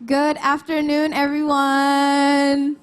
Good afternoon, everyone.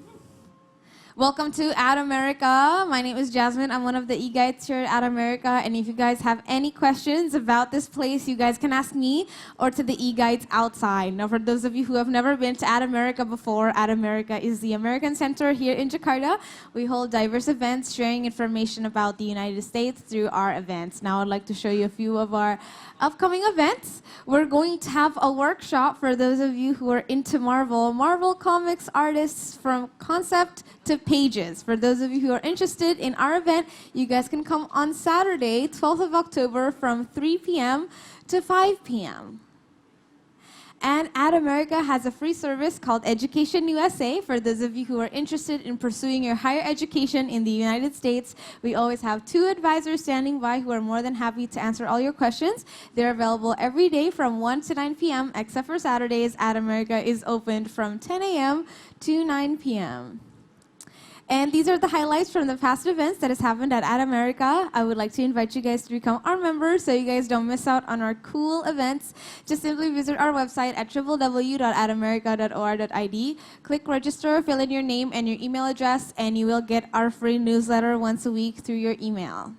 Welcome to At America. My name is Jasmine. I'm one of the e-guides here at America. And if you guys have any questions about this place, you guys can ask me or to the e-guides outside. Now, for those of you who have never been to At America before, At America is the American Center here in Jakarta. We hold diverse events sharing information about the United States through our events. Now, I'd like to show you a few of our upcoming events. We're going to have a workshop for those of you who are into Marvel Comics artists from concept to pages. For those of you who are interested in our event, you guys can come on Saturday, 12th of October from 3 p.m. to 5 p.m. And At America has a free service called Education USA. For those of you who are interested in pursuing your higher education in the United States, we always have 2 advisors standing by who are more than happy to answer all your questions. They're available every day from 1 to 9 p.m. except for Saturdays. At America is opened from 10 a.m. to 9 p.m. And these are the highlights from the past events that has happened at America. I would like to invite you guys to become our members so you guys don't miss out on our cool events. Just simply visit our website at www.atamerica.or.id. Click register, fill in your name and your email address, and you will get our free newsletter once a week through your email.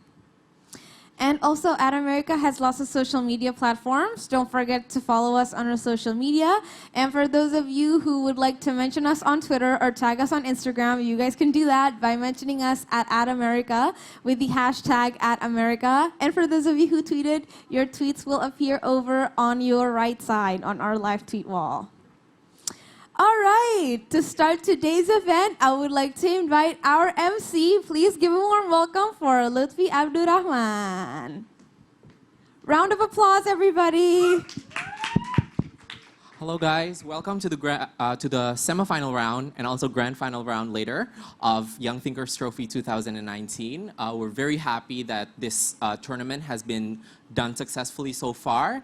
And also, At America has lots of social media platforms. Don't forget to follow us on our social media. And for those of you who would like to mention us on Twitter or tag us on Instagram, you guys can do that by mentioning us at America with the hashtag @America. And for those of you who tweeted, your tweets will appear over on your right side on our live tweet wall. All right, to start today's event, I would like to invite our MC. Please give a warm welcome for Lutfi Abdurrahman. Round of applause, everybody. Hello, guys. Welcome to the semifinal round and also grand final round later of Young Thinkers Trophy 2019. We're very happy that this tournament has been done successfully so far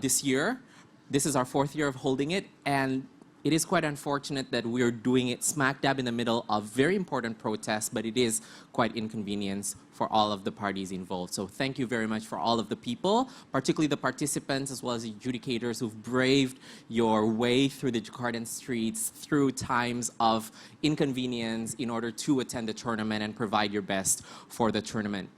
this year. This is our 4th year of holding it, and it is quite unfortunate that we're doing it smack dab in the middle of very important protests, but it is quite inconvenience for all of the parties involved. So thank you very much for all of the people, particularly the participants as well as the adjudicators who've braved your way through the Jakartan streets through times of inconvenience in order to attend the tournament and provide your best for the tournament.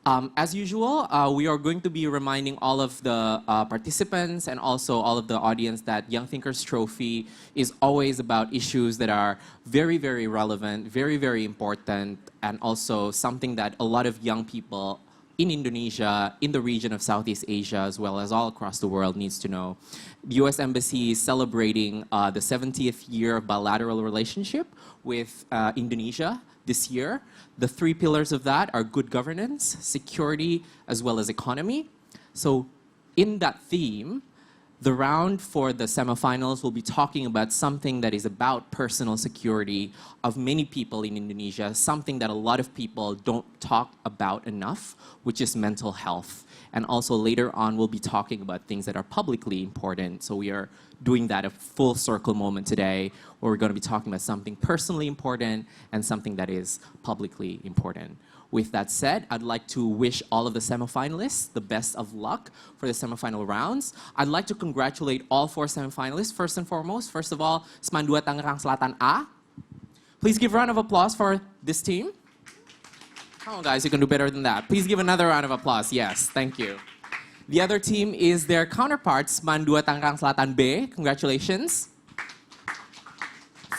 As usual, we are going to be reminding all of the participants and also all of the audience that Young Thinkers Trophy is always about issues that are very, very relevant, very, very important, and also something that a lot of young people in Indonesia, in the region of Southeast Asia, as well as all across the world needs to know. The U.S. Embassy is celebrating the 70th year of bilateral relationship with Indonesia this year. The 3 pillars of that are good governance, security, as well as economy. So in that theme, the round for the semifinals will be talking about something that is about personal security of many people in Indonesia, something that a lot of people don't talk about enough, which is mental health. And also later on, we'll be talking about things that are publicly important. So we are doing that a full circle moment today, where we're going to be talking about something personally important and something that is publicly important. With that said, I'd like to wish all of the semifinalists the best of luck for the semifinal rounds. I'd like to congratulate all 4 semifinalists. First and foremost, first of all, Smandua Tangerang Selatan A. Please give a round of applause for this team. Come on, guys, you can do better than that. Please give another round of applause. Yes, thank you. The other team is their counterparts, Smandua Tangerang Selatan B. Congratulations.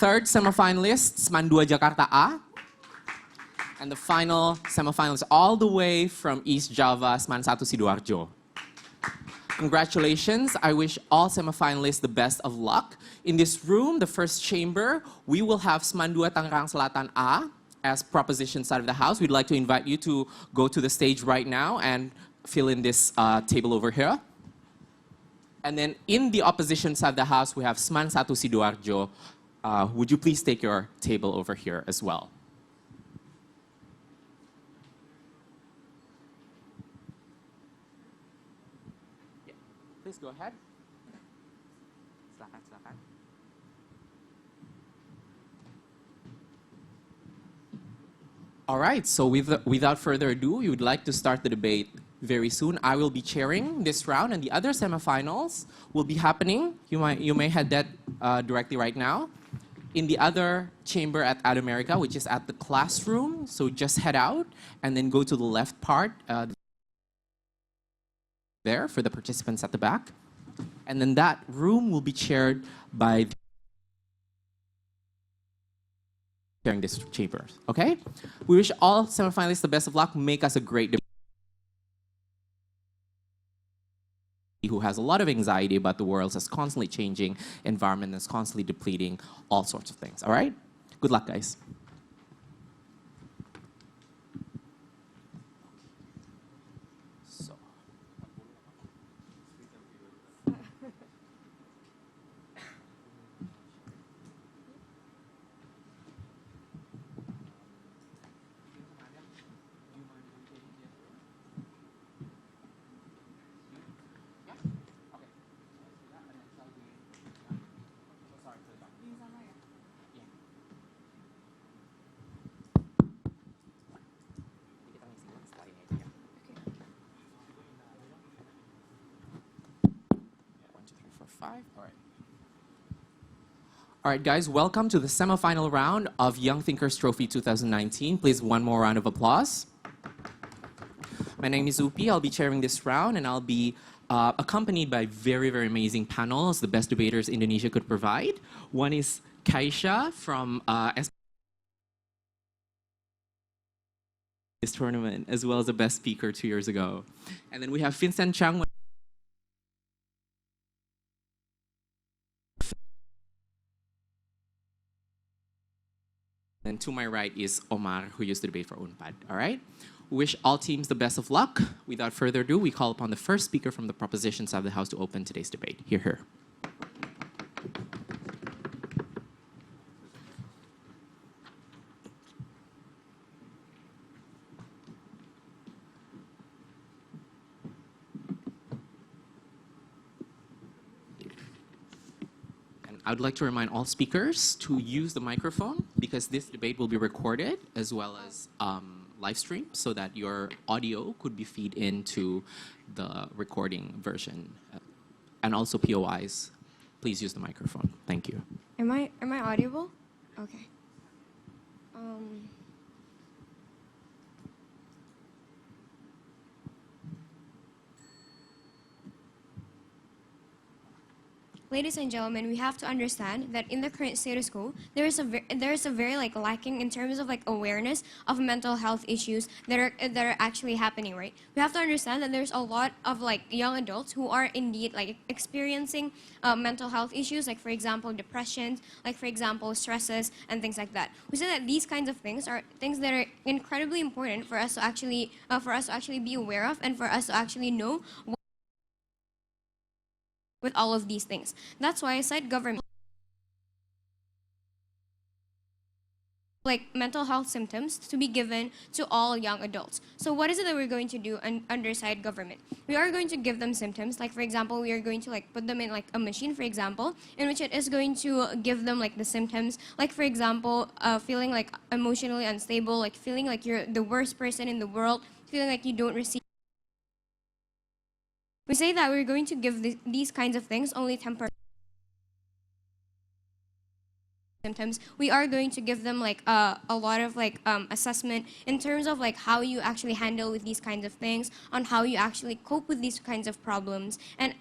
Third semifinalist, Smandua Jakarta A. And the final semifinals all the way from East Java, Sman 1 Sidoarjo. Congratulations. I wish all semifinalists the best of luck. In this room, the first chamber, we will have Smandua Tangerang Selatan A as proposition side of the house. We'd like to invite you to go to the stage right now and fill in this table over here. And then in the opposition side of the house, we have Sman 1 Sidoarjo. Would you please take your table over here as well? Please go ahead. Silakan, silakan. All right, so without further ado, we would like to start the debate very soon. I will be chairing this round, and the other semifinals will be happening. You may have that directly right now. In the other chamber at America, which is at the classroom, so just head out and then go to the left part there for the participants at the back. And then that room will be chaired by chairing this chamber, okay? We wish all semifinalists the best of luck. Make us a great debate. Who has a lot of anxiety about the world, that's constantly changing environment, that's constantly depleting all sorts of things, all right? Good luck, guys. All right, guys, welcome to the semifinal round of Young Thinkers Trophy 2019. Please, one more round of applause. My name is Upi. I'll be chairing this round, and I'll be accompanied by very, very amazing panels, the best debaters Indonesia could provide. One is Kaisha from this tournament, as well as the best speaker 2 years ago. And then we have Vincent Chang. And to my right is Omar, who used to debate for UNPAD, all right? We wish all teams the best of luck. Without further ado, we call upon the first speaker from the proposition side of the House to open today's debate. Hear her. I would like to remind all speakers to use the microphone because this debate will be recorded as well as live stream so that your audio could be feed into the recording version. And also POIs, please use the microphone. Thank you. Am I audible? Okay. Ladies and gentlemen, we have to understand that in the current status quo, there is a very like lacking in terms of like awareness of mental health issues that are actually happening, right? We have to understand that there's a lot of like young adults who are indeed like experiencing mental health issues, like for example depression, like for example stresses and things like that. We say that these kinds of things are things that are incredibly important for us to actually be aware of and for us to actually know with all of these things. That's why I said government, like mental health symptoms to be given to all young adults. So what is it that we're going to do under side government? We are going to give them symptoms, like for example, we are going to like put them in like a machine, for example, in which it is going to give them like the symptoms, like for example, feeling like emotionally unstable, like feeling like you're the worst person in the world, feeling like you don't receive. We say that we're going to give these kinds of things only temporary symptoms. We are going to give them like a lot of like assessment in terms of like how you actually handle with these kinds of things, on how you actually cope with these kinds of problems, and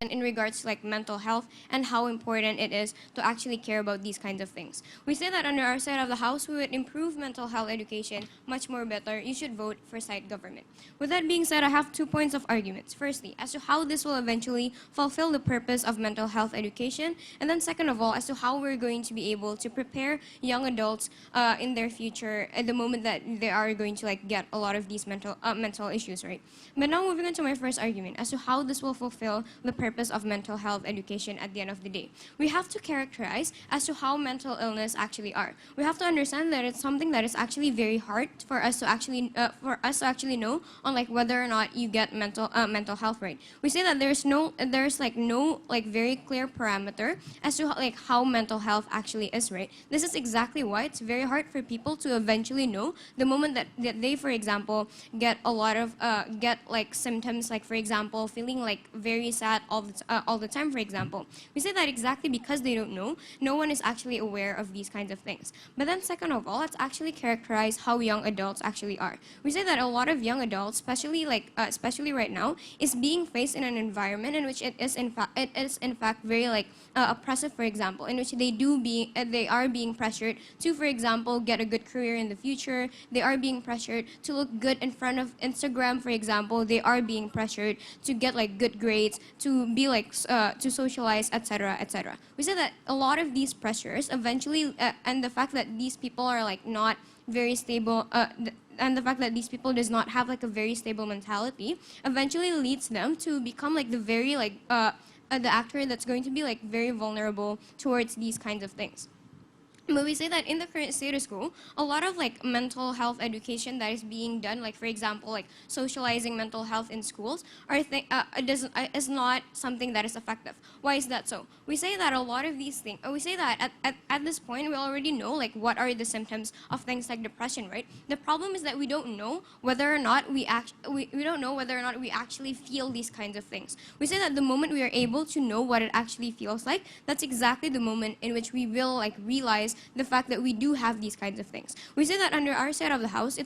in regards to like mental health and how important it is to actually care about these kinds of things. We say that under our side of the House, we would improve mental health education much more better. You should vote for side government. With that being said, I have 2 points of arguments. Firstly, as to how this will eventually fulfill the purpose of mental health education, and then second of all, as to how we're going to be able to prepare young adults in their future at the moment that they are going to like get a lot of these mental issues, right? But now moving on to my first argument as to how this will fulfill the purpose purpose of mental health education at the end of the day. We have to characterize as to how mental illness actually are. We have to understand that it's something that is actually very hard for us to actually know on like whether or not you get mental health, right. We say that there's no very clear parameter as to how mental health actually is, right. This is exactly why it's very hard for people to eventually know the moment that they, for example, get a lot of get like symptoms, like for example feeling like very sad all the time, for example. We say that exactly because they don't know, no one is actually aware of these kinds of things. But then second of all, let's actually characterize how young adults actually are. We say that a lot of young adults, especially right now, is being faced in an environment in which it is in fact very oppressive, for example, in which they are being pressured to, for example, get a good career in the future. They are being pressured to look good in front of Instagram, for example. They are being pressured to get like good grades, to be to socialize, etc., etc. We say that a lot of these pressures eventually, and the fact that these people are like not very stable, and the fact that these people does not have like a very stable mentality, eventually leads them to become like the actor that's going to be like very vulnerable towards these kinds of things. But we say that in the current status quo, a lot of like mental health education that is being done, like for example, like socializing mental health in schools, is not something that is effective. Why is that so? We say that a lot of these things, we say that at this point, we already know like what are the symptoms of things like depression, right? The problem is that we don't know whether or not we don't know whether or not we actually feel these kinds of things. We say that the moment we are able to know what it actually feels like, that's exactly the moment in which we will like realize the fact that we do have these kinds of things. We say that under our side of the house,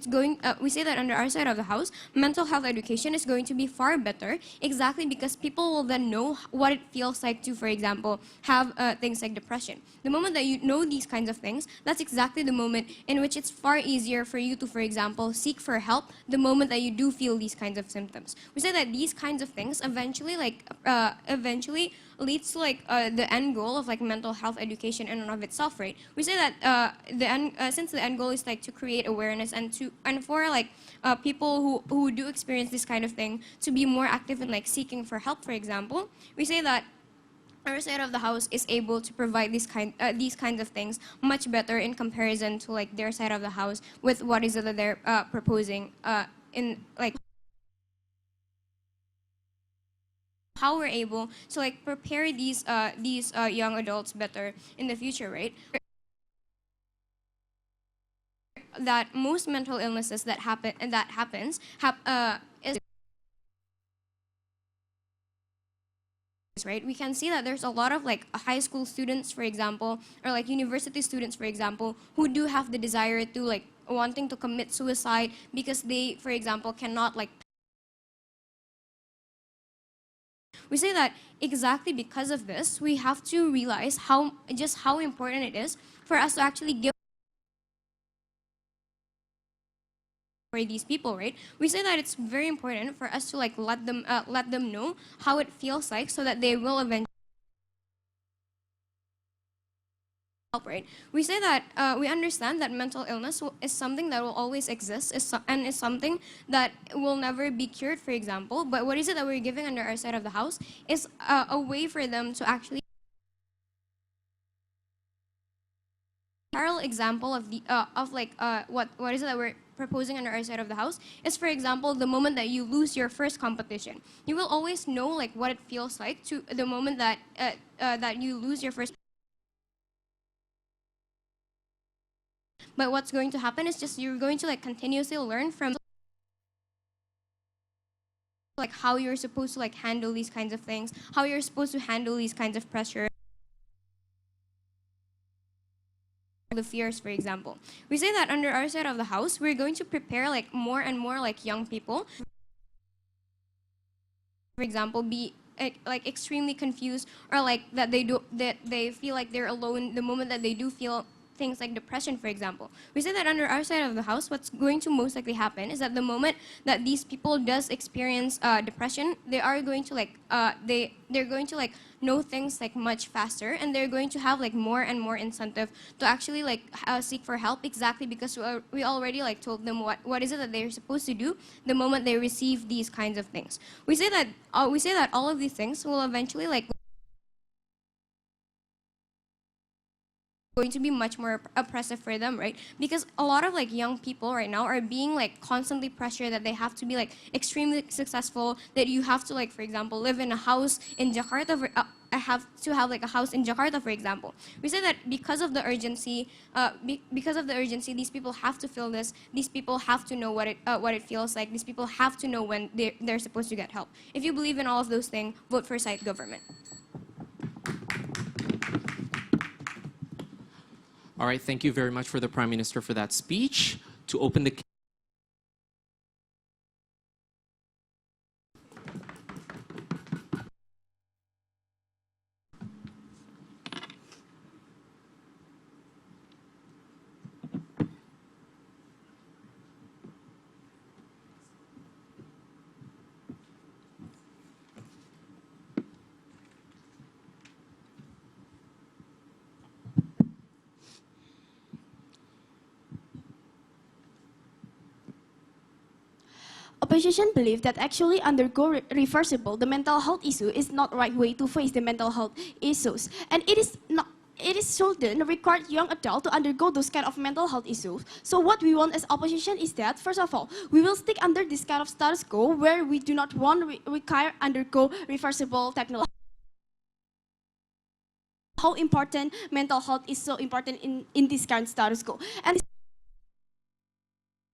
mental health education is going to be far better, exactly because people will then know what it feels like to, for example, have things like depression. The moment that you know these kinds of things, that's exactly the moment in which it's far easier for you to, for example, seek for help the moment that you do feel these kinds of symptoms. We say that these kinds of things eventually leads to the end goal of like mental health education in and of itself, right? We say that since the end goal is like to create awareness and for people who do experience this kind of thing to be more active in like seeking for help, for example. We say that our side of the house is able to provide these kinds of things much better in comparison to like their side of the house with what is it that they're proposing in like how we're able to like prepare these young adults better in the future, right? That most mental illnesses that happens is right. We can see that there's a lot of like high school students, for example, or like university students, for example, who do have the desire to like wanting to commit suicide because they, for example, cannot like. We say that exactly because of this, we have to realize how important it is for us to actually give for these people, right? We say that it's very important for us to like let them know how it feels like, so that they will eventually help, right? We say that we understand that mental illness is something that will always exist, and is something that will never be cured, for example. But what is it that we're giving under our side of the house is a way for them to actually. Parallel example of what is it that we're proposing under our side of the house is, for example, the moment that you lose your first competition. You will always know like what it feels like to the moment that that you lose your first. But what's going to happen is just you're going to like continuously learn from like how you're supposed to like handle these kinds of things, how you're supposed to handle these kinds of pressure. The fears, for example. We say that under our side of the house, we're going to prepare like more and more like young people, for example, be like extremely confused, or like that they feel like they're alone the moment that they do feel things like depression, for example. We say that under our side of the house, what's going to most likely happen is that the moment that these people does experience depression, they are going to like they're going to like know things like much faster, and they're going to have like more and more incentive to actually like seek for help, exactly because we already like told them what is it that they're supposed to do the moment they receive these kinds of things. We say that all of these things will eventually like going to be much more oppressive for them, right? Because a lot of like young people right now are being like constantly pressured that they have to be like extremely successful, that you have to like, for example, live in a house in Jakarta, have to have like a house in Jakarta, for example. We say that because of the urgency, these people have to feel this. These people have to know what it feels like. These people have to know when they're supposed to get help. If you believe in all of those things, vote for site government. All right, thank you very much for the Prime Minister for that speech. To open the Opposition believe that actually undergo reversible the mental health issue is not the right way to face the mental health issues, and it is not. It is shouldn't require young adults to undergo those kind of mental health issues. So what we want as opposition is that, first of all, we will stick under this kind of status quo where we do not want require undergo reversible technology. How important mental health is so important in this current status quo. And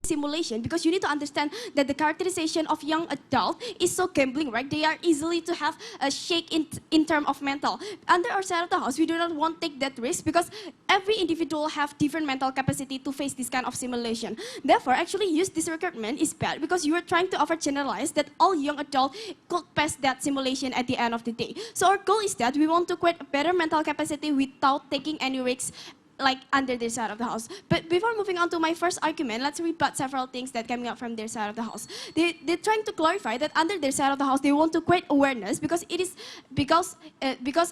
simulation, because you need to understand that the characterization of young adult is so gambling, right? They are easily to have a shake in terms of mental. Under our side of the house, we do not want to take that risk because every individual have different mental capacity to face this kind of simulation. Therefore, actually use this recruitment is bad because you are trying to overgeneralize that all young adults could pass that simulation at the end of the day. So our goal is that we want to create a better mental capacity without taking any risks like under their side of the house. But before moving on to my first argument, let's rebut several things that coming up from their side of the house. They're trying to clarify that under their side of the house, they want to create awareness because it is because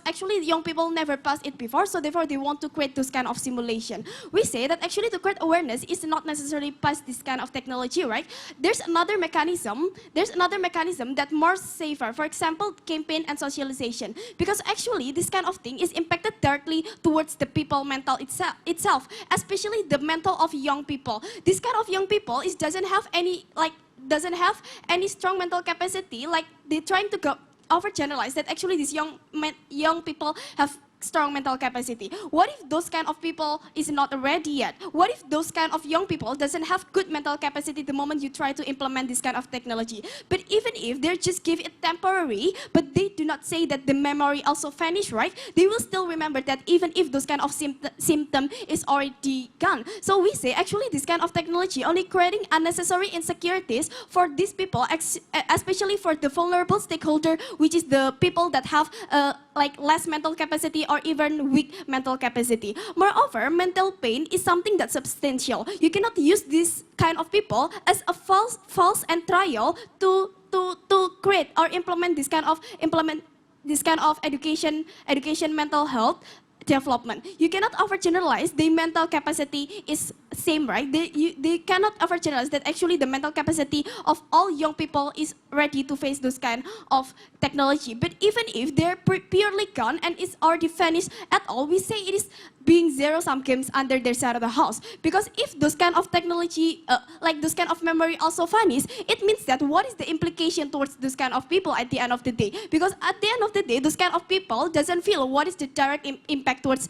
actually young people never passed it before, so therefore they want to create this kind of simulation. We say that actually to create awareness is not necessarily pass this kind of technology, right? There's another mechanism that more safer. For example, campaign and socialization, because actually this kind of thing is impacted directly towards the people mental itself, especially the mental of young people. This kind of young people doesn't have any strong mental capacity. Like they're trying to go overgeneralize that actually these young people have strong mental capacity. What if those kind of people is not ready yet? What if those kind of young people doesn't have good mental capacity the moment you try to implement this kind of technology? But even if they just give it temporary, but they do not say that the memory also vanish, right? They will still remember that even if those kind of symptom is already gone. So we say actually this kind of technology only creating unnecessary insecurities for these people, especially for the vulnerable stakeholder, which is the people that have like less mental capacity or even weak mental capacity. Moreover, mental pain is something that's substantial. You cannot use this kind of people as a false and trial to create or implement this kind of education mental health development. You cannot overgeneralize the mental capacity is same, right? They cannot overgeneralize that actually the mental capacity of all young people is ready to face those kind of technology. But even if they're purely gone and it's already vanished at all, we say it is being zero-sum games under their side of the house. Because if those kind of technology, like those kind of memory also vanish, it means that what is the implication towards those kind of people at the end of the day? Because at the end of the day, those kind of people doesn't feel what is the direct impact towards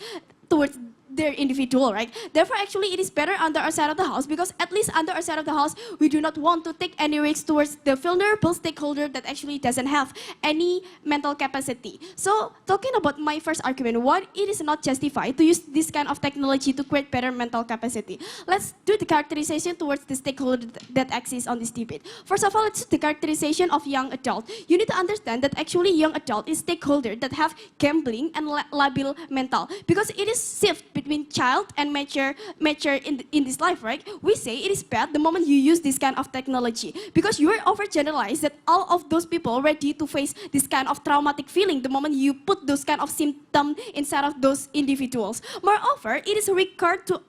their individual, right? Therefore, actually, it is better under our side of the house because at least under our side of the house, we do not want to take any risks towards the vulnerable stakeholder that actually doesn't have any mental capacity. So, talking about my first argument, why it is not justified to use this kind of technology to create better mental capacity. Let's do the characterization towards the stakeholder that exists on this debate. First of all, it's the characterization of young adult. You need to understand that actually young adult is stakeholder that have gambling and labil mental because it is shift between between child and mature in this life, right? We say it is bad the moment you use this kind of technology because you are overgeneralized that all of those people ready to face this kind of traumatic feeling the moment you put those kind of symptoms inside of those individuals. Moreover, it is required to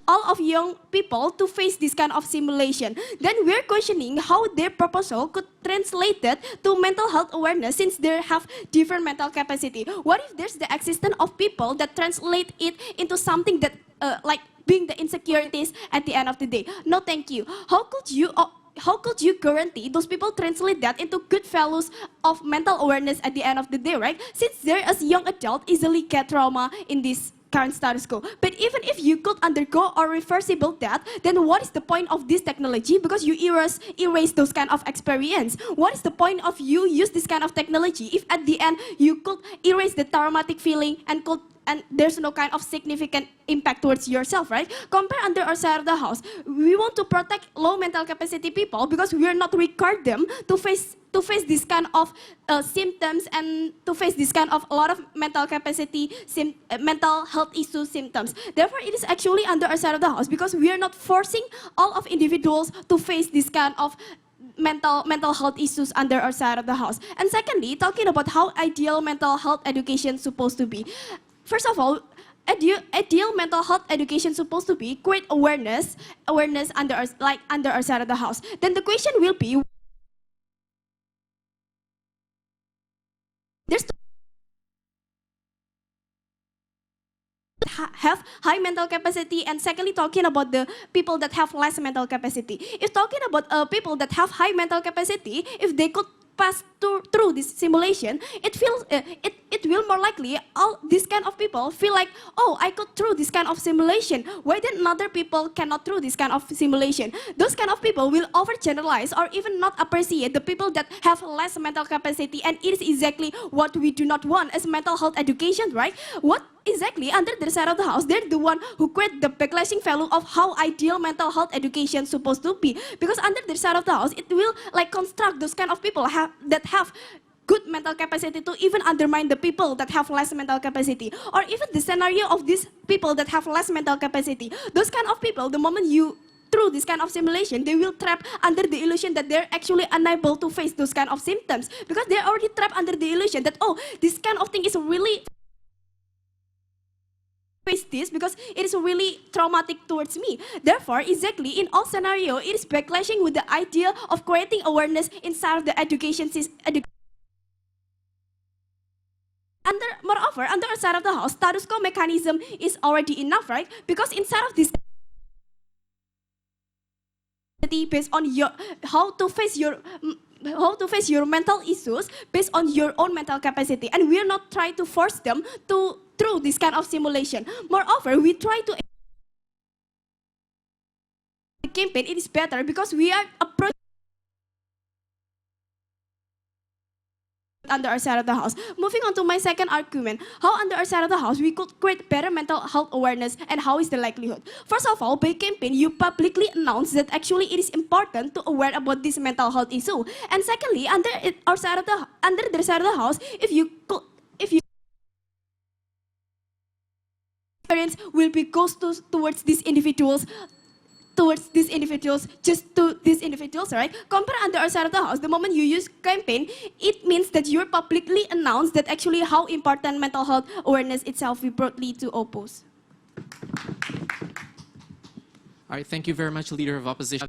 all of young people to face this kind of simulation. Then we're questioning how their proposal could translate that to mental health awareness since they have different mental capacity. What if there's the existence of people that translate it into something that like being the insecurities at the end of the day? No, thank you. How could you guarantee those people translate that into good values of mental awareness at the end of the day, right? Since they're as young adult easily get trauma in this current status quo. But even if you could undergo a reversible death, then what is the point of this technology? Because you erase those kind of experience. What is the point of you use this kind of technology if at the end you could erase the traumatic feeling and there's no kind of significant impact towards yourself, right? Compare under our side of the house. We want to protect low mental capacity people because we are not required them to face this kind of symptoms and to face this kind of a lot of mental capacity, mental health issue symptoms. Therefore, it is actually under our side of the house because we are not forcing all of individuals to face this kind of mental health issues under our side of the house. And secondly, talking about how ideal mental health education is supposed to be. First of all, ideal mental health education is supposed to be create awareness under our side of the house. Then the question will be, there's have high mental capacity, and secondly talking about the people that have less mental capacity. If talking about people that have high mental capacity, if they could pass through this simulation, it will more likely all these kind of people feel like, oh, I got through this kind of simulation. Why then other people cannot through this kind of simulation? Those kind of people will overgeneralize or even not appreciate the people that have less mental capacity, and it is exactly what we do not want as mental health education, right? What exactly under the side of the house, they're the one who create the backlashing value of how ideal mental health education is supposed to be. Because under the side of the house, it will like construct those kind of people that have good mental capacity to even undermine the people that have less mental capacity. Or even the scenario of these people that have less mental capacity. Those kind of people, the moment you through this kind of simulation, they will trap under the illusion that they're actually unable to face those kind of symptoms. Because they're already trapped under the illusion that, oh, this kind of thing is really face this because it is really traumatic towards me. Therefore, exactly in all scenario, it is backlashing with the idea of creating awareness inside of the education system. Moreover, under a side of the house, status quo mechanism is already enough, right? Because inside of this based on your how to face your mental issues based on your own mental capacity, and we are not trying to force them to through this kind of simulation. Moreover, we try to the campaign. It is better because we are approaching under our side of the house. Moving on to my second argument, how under our side of the house we could create better mental health awareness and how is the likelihood. First of all, by campaign, you publicly announce that actually it is important to aware about this mental health issue. And secondly, under the side of the house, if you parents will be goes towards these individuals, right? Compare under our side of the house, the moment you use campaign, it means that you publicly announce that actually how important mental health awareness itself we broadly to oppose. All right, thank you very much, Leader of Opposition.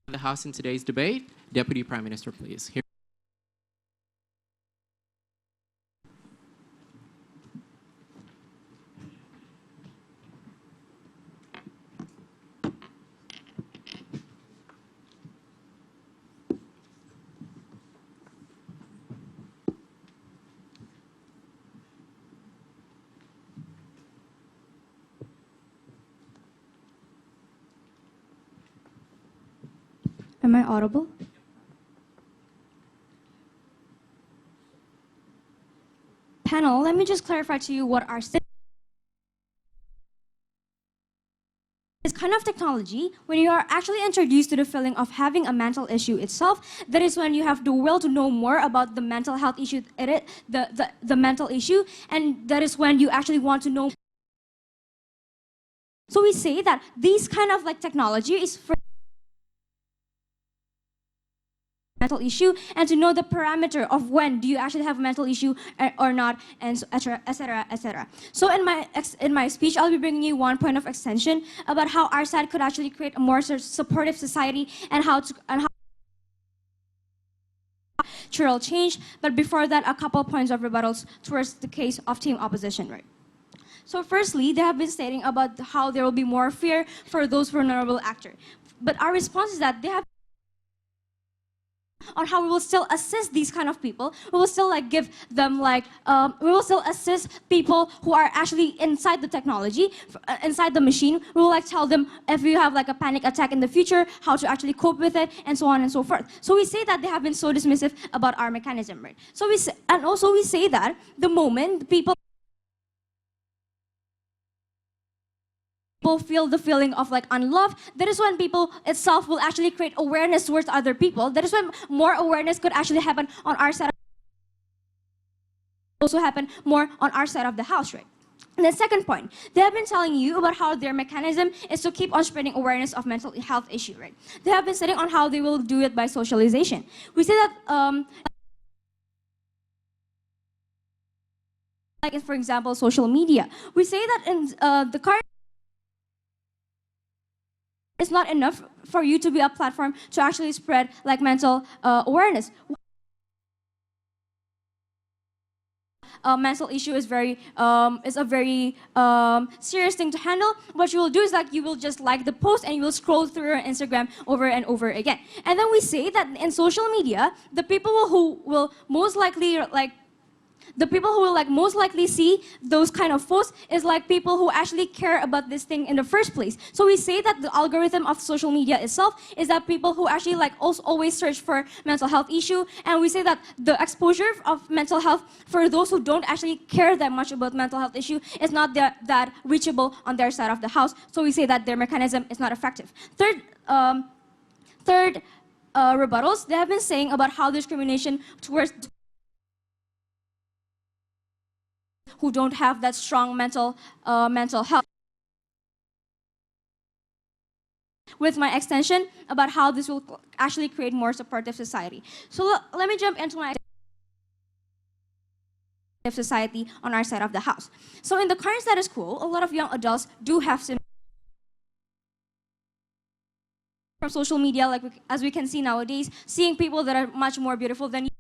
The House in today's debate, Deputy Prime Minister, please. Here. Am I audible? Panel, let me just clarify to you what our is kind kind of technology, when you are actually introduced to the feeling of having a mental issue itself, that is when you have the will to know more about the mental health issue, the mental issue, and that is when you actually want to know. So we say that these kind of like technology is for mental issue, and to know the parameter of when do you actually have a mental issue or not, and so, etc., etc., etc. So in my speech, I'll be bringing you one point of extension about how our side could actually create a more supportive society and how cultural change. But before that, a couple points of rebuttals towards the case of team opposition, right? So firstly, they have been stating about how there will be more fear for those vulnerable actors. But our response is that they have on how we will still assist these kind of people. We will still like give them like, we will still assist people who are actually inside the technology, inside the machine. We will like tell them if you have like a panic attack in the future, how to actually cope with it, and so on and so forth. So we say that they have been so dismissive about our mechanism, right? So we say, and also we say that the moment people feel the feeling of like unloved, that is when people itself will actually create awareness towards other people. That is when more awareness could actually happen on our side. Also happen more on our side of the house, right? And the second point, they have been telling you about how their mechanism is to keep on spreading awareness of mental health issue, right? They have been saying on how they will do it by socialization. We say that like for example, social media. We say that in the current it's not enough for you to be a platform to actually spread like mental awareness. Mental issue is a very serious thing to handle. What you will do is like you will just like the post and you will scroll through your Instagram over and over again. And then we say that in social media, the people who will most likely see those kind of posts is like people who actually care about this thing in the first place. So we say that the algorithm of social media itself is that people who actually like also always search for mental health issue, and we say that the exposure of mental health for those who don't actually care that much about mental health issue is not that reachable on their side of the house. So we say that their mechanism is not effective. Third rebuttals, they have been saying about how discrimination towards who don't have that strong mental health. With my extension about how this will actually create more supportive society. So let me jump into my society on our side of the house. So in the current status quo, a lot of young adults do have symptoms from social media, like as we can see nowadays, seeing people that are much more beautiful than you,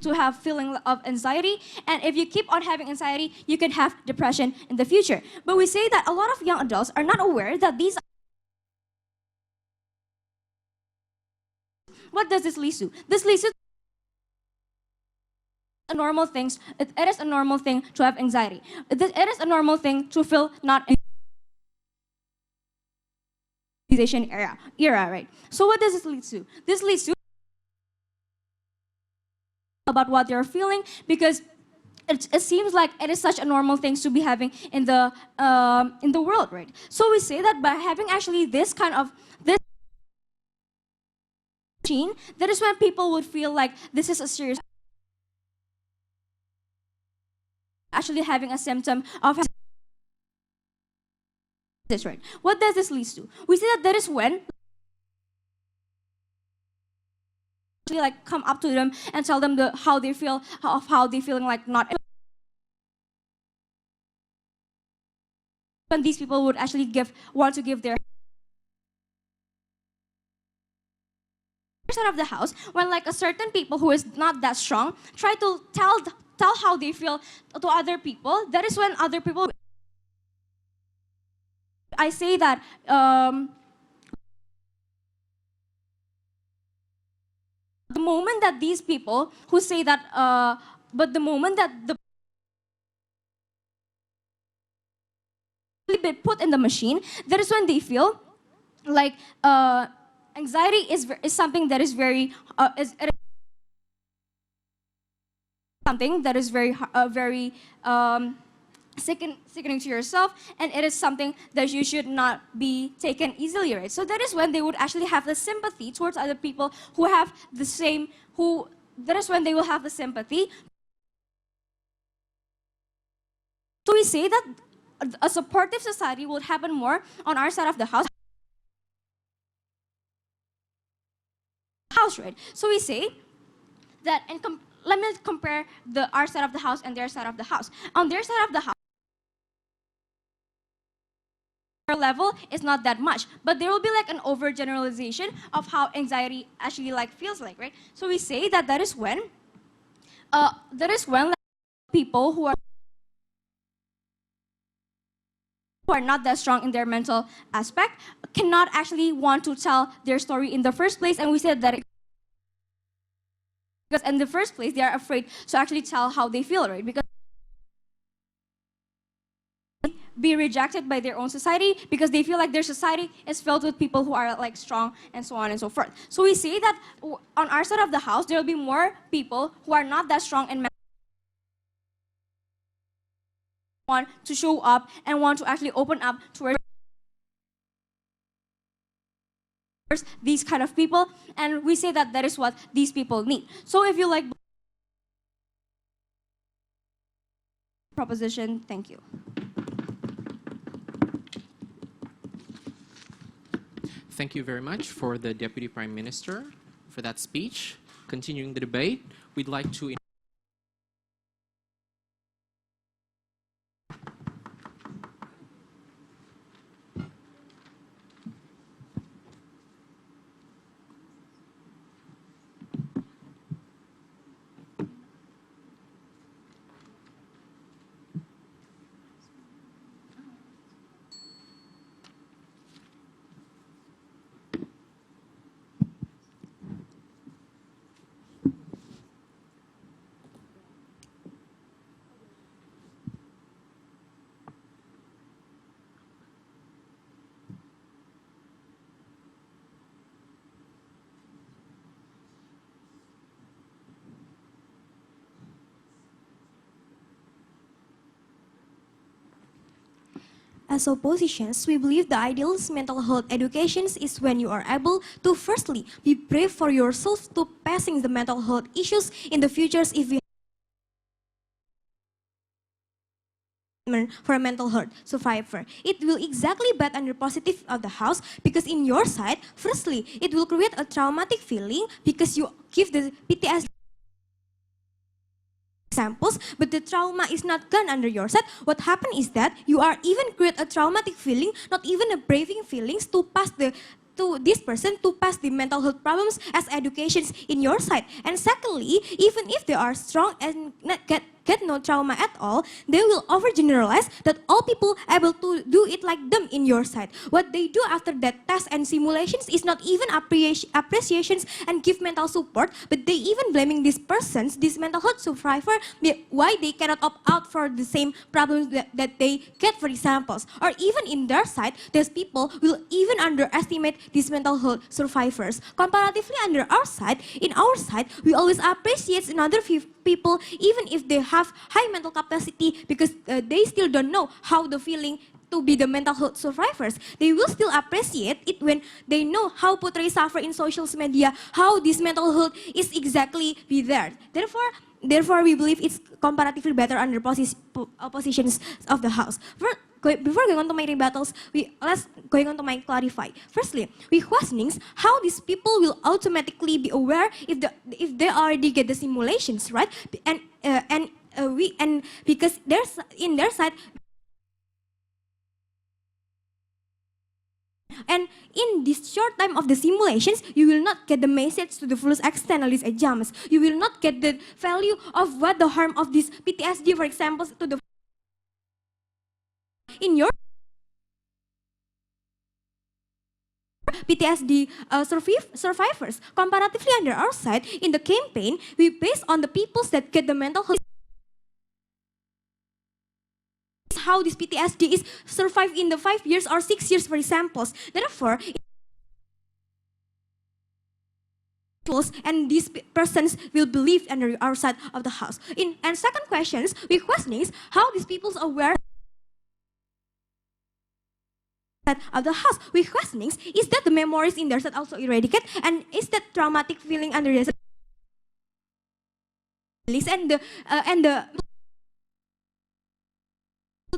to have feeling of anxiety, and if you keep on having anxiety, you can have depression in the future. But we say that a lot of young adults are not aware that these. What does this lead to? This leads to a normal things. It is a normal thing to have anxiety. It is a normal thing to feel not era, right? So what does this lead to? This leads to about what they're feeling, because it seems like it is such a normal thing to be having in the world, right? So we say that by having actually this kind of this machine, that is when people would feel like this is a serious, actually having a symptom of this, right? What does this lead to? We say that is when like come up to them and tell them how they feel, how they feeling like not. When these people would actually want to give their side of the house, when like a certain people who is not that strong try to tell how they feel to other people, that is when other people. I say that the moment that these people who say that, but the moment that the been put in the machine, that is when they feel like anxiety is something that is very something that is very sickening to yourself, and it is something that you should not be taken easily, right? So that is when they would actually have the sympathy towards other people who have the same, that is when they will have the sympathy. So we say that a supportive society will happen more on our side of the house, right? So we say that, and let me compare our side of the house and their side of the house. On their side of the house, level is not that much, but there will be like an overgeneralization of how anxiety actually like feels like, right? So we say that that is when like, people who are not that strong in their mental aspect cannot actually want to tell their story in the first place, and we said that because in the first place they are afraid to actually tell how they feel, right? Because be rejected by their own society because they feel like their society is filled with people who are like strong and so on and so forth. So we say that on our side of the house there will be more people who are not that strong and want to show up and want to actually open up towards these kind of people, and we say that that is what these people need. So if you like proposition, thank you. Thank you very much for the Deputy Prime Minister for that speech. Continuing the debate, we'd like to As oppositions, we believe the ideal mental health education is when you are able to firstly be brave for yourself to passing the mental health issues in the futures if we for a mental health survivor. It will exactly bat under positive of the house because in your side, firstly, it will create a traumatic feeling because you give the PTSD examples, but the trauma is not gone under your side. What happened is that you are even create a traumatic feeling, not even a braving feelings to pass to this person to pass the mental health problems as educations in your side. And secondly, even if they are strong and not get no trauma at all, they will overgeneralize that all people able to do it like them in your side. What they do after that test and simulations is not even appreciations and give mental support, but they even blaming these persons, this mental health survivor, why they cannot opt out for the same problems that they get, for examples. Or even in their side, these people will even underestimate these mental health survivors. Comparatively under our side, in our side, we always appreciate another people even if they have high mental capacity because they still don't know how the feeling to be the mental health survivors. They will still appreciate it when they know how portray suffer in social media, how this mental health is exactly be there. Therefore, we believe it's comparatively better under positions of the house. Before going on to my rebuttals, let's going on to my clarify. Firstly, we questionings how these people will automatically be aware if they already get the simulations, right? And because there's in their side. And in this short time of the simulations, you will not get the message to the fullest extent of these exams. You will not get the value of what the harm of this PTSD, for example, to the in your PTSD survivors. Comparatively under our side, in the campaign, we based on the peoples that get the mental health how this PTSD is survived in the 5 years or 6 years, for examples. Therefore, and these persons will believe under our side of the house. And second questions, we question is how these people's aware of the house with questionings. Is that the memories in their set also eradicate? And is that traumatic feeling under their set release? And the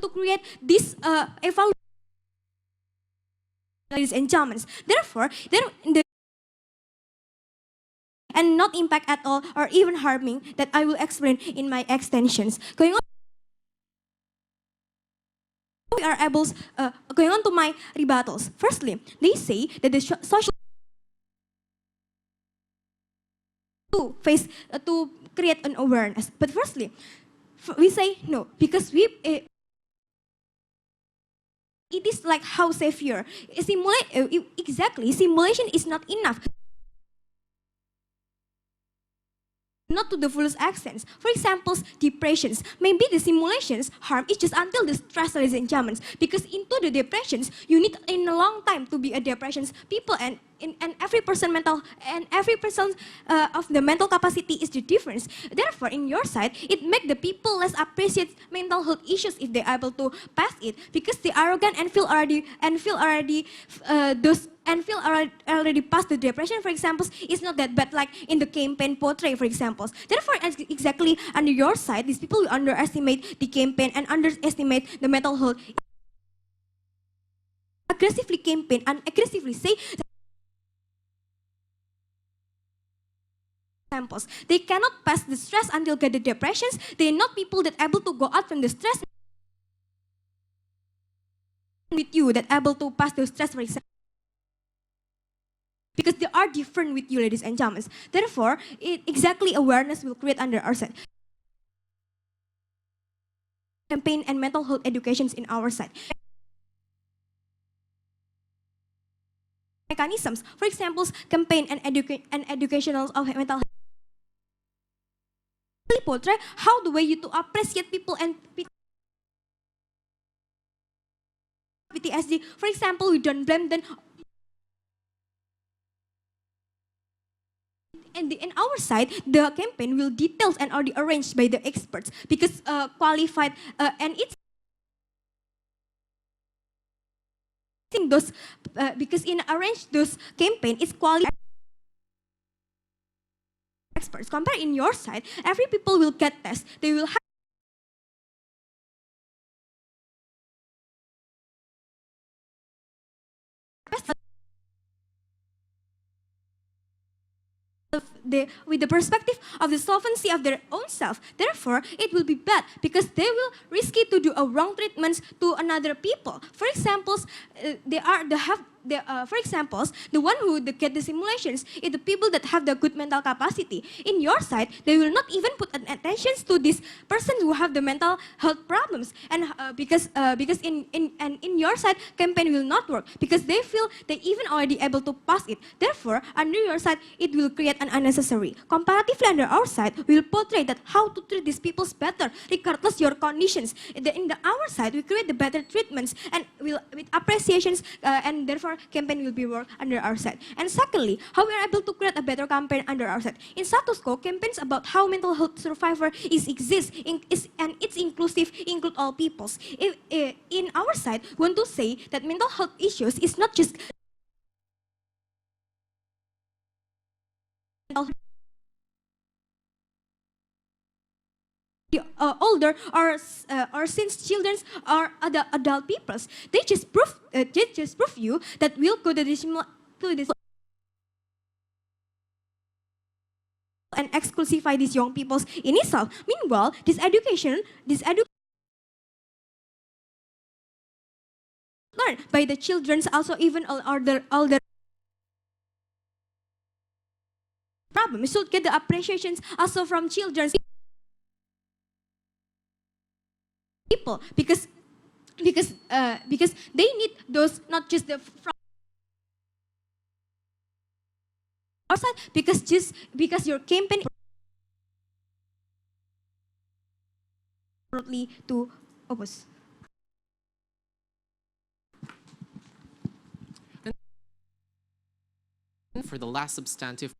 to create this evaluation, ladies and gentlemen. Therefore, and not impact at all or even harming that I will explain in my extensions. Going on, we are able, going on to my rebuttals. Firstly, they say that the social to face to create an awareness. But firstly, we say no because it is like how savior. Exactly, simulation is not enough. Not to the fullest extent. For example, depressions. Maybe the simulations harm is just until the stress ladies and gentlemen. Because into the depressions, you need in a long time to be a depressions people and every person mental and every person of the mental capacity is the difference. Therefore, in your side, it make the people less appreciate mental health issues if they are able to pass it because they arrogant and feel already already past the depression, for example, is not that bad like in the campaign portray, for example. Therefore, exactly under your side, these people will underestimate the campaign and underestimate the mental health. Aggressively campaign and aggressively say examples. They cannot pass the stress until get the depressions. They are not people that able to go out from the stress with you that able to pass the stress, for example. Because they are different with you, ladies and gentlemen. Therefore, exactly awareness will create under our side. Campaign and mental health educations in our side. Mechanisms, for example, campaign and educational of mental health. Portray how the way you to appreciate people and PTSD. For example, we don't blame them. And in our side, the campaign will details and already arranged by the experts because qualified and it's those because in arrange those campaign it's qualified experts. Compare in your side, every people will get test. They will have with the perspective of the solvency of their own self. Therefore, it will be bad because they will risky to do a wrong treatments to another people. For examples, for examples, the one who get the simulations is the people that have the good mental capacity. In your side, they will not even put an attention to this person who have the mental health problems, and because in your side, campaign will not work because they feel they even already able to pass it. Therefore, under your side, it will create an unnecessary. Comparatively, under our side, we will portray that how to treat these people better regardless your conditions. Our side, we create the better treatments and will with appreciations and therefore campaign will be worked under our side. And secondly, how we are able to create a better campaign under our side. In status quo, campaigns about how mental health survivor exists and it's inclusive, include all peoples. In our side, we want to say that mental health issues is not just older or since children are adult peoples. They just prove you that we'll go to this and exclusify these young peoples in itself. Meanwhile, this education learned by the children's also even older problem. We should get the appreciations also from children's people because they need those not just the from outside because your campaign to oppose. For the last substantive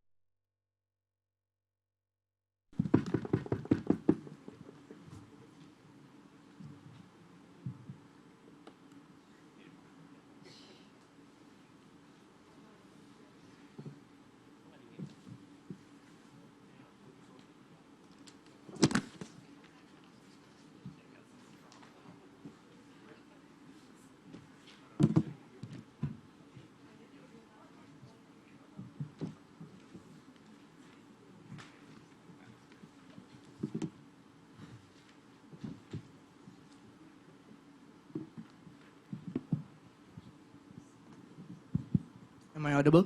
audible?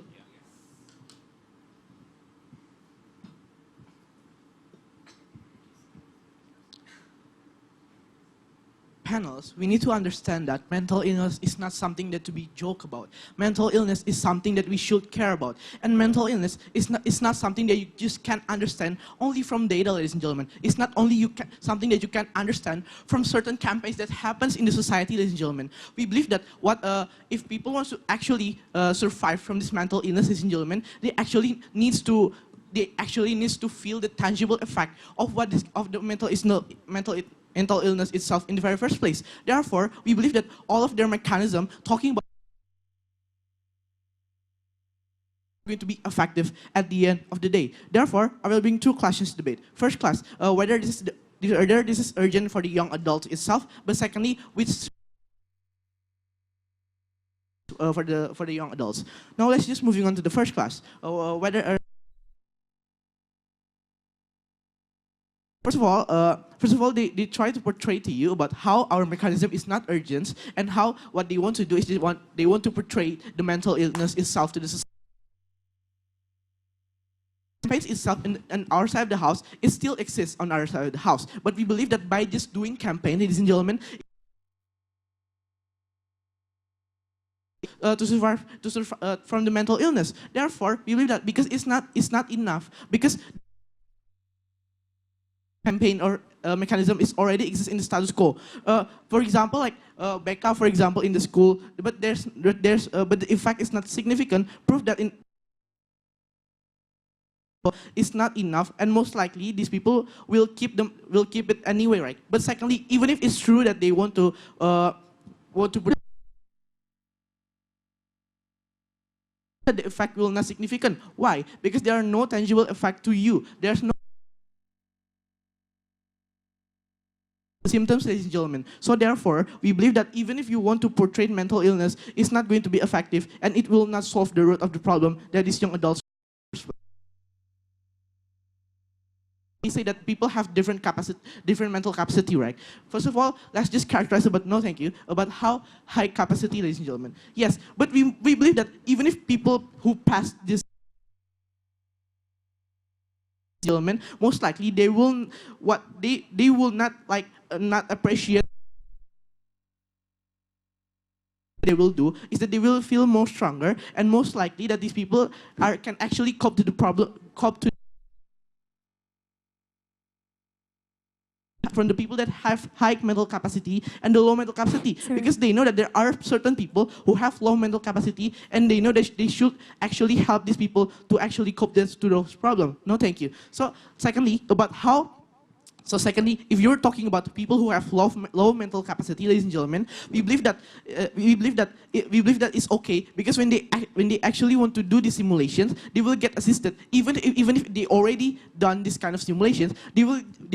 Panels, we need to understand that mental illness is not something that to be joke about. Mental illness is something that we should care about. And mental illness is not something that you just can understand only from data, ladies and gentlemen. It's not only something that you can understand from certain campaigns that happens in the society, ladies and gentlemen. We believe that if people want to actually survive from this mental illness, ladies and gentlemen, they actually needs to feel the tangible effect of the mental illness itself in the very first place. Therefore, we believe that all of their mechanism talking about going to be effective at the end of the day. Therefore, I will bring two questions to debate. First class, whether this is urgent for the young adults itself, but secondly, which for the young adults. Now let's just moving on to the first class. First of all, they try to portray to you about how our mechanism is not urgent and how what they want to do is they want to portray the mental illness itself to the society. Space itself on our side of the house, it still exists on our side of the house. But we believe that by just doing campaign, ladies and gentlemen, to survive from the mental illness. Therefore, we believe that because it's not enough, because campaign or mechanism is already exists in the status quo. For example, like Becca, for example, in the school, but the effect is not significant. Proof that it's not enough, and most likely these people will keep it anyway, right? But secondly, even if it's true that they want to the effect will not significant. Why? Because there are no tangible effect to you. There's no symptoms, ladies and gentlemen. So therefore, we believe that even if you want to portray mental illness, it's not going to be effective, and it will not solve the root of the problem that these young adults. We say that people have different mental capacity, right? First of all, let's just characterize about how high capacity, ladies and gentlemen. Yes, but we believe that even if people who pass this, gentlemen, most likely they will not not appreciate. They will do is that they will feel more stronger, and most likely that these people can actually cope to from the people that have high mental capacity and the low mental capacity. Sure. Because they know that there are certain people who have low mental capacity, and they know that they should actually help these people to actually cope to those problems. No, thank you. So secondly, if you're talking about people who have low mental capacity, ladies and gentlemen, we believe that it's okay, because when they actually want to do the simulations, they will get assisted. Even if they already done this kind of simulations, they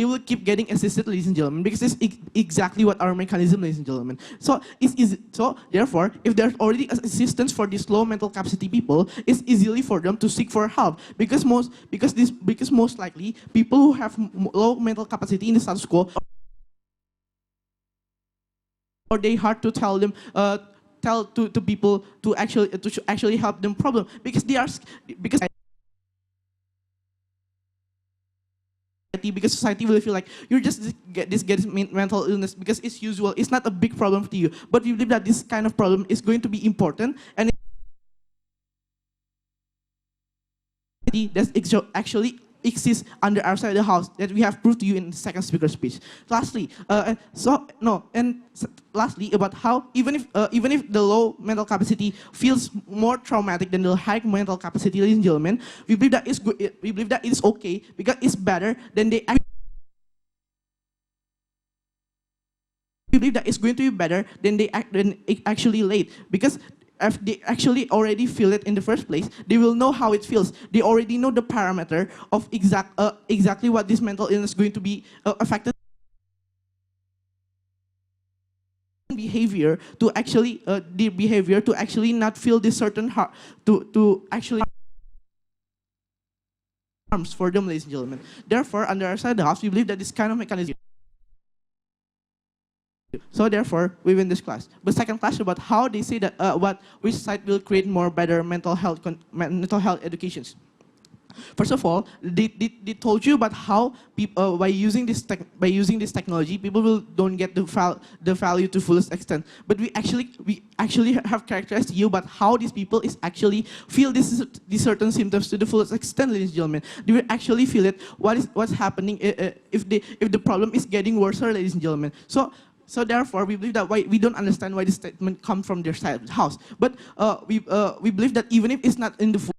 will keep getting assisted, ladies and gentlemen, because it's exactly what our mechanism, ladies and gentlemen. So therefore, if there's already assistance for these low mental capacity people, it's easily for them to seek for help, because most likely people who have low mental capacity in the status quo, or they hard to tell them to people to actually help them problem, because society will feel like you're just getting mental illness because it's usual. It's not a big problem to you. But we believe that this kind of problem is going to be important, and that's actually exists under our side of the house that we have proved to you in the second speaker speech. Lastly, about how even if the low mental capacity feels more traumatic than the high mental capacity, ladies and gentlemen, we believe that it's okay, because it's better than we believe that it's going to be better than it actually late, because if they actually already feel it in the first place, they will know how it feels. They already know the parameter of exactly what this mental illness is going to be affected. Behavior to actually not feel this certain to actually harms for them, ladies and gentlemen. Therefore, under our side of the house, we believe that this kind of mechanism So therefore, we win this class. But second class about how they say that which side will create more better mental health educations. First of all, they told you about how by using this technology, people don't get the value to fullest extent. But we actually have characterized you about how these people is actually feel these certain symptoms to the fullest extent, ladies and gentlemen. They will actually feel it. What's happening if the problem is getting worse, ladies and gentlemen. So therefore, we believe that we don't understand why this statement comes from their side of the house. But we believe that even if it's not in the full,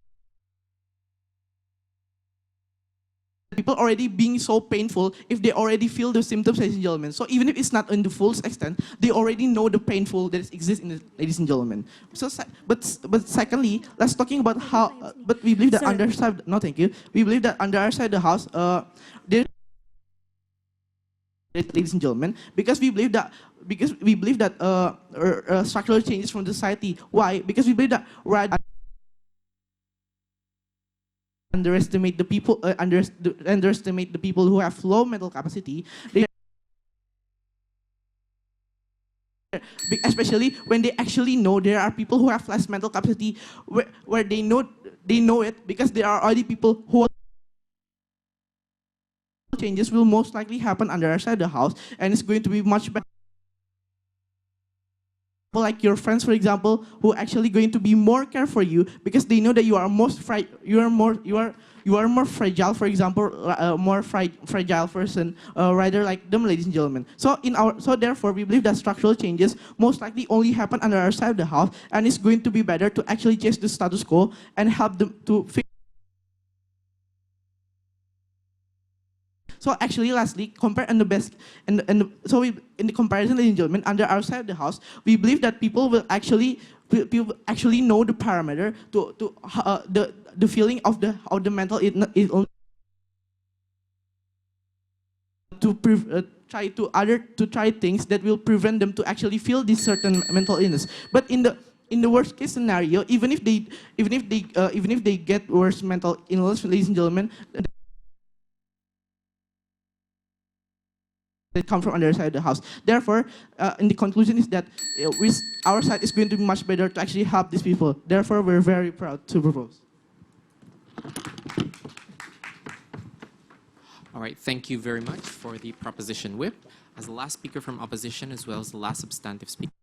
people already being so painful if they already feel the symptoms, ladies and gentlemen. So even if it's not in the full extent, they already know the painful that exists in the, ladies and gentlemen. So, but secondly, let's talking about how. But we believe that under side. No, thank you. We believe that under our side of the house, there. Ladies and gentlemen, because we believe that structural changes from the society. Why? Because we believe that underestimate the people underestimate the people who have low mental capacity. Especially when they actually know there are people who have less mental capacity, where they know it because there are already people who changes will most likely happen under our side of the house, and it's going to be much better. Like your friends, for example, who are actually going to be more care for you because they know that you are more fragile, for example, more fragile person, rather like them, ladies and gentlemen. So therefore, we believe that structural changes most likely only happen under our side of the house, and it's going to be better to actually change the status quo and help them to fix. So actually, lastly, compare and the best, so we, in the comparison, ladies and gentlemen, under our side of the house, we believe that people will actually know the parameter to the feeling of the mental illness to try things that will prevent them to actually feel this certain mental illness. But in the worst case scenario, even if they get worse mental illness, ladies and gentlemen, that come from other side of the house. Therefore, in the conclusion is that our side is going to be much better to actually help these people. Therefore, we're very proud to propose. All right, thank you very much for the proposition whip. As the last speaker from opposition, as well as the last substantive speaker.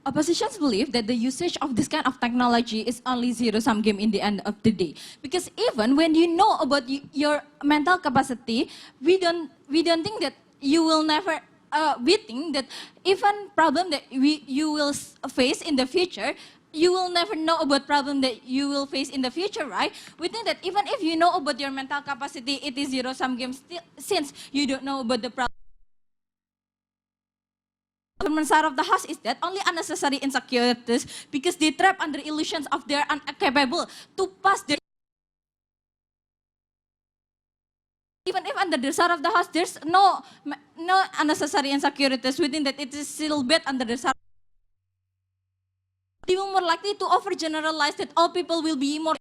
Oppositions believe that the usage of this kind of technology is only zero-sum game in the end of the day. Because even when you know about your mental capacity, we don't think that you will never. We think that even problem that you will face in the future, you will never know about problem that you will face in the future, right? We think that even if you know about your mental capacity, it is zero-sum game still, since you don't know about the problem. Government side of the house is that only unnecessary insecurities because they trap under illusions of they are incapable to pass their. Even if under the side of the house there's no unnecessary insecurities within that, it is still bad under the side. They will more likely to overgeneralize that all people will be more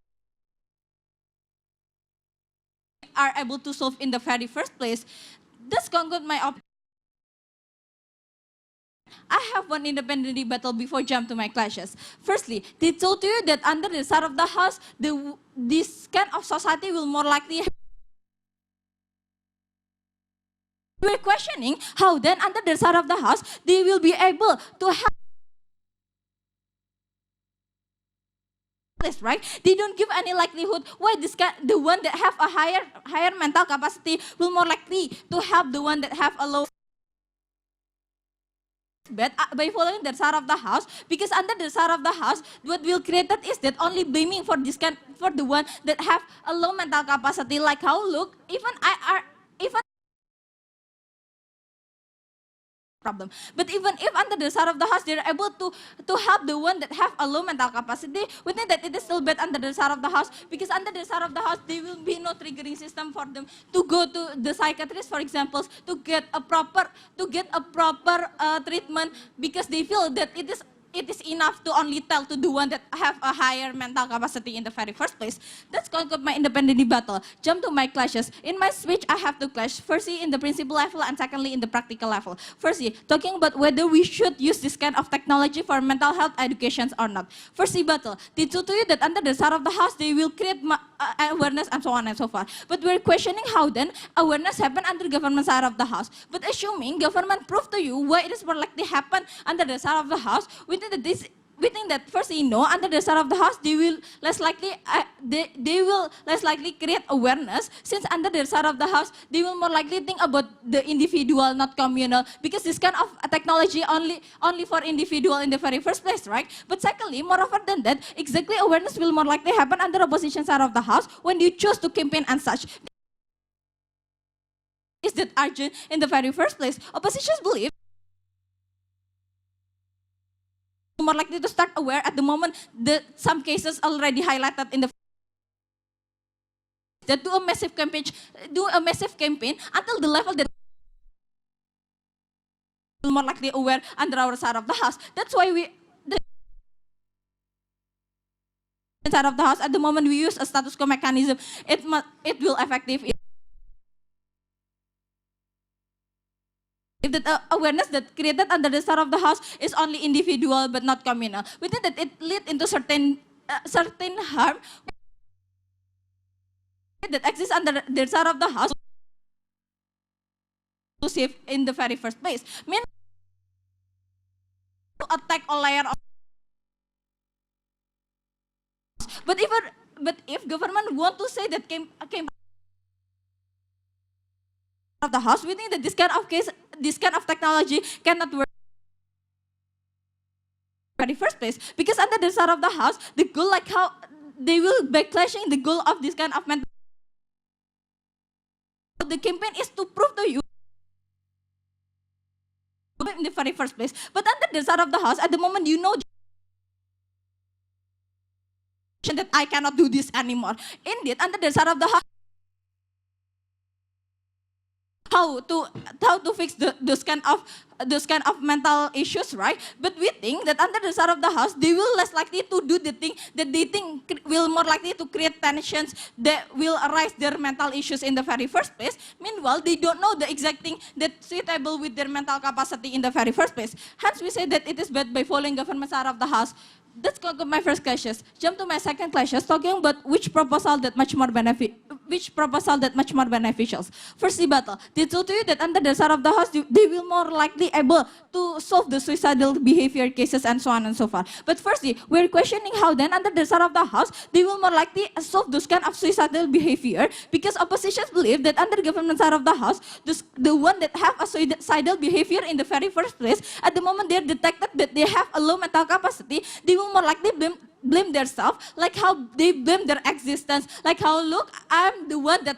are able to solve in the very first place. This conclude my opinion. I have one independent battle before jump to my clashes. Firstly, they told you that under the side of the house, this kind of society will more likely. We're questioning how then under the side of the house, they will be able to have. Right? They don't give any likelihood why this guy, the one that have a higher mental capacity will more likely to help the one that have a low. Bad by following the side of the house, because under the side of the house, what will create that is that only blaming for this kind for the one that have a low mental capacity. Like how look, even problem. But even if under the side of the house, they're able to help the one that have a low mental capacity, we think that it is still bad under the side of the house, because under the side of the house, there will be no triggering system for them to go to the psychiatrist, for example, to get a proper treatment, because they feel that it is enough to only tell to the one that have a higher mental capacity in the very first place. That's conclude my independent rebuttal. Jump to my clashes. In my speech, I have to clash. Firstly, in the principle level, and secondly, in the practical level. Firstly, talking about whether we should use this kind of technology for mental health education or not. First rebuttal. They told you that under the side of the house, they will create awareness and so on and so forth. But we're questioning how then awareness happen under government side of the house. But assuming government prove to you why it is more likely happen under the side of the house, we think that first, under the side of the house, they will less likely create awareness, since under the side of the house, they will more likely think about the individual, not communal, because this kind of technology only for individual in the very first place, right? But secondly, moreover than that, exactly awareness will more likely happen under opposition side of the house when you choose to campaign and such. Is that urgent in the very first place? Oppositions believe more likely to start aware at the moment that some cases already highlighted in the that do a massive campaign until the level that more likely aware under our side of the house. That's why the side of the house at the moment we use a status quo mechanism. It will effective. If that awareness that created under the side of the house is only individual but not communal, we think that it lead into certain harm that exists under the side of the house to save in the very first place. Mean to attack a layer of, but if government want to say that came of the house, we think that this kind of technology cannot work in the first place, because under the side of the house, the goal, like how they will backlashing the goal of this kind of mental. The campaign is to prove to you in the very first place. But under the side of the house, at the moment that I cannot do this anymore. Indeed, under the side of the house, how to fix those kind of mental issues, right? But we think that under the side of the house, they will less likely to do the thing that they think will more likely to create tensions that will arise their mental issues in the very first place. Meanwhile, they don't know the exact thing that's suitable with their mental capacity in the very first place. Hence, we say that it is bad by following government side of the house. That's my first clashes. Jump to my second clashes, talking about which proposal that much more beneficial. First rebuttal. They told you that under the side of the house, they will more likely able to solve the suicidal behavior cases and so on and so forth. But firstly, we're questioning how then under the side of the house, they will more likely solve those kind of suicidal behavior, because oppositions believe that under the government side of the house, the one that have a suicidal behavior in the very first place, at the moment they're detected that they have a low mental capacity, they will more likely blame themselves, like how they blame their existence, like how, look, I'm the one that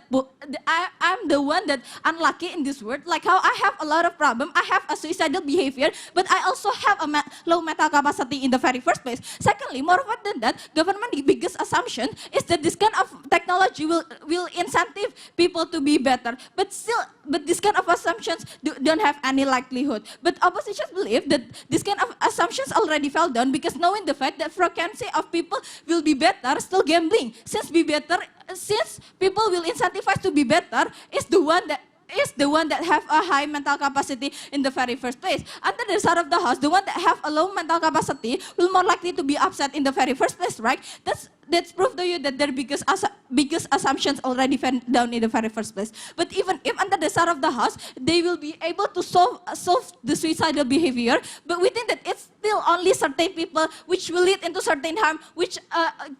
unlucky in this world, like how I have a lot of problem, I have a suicidal behavior, but I also have a low mental capacity in the very first place. Secondly, moreover than that, government's biggest assumption is that this kind of technology will incentive people to be better, but this kind of assumptions don't have any likelihood. But oppositions believe that this kind of assumptions already fell down, because knowing the fact that frequency of people will be better, still gambling. Since people will incentivize to be better, is the one that have a high mental capacity in the very first place. Under the side of the house, the one that have a low mental capacity will more likely to be upset in the very first place, right? That's proof to you that their biggest assumptions already fell down in the very first place. But even if under the side of the house, they will be able to solve the suicidal behavior, but we think that it's still only certain people which will lead into certain harm, which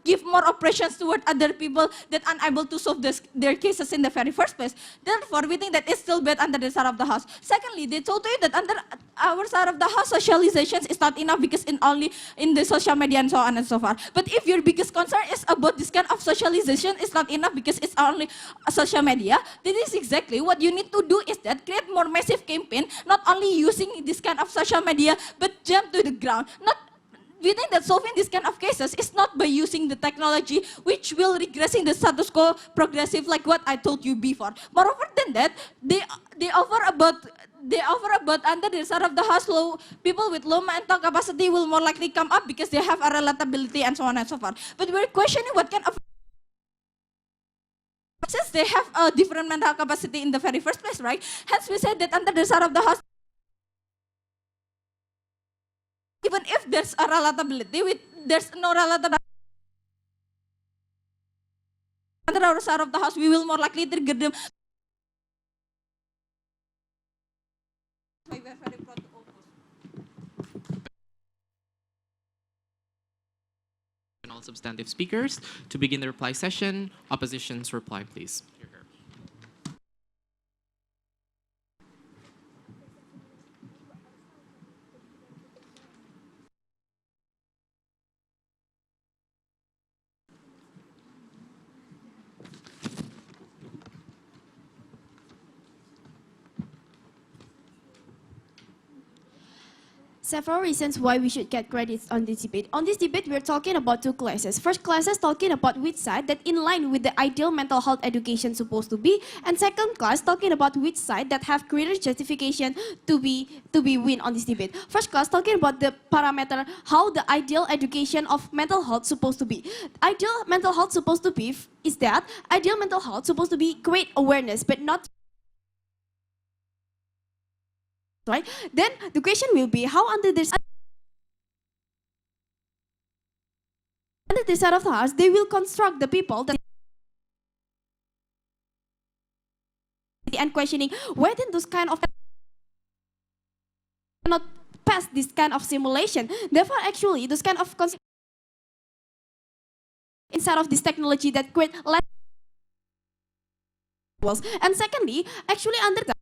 give more oppressions toward other people that unable to solve their cases in the very first place. Therefore, we think that it's still bad under the side of the house. Secondly, they told you that under our side of the house, socializations is not enough, because only in the social media and so on and so forth. But if your biggest concern answer is about this kind of socialization is not enough because it's only social media. This is exactly what you need to do is that create more massive campaign, not only using this kind of social media, but jump to the ground. We think that solving this kind of cases is not by using the technology which will regressing the status quo progressive like what I told you before. Moreover than that, they offer about under the side of the house people with low mental capacity will more likely come up because they have a relatability and so on and so forth. But we're questioning what kind of since they have a different mental capacity in the very first place, right? Hence we said that under the side of the house, even if there's a relatability, there's no relatability under our side of the house, we will more likely trigger them. And all substantive speakers. To begin the reply session, opposition's reply, please. Several reasons why we should get credits on this debate. On this debate, we're talking about two classes. First class is talking about which side that in line with the ideal mental health education supposed to be, and second class talking about which side that have greater justification to be win on this debate. First class talking about the parameter how the ideal education of mental health supposed to be. Ideal mental health supposed to be is that ideal mental health supposed to be create awareness, but not right? Then the question will be how under this side of the house they will construct the people that and questioning why then those kind of cannot pass this kind of simulation. Therefore, actually, those kind of inside of this technology that create less. And secondly, actually under the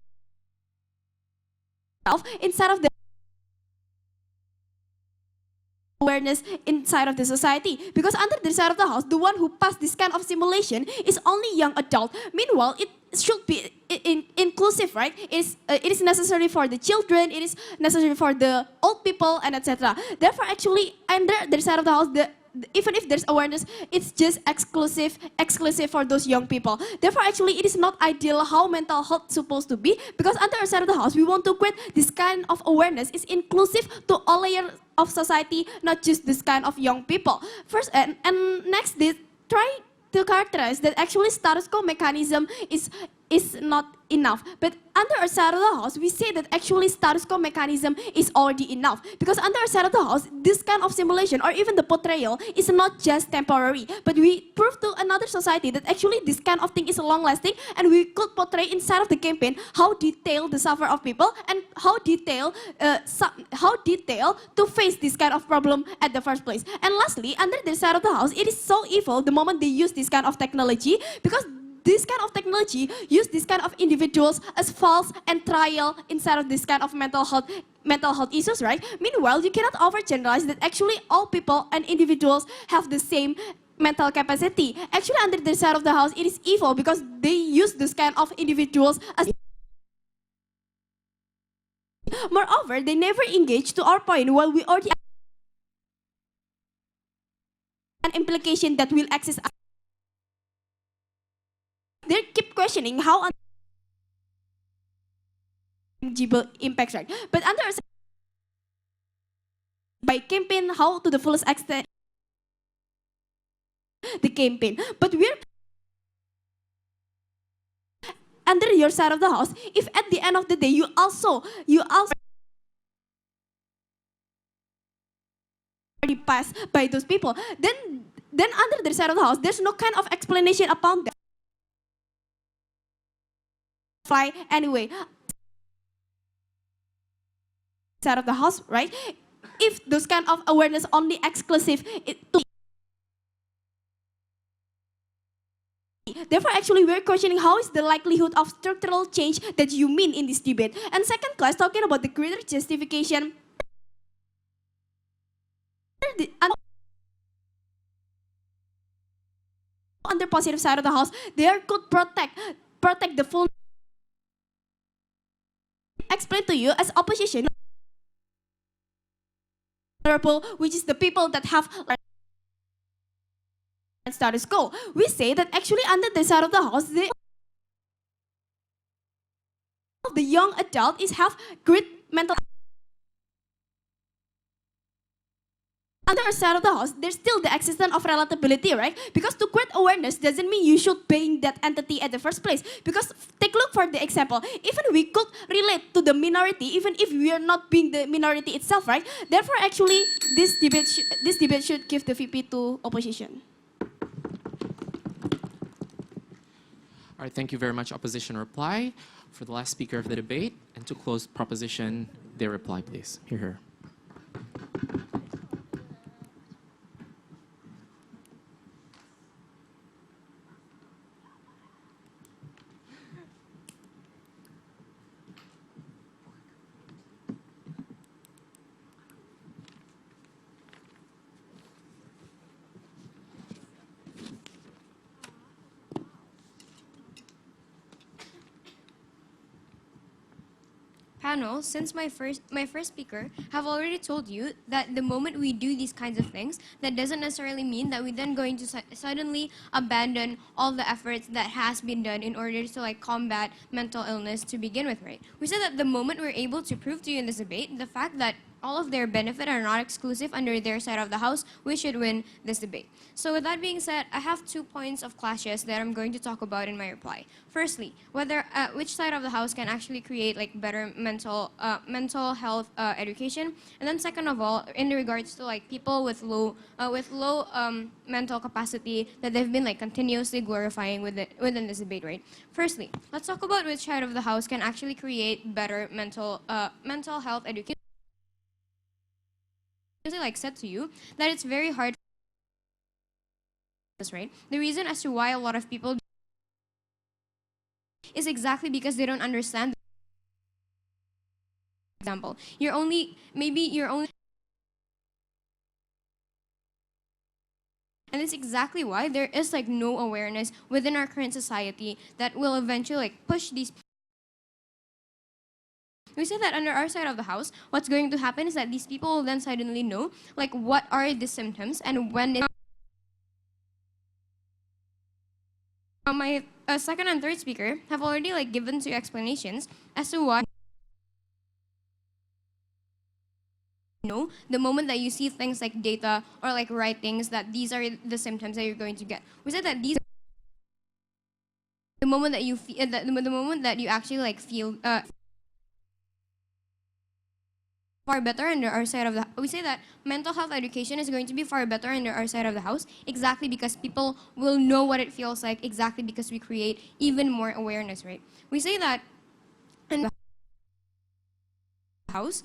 inside of the awareness inside of the society, because under the side of the house the one who passed this kind of simulation is only young adult. Meanwhile, it should be inclusive, right? It is necessary for the children, it is necessary for the old people, and etc. Therefore, actually under the side of the house, even if there's awareness, it's just exclusive for those young people. Therefore, actually, it is not ideal how mental health is supposed to be, because under our side of the house, we want to create this kind of awareness is inclusive to all layers of society, not just this kind of young people. First, and next, they try to characterize that actually status quo mechanism is not enough. But under our side of the house, we say that actually status quo mechanism is already enough. Because under our side of the house, this kind of simulation or even the portrayal is not just temporary. But we prove to another society that actually this kind of thing is long lasting, and we could portray inside of the campaign how detailed the suffer of people and how detailed to face this kind of problem at the first place. And lastly, under the side of the house, it is so evil the moment they use this kind of technology, because this kind of technology use this kind of individuals as false and trial inside of this kind of mental health issues, right? Meanwhile, you cannot overgeneralize that actually all people and individuals have the same mental capacity. Actually, under the side of the house, it is evil because they use this kind of individuals as. Moreover, they never engage to our point while we already an implication that will access. They keep questioning how impacts, right? But under by campaign, how to the fullest extent the campaign. But we're under your side of the house. If at the end of the day you also already passed by those people, then under the side of the house, there's no kind of explanation upon that. Fly anyway side of the house, right? If those kind of awareness only exclusive therefore, actually, we're questioning how is the likelihood of structural change that you mean in this debate. And second class, talking about the greater justification. on the positive side of the house, they could protect the full. Explain to you as opposition, which is the people that have status quo. We say that actually under the side of the house, the young adult is have great mental. Under a side of the house, there's still the existence of relatability, right? Because to create awareness doesn't mean you should being that entity at the first place. Because take a look for the example, even we could relate to the minority, even if we are not being the minority itself, right? Therefore, actually, this debate should give the VP to opposition. All right, thank you very much, opposition reply. For the last speaker of the debate, and to close proposition, their reply, please. Here. Panel, since my first speaker have already told you that the moment we do these kinds of things, that doesn't necessarily mean that we're then going to suddenly abandon all the efforts that has been done in order to like combat mental illness to begin with, right? We said that the moment we're able to prove to you in this debate the fact that all of their benefit are not exclusive under their side of the house, we should win this debate. So with that being said, I have 2 points of clashes that I'm going to talk about in my reply. Firstly, whether which side of the house can actually create like better mental health education, and then second of all, in regards to like people with low mental capacity that they've been like continuously glorifying within this debate, right? Firstly, let's talk about which side of the house can actually create better mental health education. Like said to you that it's very hard, right? The reason as to why a lot of people is exactly because they don't understand. Example, maybe you're only, and it's exactly why there is like no awareness within our current society that will eventually like push these. We say that under our side of the house, what's going to happen is that these people will then suddenly know like what are the symptoms and when it. My second and third speaker have already like given 2 explanations as to why. The moment that you see things like data or like writings that these are the symptoms that you're going to get. We said that these. The moment that you feel, the moment that you actually like feel. Far better under our side of the. We say that mental health education is going to be far better under our side of the house, exactly because people will know what it feels like, exactly because we create even more awareness, right? We say that in the house,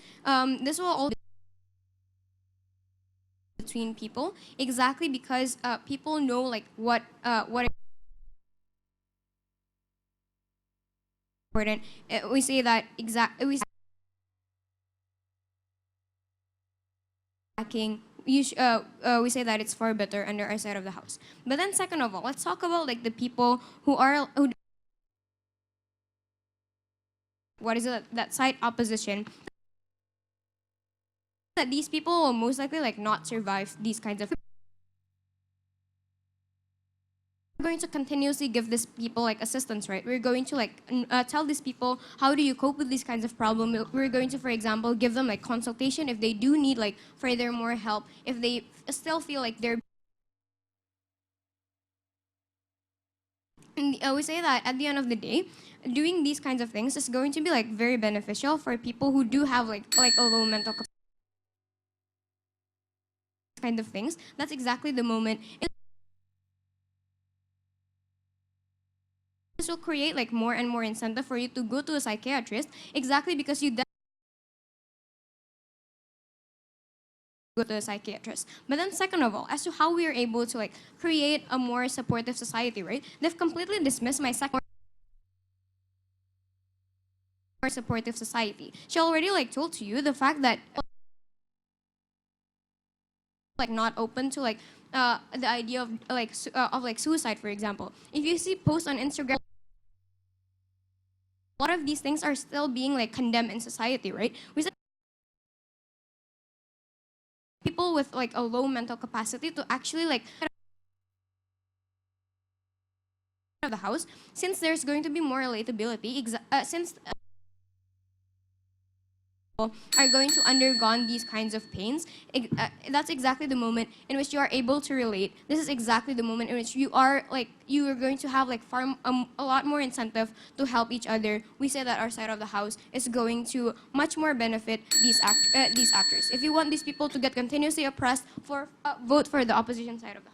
this will all between people, exactly because people know like what important. We say that we we say that it's far better under our side of the house. But then second of all, let's talk about like the people who what is it, that side opposition, that these people will most likely like not survive these kinds of. We're going to continuously give these people like assistance, right? We're going to like tell these people how do you cope with these kinds of problems. We're going to, for example, give them like consultation if they do need like further more help, if they still feel like they're. And, we say that at the end of the day, doing these kinds of things is going to be like very beneficial for people who do have like a low mental capacity. Kind of things. That's exactly the moment. This will create like more and more incentive for you to go to a psychiatrist, exactly because you then go to a psychiatrist. But then second of all, as to how we are able to like create a more supportive society, right? They've completely dismissed my second more supportive society. She already like told to you the fact that like not open to like the idea of like suicide, for example. If you see posts on Instagram, a lot of these things are still being like condemned in society, right? We said people with like a low mental capacity to actually like of the house, since there's going to be more relatability, since are going to undergone these kinds of pains. That's exactly the moment in which you are able to relate. This is exactly the moment in which you are going to have like a lot more incentive to help each other. We say that our side of the house is going to much more benefit these actors. If you want these people to get continuously oppressed, vote for the opposition side of the house.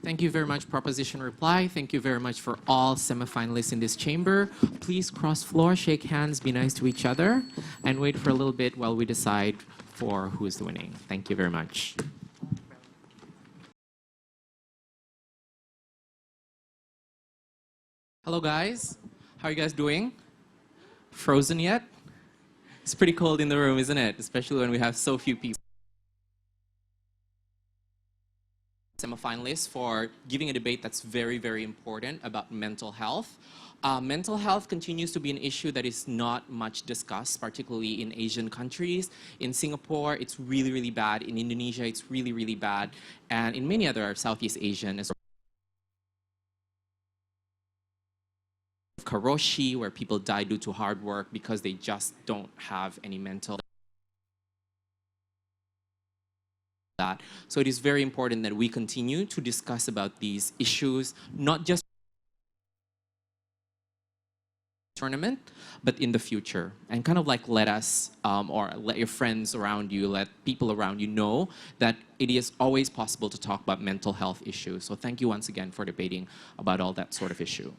Thank you very much, Proposition Reply. Thank you very much for all semifinalists in this chamber. Please cross floor, shake hands, be nice to each other, and wait for a little bit while we decide for who is winning. Thank you very much. Hello, guys. How are you guys doing? Frozen yet? It's pretty cold in the room, isn't it? Especially when we have so few people. Semifinalists for giving a debate that's very, very important about mental health. Mental health continues to be an issue that is not much discussed, particularly in Asian countries. In Singapore, it's really, really bad. In Indonesia, it's really, really bad. And in many other Southeast Asian as well. Karoshi, where people die due to hard work because they just don't have any mental. So it is very important that we continue to discuss about these issues, not just tournament, but in the future. And kind of like let us, or let your friends around you, let people around you know that it is always possible to talk about mental health issues. So thank you once again for debating about all that sort of issue.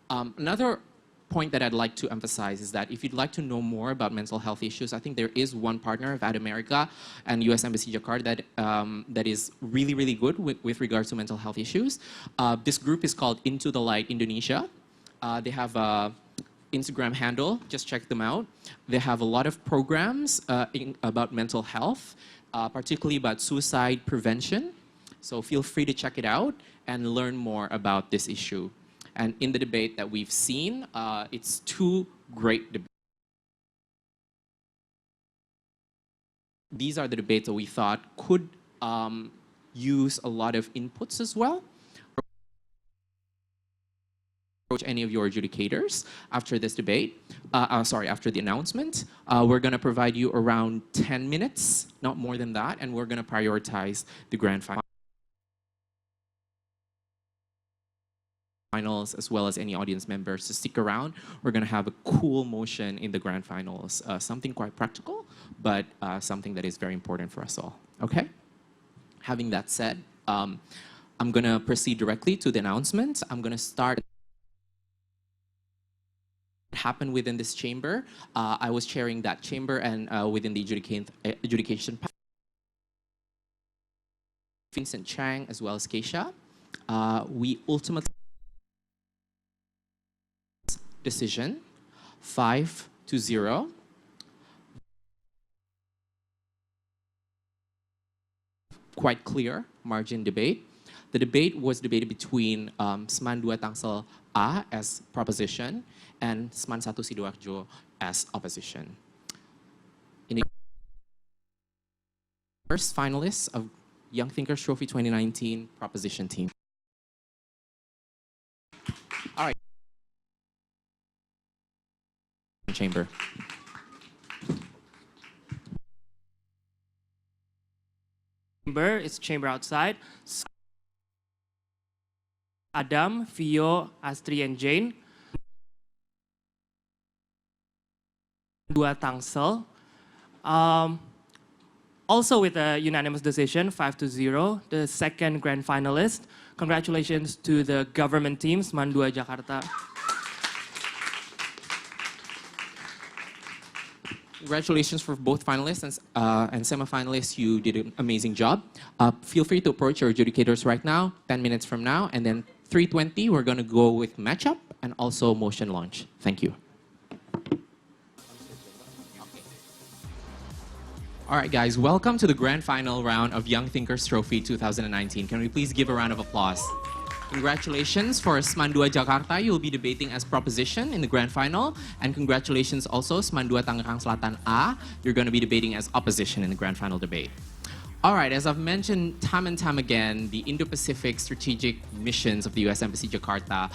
Another point that I'd like to emphasize is that if you'd like to know more about mental health issues, I think there is one partner of Atma Jaya and US Embassy Jakarta that is really, really good with regards to mental health issues. This group is called Into the Light Indonesia. They have a Instagram handle, just check them out. They have a lot of programs about mental health, particularly about suicide prevention. So feel free to check it out and learn more about this issue. And in the debate that we've seen, it's two great debates. These are the debates that we thought could use a lot of inputs as well. Approach any of your adjudicators after this debate, after the announcement. We're going to provide you around 10 minutes, not more than that, and we're going to prioritize the grand finals as well as any audience members to stick around. We're going to have a cool motion in the grand finals, something quite practical, but something that is very important for us all. Okay? Having that said, I'm going to proceed directly to the announcement. I'm going to start happened within this chamber. I was chairing that chamber and within the adjudication Vincent Chang as well as Keisha. We ultimately decision 5-0. Quite clear margin debate. The debate was debated between Sman 2 Tangsel A as proposition and Sman 1 Sidoarjo as opposition. In the first finalists of Young Thinkers Trophy 2019 proposition team. All right. Chamber. Chamber, it's chamber outside. Adam, Vio, Astri, and Jane. 2 Tangsel. Also with a unanimous decision, 5-0, the second grand finalist. Congratulations to the government team, Sman 2 Jakarta. Congratulations for both finalists and semifinalists. You did an amazing job. Feel free to approach your adjudicators right now, 10 minutes from now, and then 3:20, we're going to go with matchup and also motion launch. Thank you. All right, guys, welcome to the grand final round of Young Thinkers Trophy 2019. Can we please give a round of applause? Congratulations for Smandua Jakarta. You will be debating as proposition in the grand final. And congratulations also Smandua Tangerang Selatan A. You're going to be debating as opposition in the grand final debate. All right, as I've mentioned time and time again, the Indo-Pacific strategic missions of the U.S. Embassy Jakarta,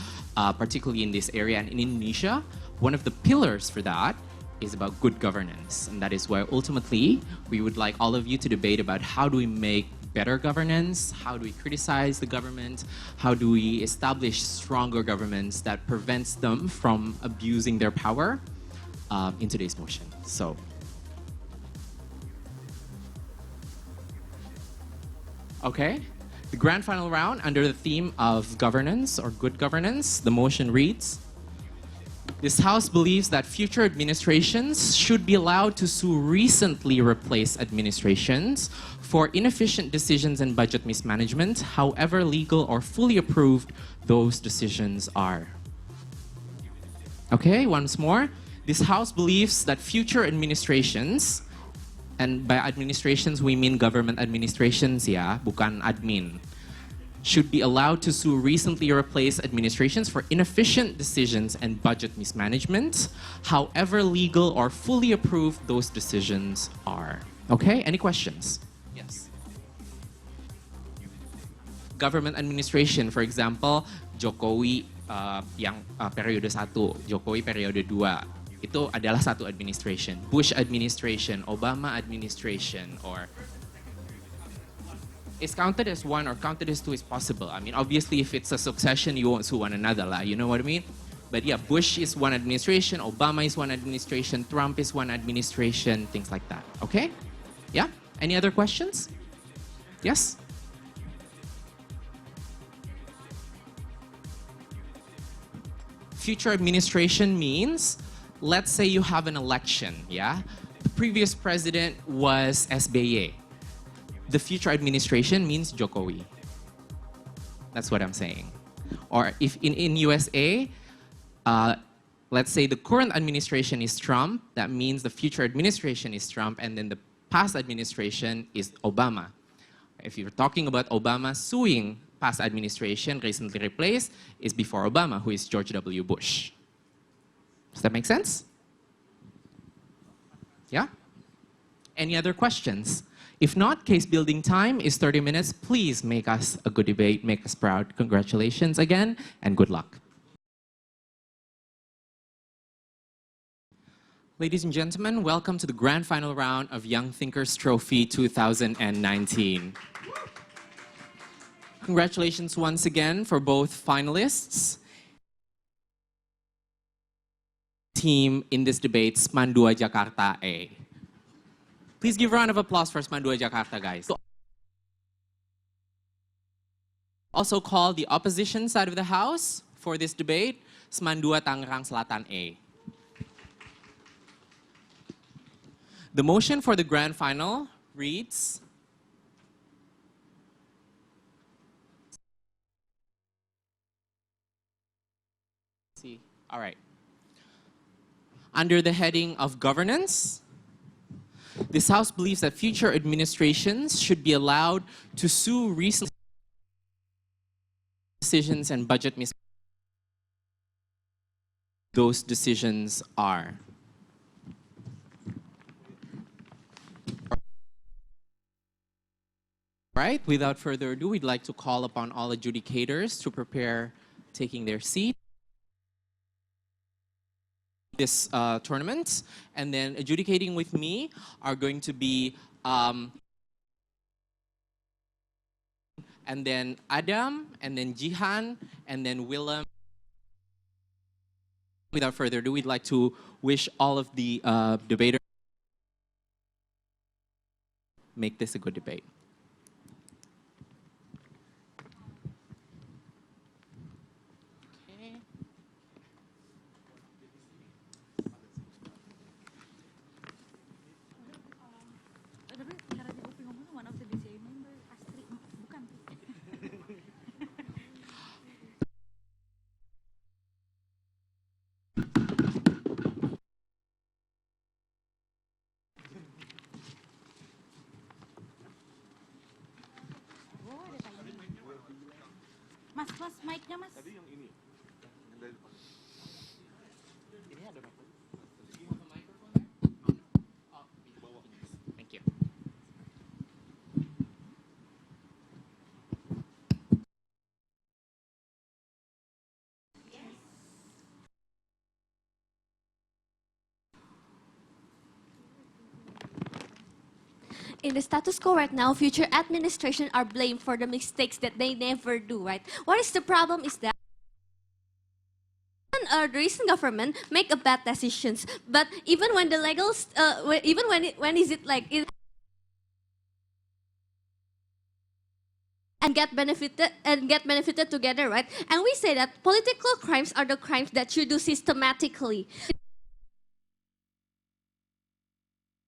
particularly in this area and in Indonesia, one of the pillars for that is about good governance. And that is why ultimately we would like all of you to debate about how do we make better governance, how do we criticize the government, how do we establish stronger governments that prevents them from abusing their power in today's motion. So, okay, the grand final round under the theme of governance or good governance, the motion reads, this House believes that future administrations should be allowed to sue recently replaced administrations for inefficient decisions and budget mismanagement, however legal or fully approved those decisions are. Okay, once more. This House believes that future administrations, and by administrations we mean government administrations ya, bukan admin, should be allowed to sue recently replaced administrations for inefficient decisions and budget mismanagement, however legal or fully approved those decisions are. Okay, any questions? Yes. Government administration, for example, Jokowi yang periode 1, Jokowi periode 2, itu adalah satu administration. Bush administration, Obama administration, or is counted as one or counted as two is possible. I mean, obviously, if it's a succession, you won't sue one another, lah. You know what I mean? But yeah, Bush is one administration, Obama is one administration, Trump is one administration, things like that. Okay? Yeah? Any other questions? Yes? Future administration means, let's say you have an election, yeah? The previous president was SBY. The future administration means Jokowi. That's what I'm saying. Or if in USA, let's say the current administration is Trump, that means the future administration is Trump, and then the past administration is Obama. If you're talking about Obama suing past administration recently replaced, is before Obama, who is George W. Bush. Does that make sense? Yeah? Any other questions? If not, case building time is 30 minutes. Please make us a good debate, make us proud. Congratulations again, and good luck. Ladies and gentlemen, welcome to the grand final round of Young Thinkers Trophy 2019. Congratulations once again for both finalists. Team in this debate, Smandua Jakarta A. Please give a round of applause for Smandua Jakarta, guys. Also called the opposition side of the House for this debate, Smandua Tangerang Selatan A. The motion for the grand final reads, all right. Under the heading of governance, this House believes that future administrations should be allowed to sue recent decisions and budget mismanagement. Those decisions are. Right, without further ado, we'd like to call upon all adjudicators to prepare taking their seat. This tournament, and then adjudicating with me are going to be and then Adam, and then Jihan, and then Willem. Without further ado, we'd like to wish all of the debaters make this a good debate. Mas, mic-nya mas. Thank you. In the status quo right now, future administration are blamed for the mistakes that they never do, right? What is the problem is that the recent government make a bad decisions, but even when the legals, even when is it like it and get benefited together, right? And we say that political crimes are the crimes that you do systematically.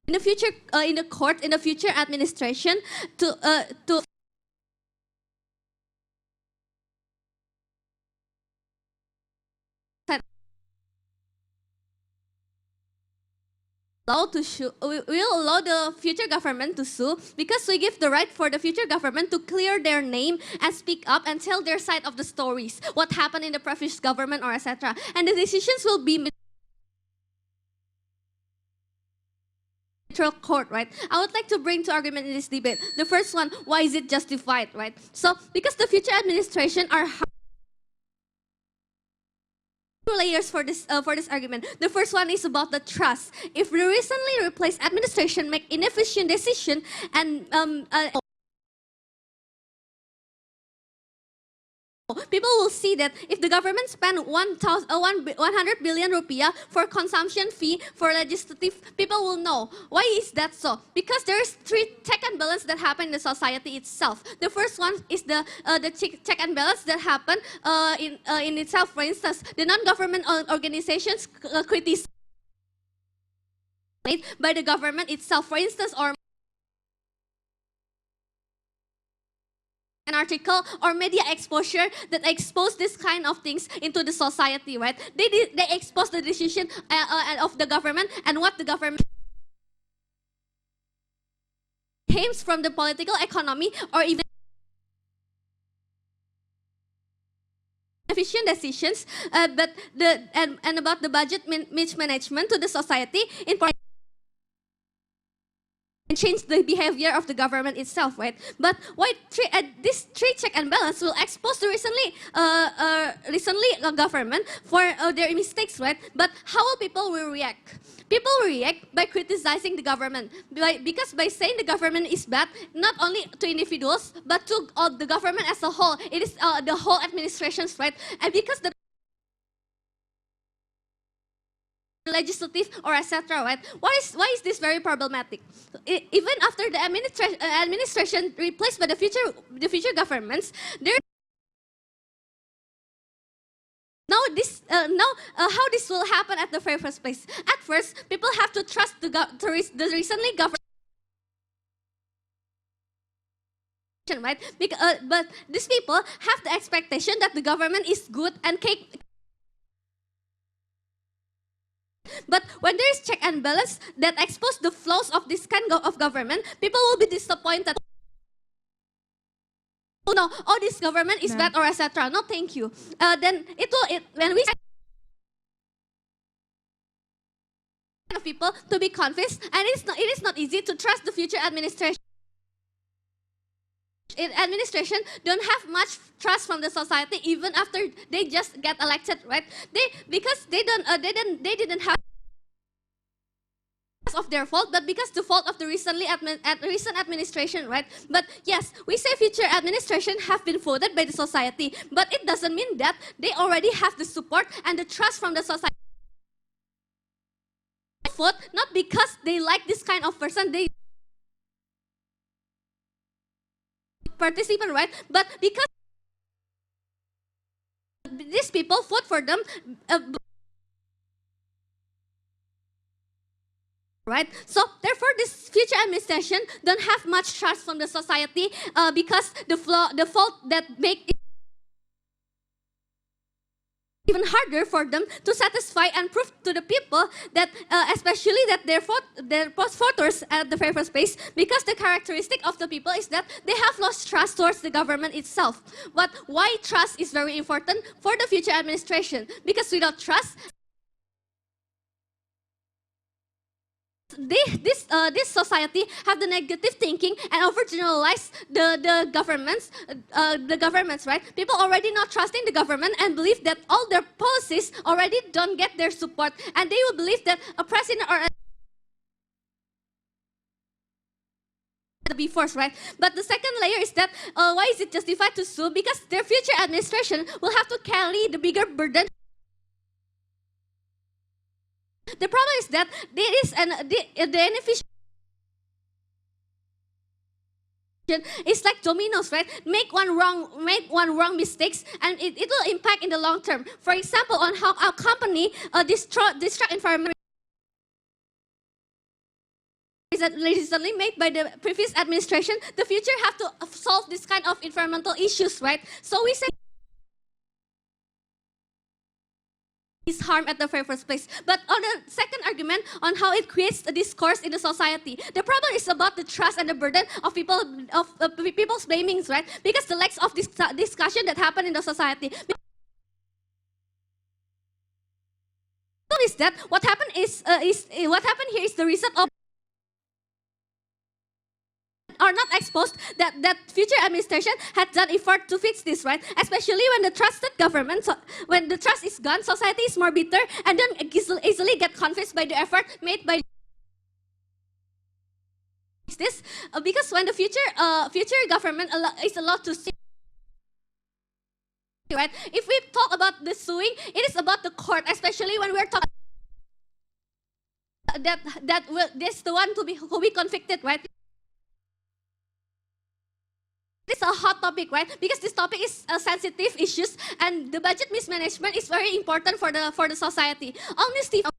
In the future, in the court, in the future administration, to we will allow the future government to sue because we give the right for the future government to clear their name and speak up and tell their side of the stories, what happened in the previous government or etc. And the decisions will be court, right? I would like to bring to argument in this debate. The first one, why is it justified, right? So, because the future administration are two layers for this argument. The first one is about the trust. If the recently replaced administration make inefficient decision and people will see that if the government spend 100 billion rupiah for consumption fee for legislative, people will know. Why is that so? Because there is three check and balance that happen in the society itself. The first one is the check and balance that happen in itself. For instance, the non-government organizations criticize by the government itself. For instance, or an article or media exposure that expose this kind of things into the society, right? They expose the decision of the government and what the government aims from the political economy or even efficient decisions, but and about the budget mismanagement to the society in and change the behavior of the government itself, right? But why this three check and balance will expose the recently government for their mistakes, right? But how will people react? People will react by criticizing the government, because by saying the government is bad, not only to individuals but to the government as a whole. It is the whole administrations, right? And because the legislative or etc. Right? Why is this very problematic? Even after the administration replaced by the future governments, there how this will happen at the very first place? At first, people have to trust the recently government. Right? But these people have the expectation that the government is good and but when there is check and balance that expose the flaws of this kind of government, people will be disappointed. Oh no, oh this government is bad or etc. No, thank you. Then when we of people to be convinced, and it is not easy to trust the future administration. Administration don't have much trust from the society even after they just get elected, right? Because they didn't have of their fault, but because the fault of the recent administration, right? But yes, we say future administration have been voted by the society, but it doesn't mean that they already have the support and the trust from the society. Vote not because they like this kind of person, they participant, right? But because these people vote for them, right? So therefore, this future administration don't have much trust from the society because the fault that make even harder for them to satisfy and prove to the people that, especially that their post voters at the very first place, because the characteristic of the people is that they have lost trust towards the government itself. But why trust is very important for the future administration? Because without trust, this society have the negative thinking and overgeneralize the governments, right? People already not trusting the government and believe that all their policies already don't get their support, and they will believe that a president or be forced, right? But the second layer is that why is it justified to sue? Because their future administration will have to carry the bigger burden. The problem is that there is the inefficient it's like dominoes, right? Make one wrong mistakes, and it will impact in the long term. For example, on how our company destruct environment is that recently made by the previous administration. The future have to solve this kind of environmental issues, right? So we say is harm at the very first place. But on the second argument on how it creates a discourse in the society, the problem is about the trust and the burden of people's blamings, right? Because the lack of this discussion that happen in the society. Is that what happened what happened here is the result of are not exposed that future administration had done effort to fix this, right? Especially when the trusted government, when the trust is gone, society is more bitter and then easily get convinced by the effort made by this. Because when the future government is allowed to see, right? If we talk about the suing, it is about the court, especially when we're talking that's the one who be convicted, right? It's a hot topic, right? Because this topic is sensitive issues, and the budget mismanagement is very important for the society. Honesty of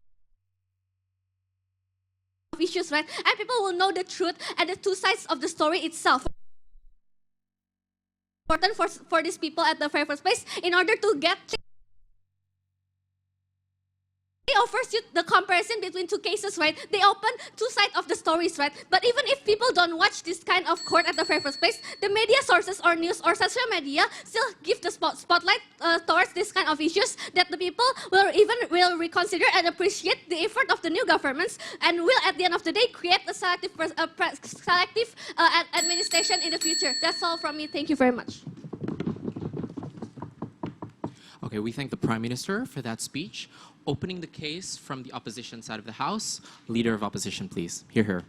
issues, right? And people will know the truth and the two sides of the story itself. Important for these people at the very first place in order to get. It offers you the comparison between two cases, right? They open two sides of the stories, right? But even if people don't watch this kind of court at the very first place, the media sources or news or social media still give the spotlight towards this kind of issues that the people will reconsider and appreciate the effort of the new governments, and will at the end of the day create a selective administration in the future. That's all from me. Thank you very much. Okay, we thank the Prime Minister for that speech. Opening the case from the opposition side of the House, Leader of Opposition, please. Hear her.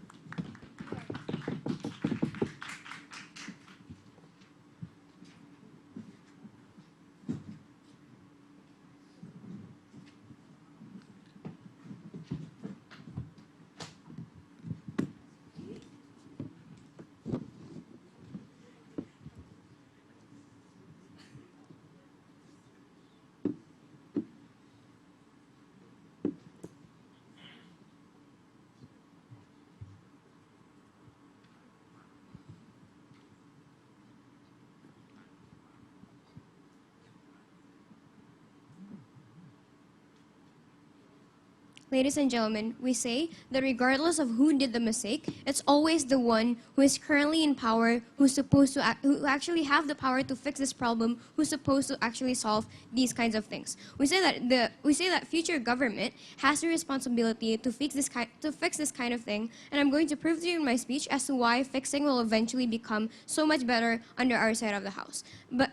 Ladies and gentlemen, we say that regardless of who did the mistake, it's always the one who is currently in power who actually have the power to fix this problem, who's supposed to actually solve these kinds of things. We say that future government has the responsibility to fix this kind of thing, and I'm going to prove to you in my speech as to why fixing will eventually become so much better under our side of the house. But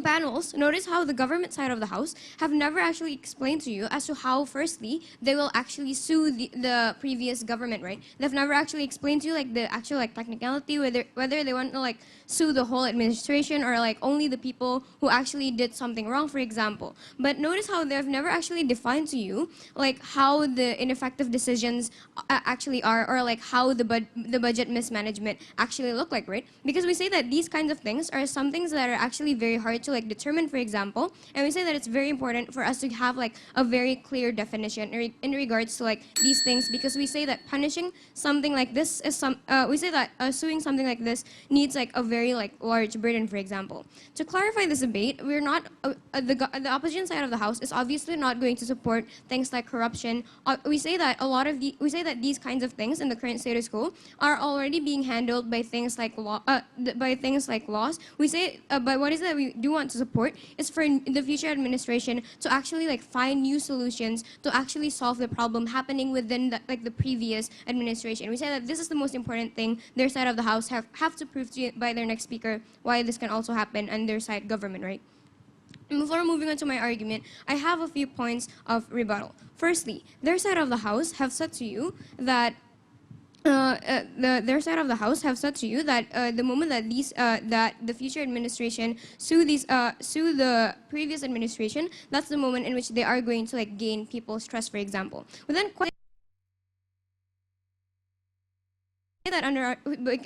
panels, notice how the government side of the House have never actually explained to you as to how, firstly, they will actually sue the previous government, right? They've never actually explained to you like the actual like technicality, whether they want to like sue the whole administration or like only the people who actually did something wrong, for example. But notice how they've never actually defined to you like how the ineffective decisions actually are, or like how the budget mismanagement actually look like, right? Because we say that these kinds of things are some things that are actually very hard regard to like determine, for example, and we say that it's very important for us to have like a very clear definition in regards to like these things, because we say that punishing something like this is we say that suing something like this needs like a very like large burden, for example. To clarify this debate, we're not the opposition side of the house is obviously not going to support things like corruption. We say that we say that these kinds of things in the current status quo are already being handled by things like laws. We say, but what is that we do want to support is for the future administration to actually like find new solutions to actually solve the problem happening within the previous administration. We say that this is the most important thing. Their side of the house have to prove to by their next speaker why this can also happen, and their side government, right? And before moving on to my argument, I have a few points of rebuttal. Firstly, their side of the house have said to you that their side of the house have said to you that the moment that the future administration sue the previous administration, that's the moment in which they are going to like gain people's trust, for example. But then that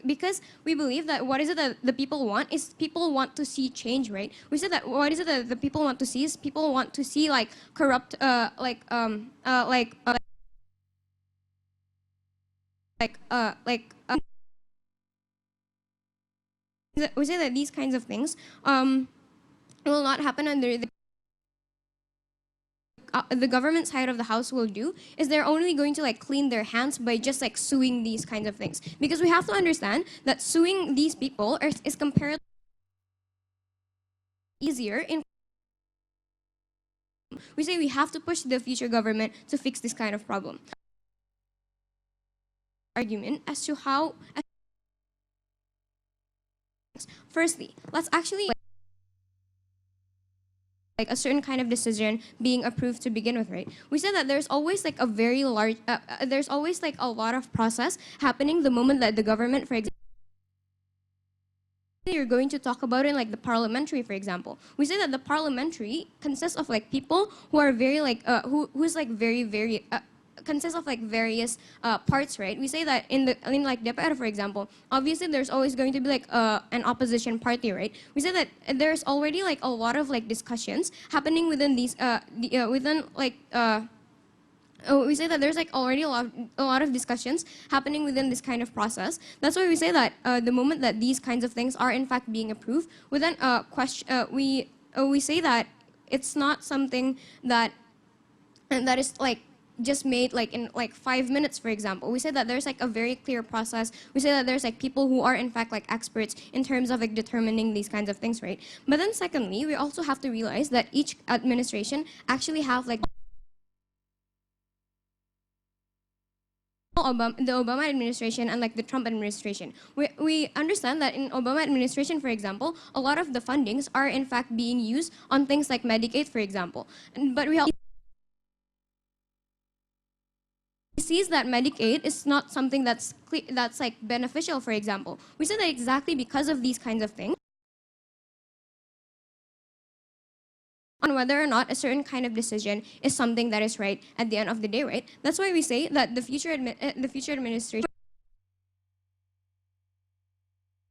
because we believe that what is it that the people want is people want to see change, right? We said that what is it that the people want to see is people want to see like corrupt we say that these kinds of things will not happen under the government side of the house will do is they're only going to like clean their hands by just like suing these kinds of things, because we have to understand that suing these people is comparatively easier in. We say we have to push the future government to fix this kind of problem. Argument as to how. Firstly, let's actually like a certain kind of decision being approved to begin with, right? We said that there's always like a very large, there's always like a lot of process happening the moment that the government, for example, you're going to talk about in like the parliamentary, for example. We say that the parliamentary consists of like people who are very like who's like very consists of like various parts, right? We say that in like DPR, for example, obviously there's always going to be like an opposition party, right? We say that there's already like a lot of like discussions happening within these we say that there's like already a lot of discussions happening within this kind of process. That's why we say that the moment that these kinds of things are in fact being approved, within we say that it's not something that is like just made like in like 5 minutes, for example. We say that there's like a very clear process. We say that there's like people who are in fact like experts in terms of like determining these kinds of things, right? But then secondly, we also have to realize that each administration actually have like the Obama administration and like the Trump administration. We understand that in Obama administration, for example, a lot of the fundings are in fact being used on things like Medicaid, for example. But we also sees that Medicaid is not something that's like beneficial, for example. We say that exactly because of these kinds of things, on whether or not a certain kind of decision is something that is right at the end of the day, right? That's why we say that the future administration.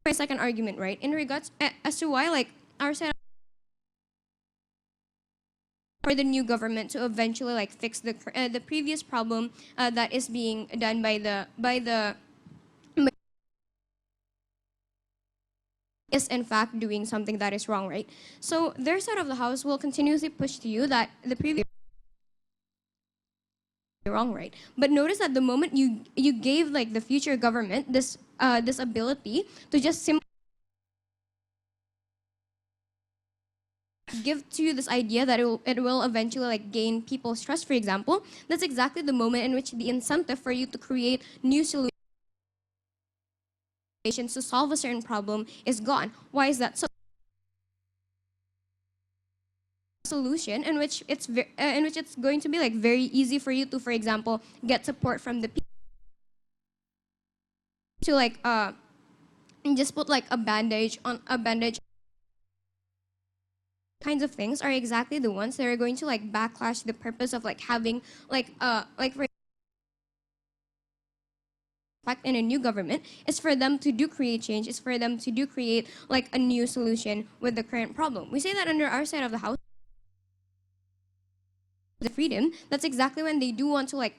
My second argument, right, in regards as to why like our side for the new government to eventually like fix the previous problem that is being done by the is in fact doing something that is wrong, right? So their side of the house will continuously push to you that the previous wrong, right? But notice that the moment you gave like the future government this ability to just simply give to you this idea that it will eventually like gain people's trust, for example, that's exactly the moment in which the incentive for you to create new solutions to solve a certain problem is gone. Why is that so? Solution in which it's going to be like very easy for you to, for example, get support from the people to like and just put like a bandage kinds of things are exactly the ones that are going to like backlash the purpose of like having like for expect in a new government is for them to do create change, is for them to do create like a new solution with the current problem. We say that under our side of the house, the freedom, that's exactly when they do want to like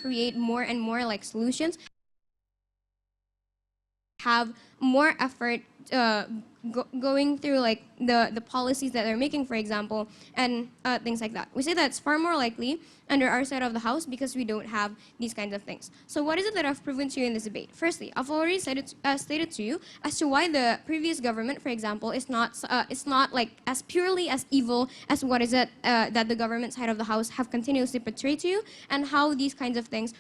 create more and more like solutions, have more effort going through like the policies that they're making, for example, and things like that. We say that it's far more likely under our side of the house because we don't have these kinds of things. So what is it that I've proven to you in this debate? Firstly, I've already stated to you as to why the previous government, for example, is not like as purely as evil as what is it that the government side of the house have continuously portrayed to you, and how these kinds of things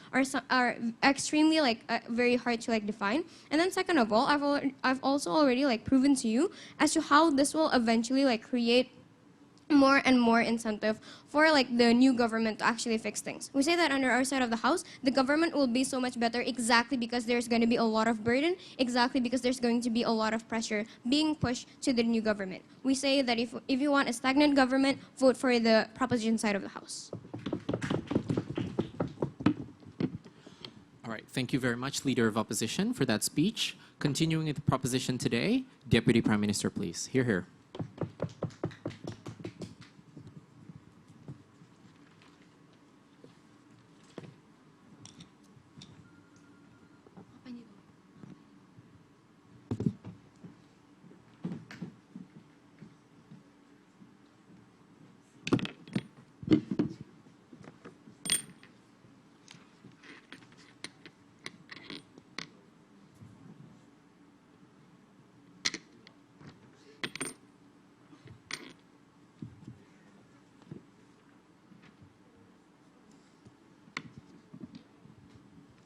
are extremely like very hard to like define. And then second of all, I've also already like proven to you as to how this will eventually like create more and more incentive for like the new government to actually fix things. We say that under our side of the house, the government will be so much better exactly because there's going to be a lot of burden, exactly because there's going to be a lot of pressure being pushed to the new government. We say that if you want a stagnant government, vote for the proposition side of the house. All right, thank you very much, Leader of Opposition, for that speech. Continuing with the proposition today, Deputy Prime Minister, please. Hear, hear.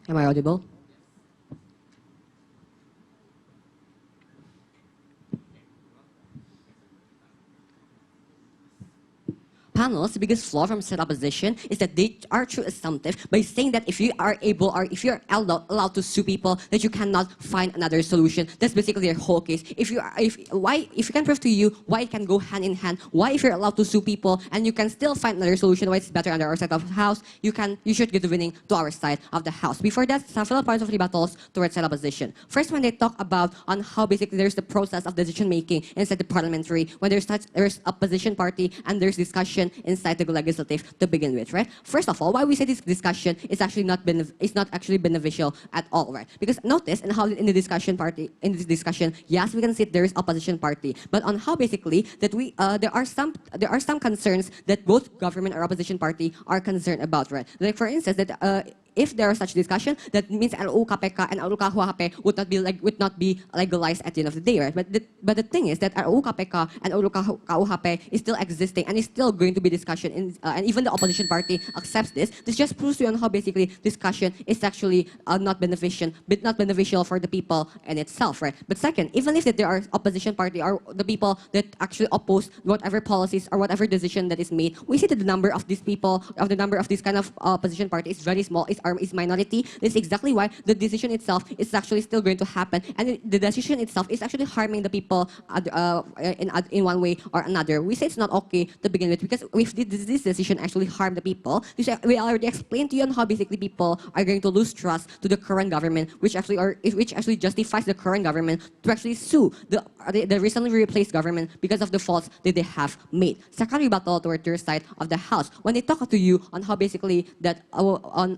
Am I audible? Panels, the biggest flaw from said opposition is that they are too assumptive by saying that if you are able or if you're allowed to sue people, that you cannot find another solution. That's basically their whole case. If you can prove to you why it can go hand in hand, why if you're allowed to sue people and you can still find another solution, why it's better under our side of the house, you should give the winning to our side of the house. Before that, several points of rebuttals towards said opposition. First, when they talk about on how basically there's the process of decision making inside the parliamentary, when there's opposition party and there's discussion inside the legislative to begin with, right? First of all, why we say this discussion is actually not actually beneficial at all, right? Because notice in how in this discussion, yes, we can see there is opposition party, but on how basically that there are some concerns that both government or opposition party are concerned about, right? Like for instance, that if there is such discussion, that means RUU KPK and RUU KUHP would not be legalized at the end of the day, right? But the thing is that RUU KPK and RUU KUHP is still existing and is still going to be discussion, and even the opposition party accepts this. This just proves you on how basically discussion is actually not beneficial for the people in itself, right? But second, even if there are opposition party or the people that actually oppose whatever policies or whatever decision that is made, we see that the number of these people, of the number of this kind of opposition party is very small. Is minority. This is exactly why the decision itself is actually still going to happen, and the decision itself is actually harming the people in one way or another. We say it's not okay to begin with, because if this decision actually harm the people, we already explained to you on how basically people are going to lose trust to the current government, which actually justifies the current government to actually sue the recently replaced government because of the faults that they have made. Second rebuttal toward your side of the house, when they talk to you on how basically that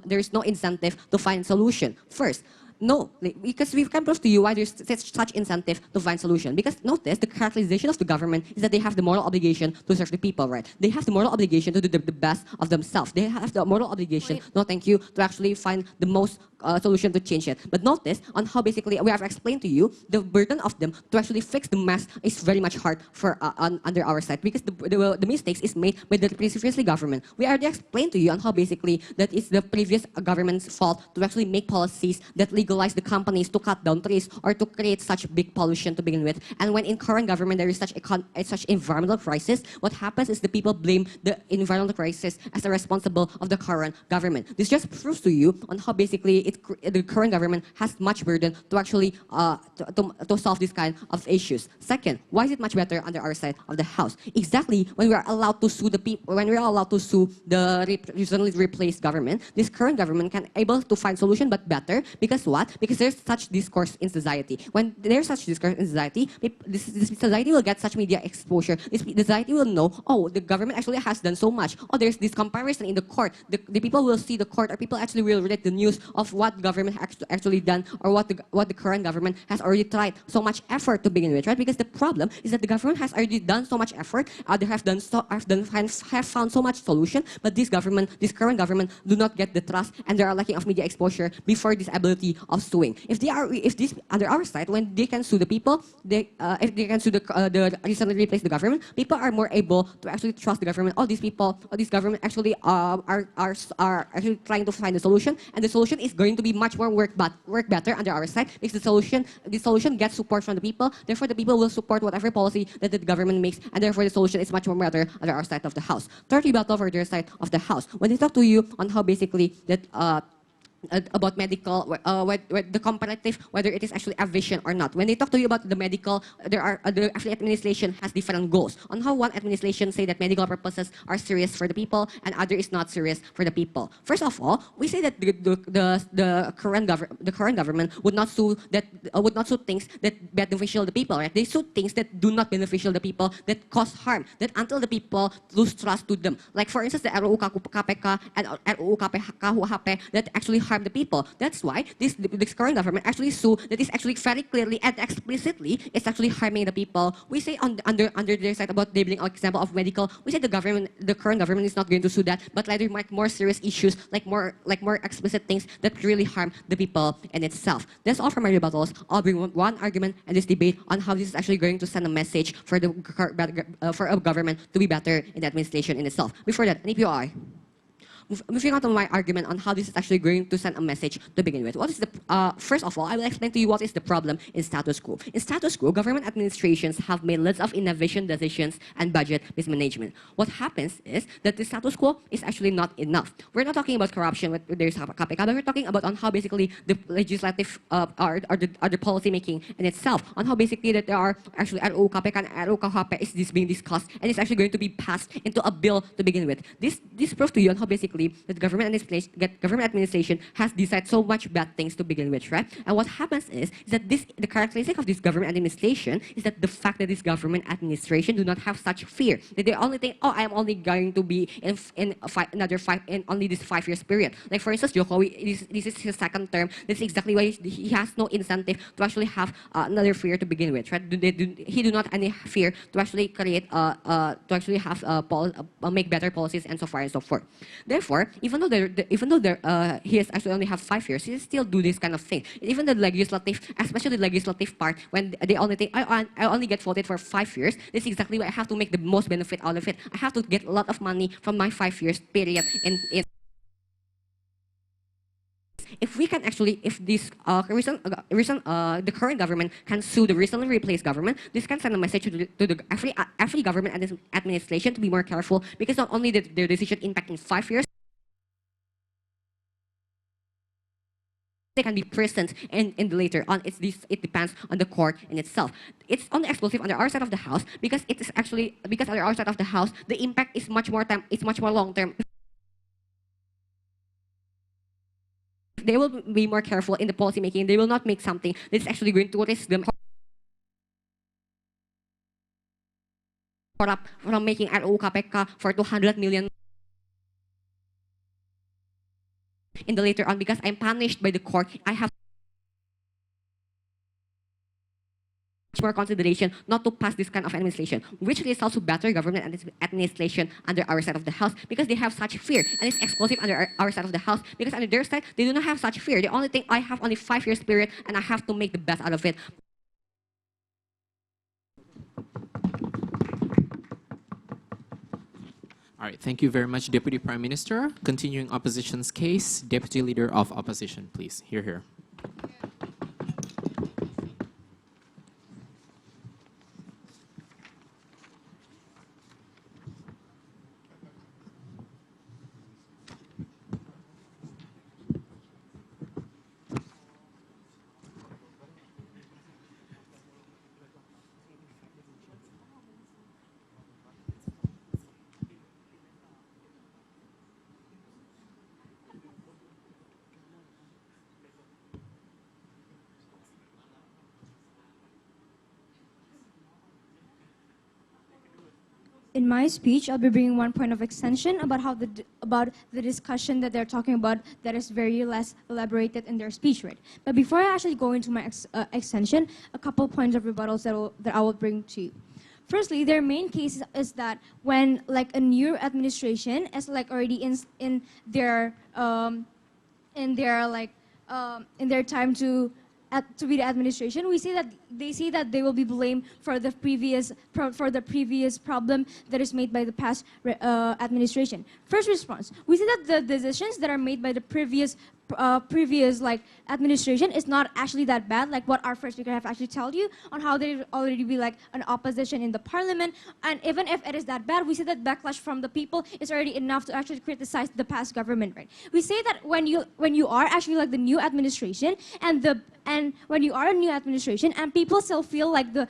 there is no incentive to find solution. First, no, because we can prove to you why there's such incentive to find solution. Because notice, the characterization of the government is that they have the moral obligation to serve the people, right? They have the moral obligation to do the best of themselves. They have the moral obligation, no thank you, to actually find the most solution to change it. But notice on how basically we have explained to you the burden of them to actually fix the mess is very much hard for under our side, because the mistakes is made by the previous government. We already explained to you on how basically that it's the previous government's fault to actually make policies that legalize the companies to cut down trees or to create such big pollution to begin with. And when in current government there is such environmental crisis, what happens is the people blame the environmental crisis as the responsible of the current government. This just proves to you on how basically the current government has much burden to actually to solve this kind of issues. Second, why is it much better under our side of the house? Exactly when we are allowed to sue the people, when we are allowed to sue the recently replaced government, this current government can able to find solution, but better because what? Because there's such discourse in society. When there's such discourse in society, this society will get such media exposure. This society will know, oh, the government actually has done so much. Oh, there's this comparison in the court. The people will see the court, or people actually will read the news of what government actually done, or what the current government has already tried so much effort to begin with, right? Because the problem is that the government has already done so much effort. They have found so much solution, but this current government do not get the trust, and there are lacking of media exposure before this ability of suing. If this under our side, when they can sue the people, if they can sue the recently replaced the government, people are more able to actually trust the government. All these people, or this government actually are actually trying to find a solution, and the solution is going to be much more work better under our side, because the solution gets support from the people. Therefore, the people will support whatever policy that the government makes, and therefore the solution is much more better under our side of the house. Third rebuttal for their side of the house. When they talk to you on how basically that about medical, the comparative, whether it is actually a vision or not. When they talk to you about the medical, the actually administration has different goals on how one administration say that medical purposes are serious for the people and other is not serious for the people. First of all, we say that the current government would not sue things that beneficial the people, right? They sue things that do not beneficial the people, that cause harm, that until the people lose trust to them. Like for instance, the RUU KPK and RUU KUHP that actually harm the people. That's why this current government actually sue that is actually very clearly and explicitly it's actually harming the people. We say under their side about labeling example of medical, we say the current government is not going to sue that, but rather make more serious issues like more explicit things that really harm the people in itself. That's all for my rebuttals. I'll bring one argument and this debate on how this is actually going to send a message for a government to be better in the administration in itself. Before that, an EPOI. Moving on to my argument on how this is actually going to send a message to begin with. What is the first of all, I will explain to you what is the problem in status quo. In status quo, government administrations have made lots of innovation decisions and budget mismanagement. What happens is that the status quo is actually not enough. We're not talking about corruption with there's KPK, but we're talking about on how basically the legislative or the policy making in itself, on how basically that there are actually RUU KPK and RUU KUHP is this being discussed and it's actually going to be passed into a bill to begin with. This proves to you on how basically that government administration has decided so much bad things to begin with, right? And what happens is that the characteristic of this government administration is that the fact that this government administration do not have such fear. That they only think, oh, I am only going to be in only this 5 years period. Like for instance, Jokowi, this is his second term. That's exactly why he has no incentive to actually have another fear to begin with, right? He do not any fear to actually create to actually have make better policies and so far and so forth. Therefore, even though he has actually only have 5 years, he still do this kind of thing. Even the legislative, especially the legislative part, when they only think I only get voted for 5 years, this is exactly why I have to make the most benefit out of it. I have to get a lot of money from my 5 years period in. If we can actually, if this the current government can sue the recently replaced government, this can send a message to the every government and administration to be more careful, because not only their decision impact in 5 years, they can be present in the later on. It depends on the court in itself. It's only explosive on our side of the house because it is actually because on our side of the house the impact is much more long term. They will be more careful in the policy making. They will not make something that's actually going to risk them from making RUU KPK for 200 million in the later on, because I'm punished by the court. I have much more consideration not to pass this kind of administration, which results to better government and administration under our side of the house, because they have such fear, and it's explosive under our side of the house, because under their side they do not have such fear. They only think I have only 5 years period and I have to make the best out of it. All right, thank you very much, Deputy Prime Minister. Continuing opposition's case, Deputy Leader of Opposition, please. Here. In my speech, I'll be bringing one point of extension about how about the discussion that they're talking about that is very less elaborated in their speech, right? But before I actually go into my extension, a couple points of rebuttals that I will bring to you. Firstly, their main case is that when like a new administration is like already in their in their time to be the administration, we see that they say that they will be blamed for the previous problem that is made by the past administration. First response: we see that the decisions that are made by the previous like administration is not actually that bad, like what our first speaker have actually told you on how there already be like an opposition in the parliament. And even if it is that bad, we see that backlash from the people is already enough to actually criticize the past government, right? We say that when you are actually like the new administration and when you are a new administration and people still feel like the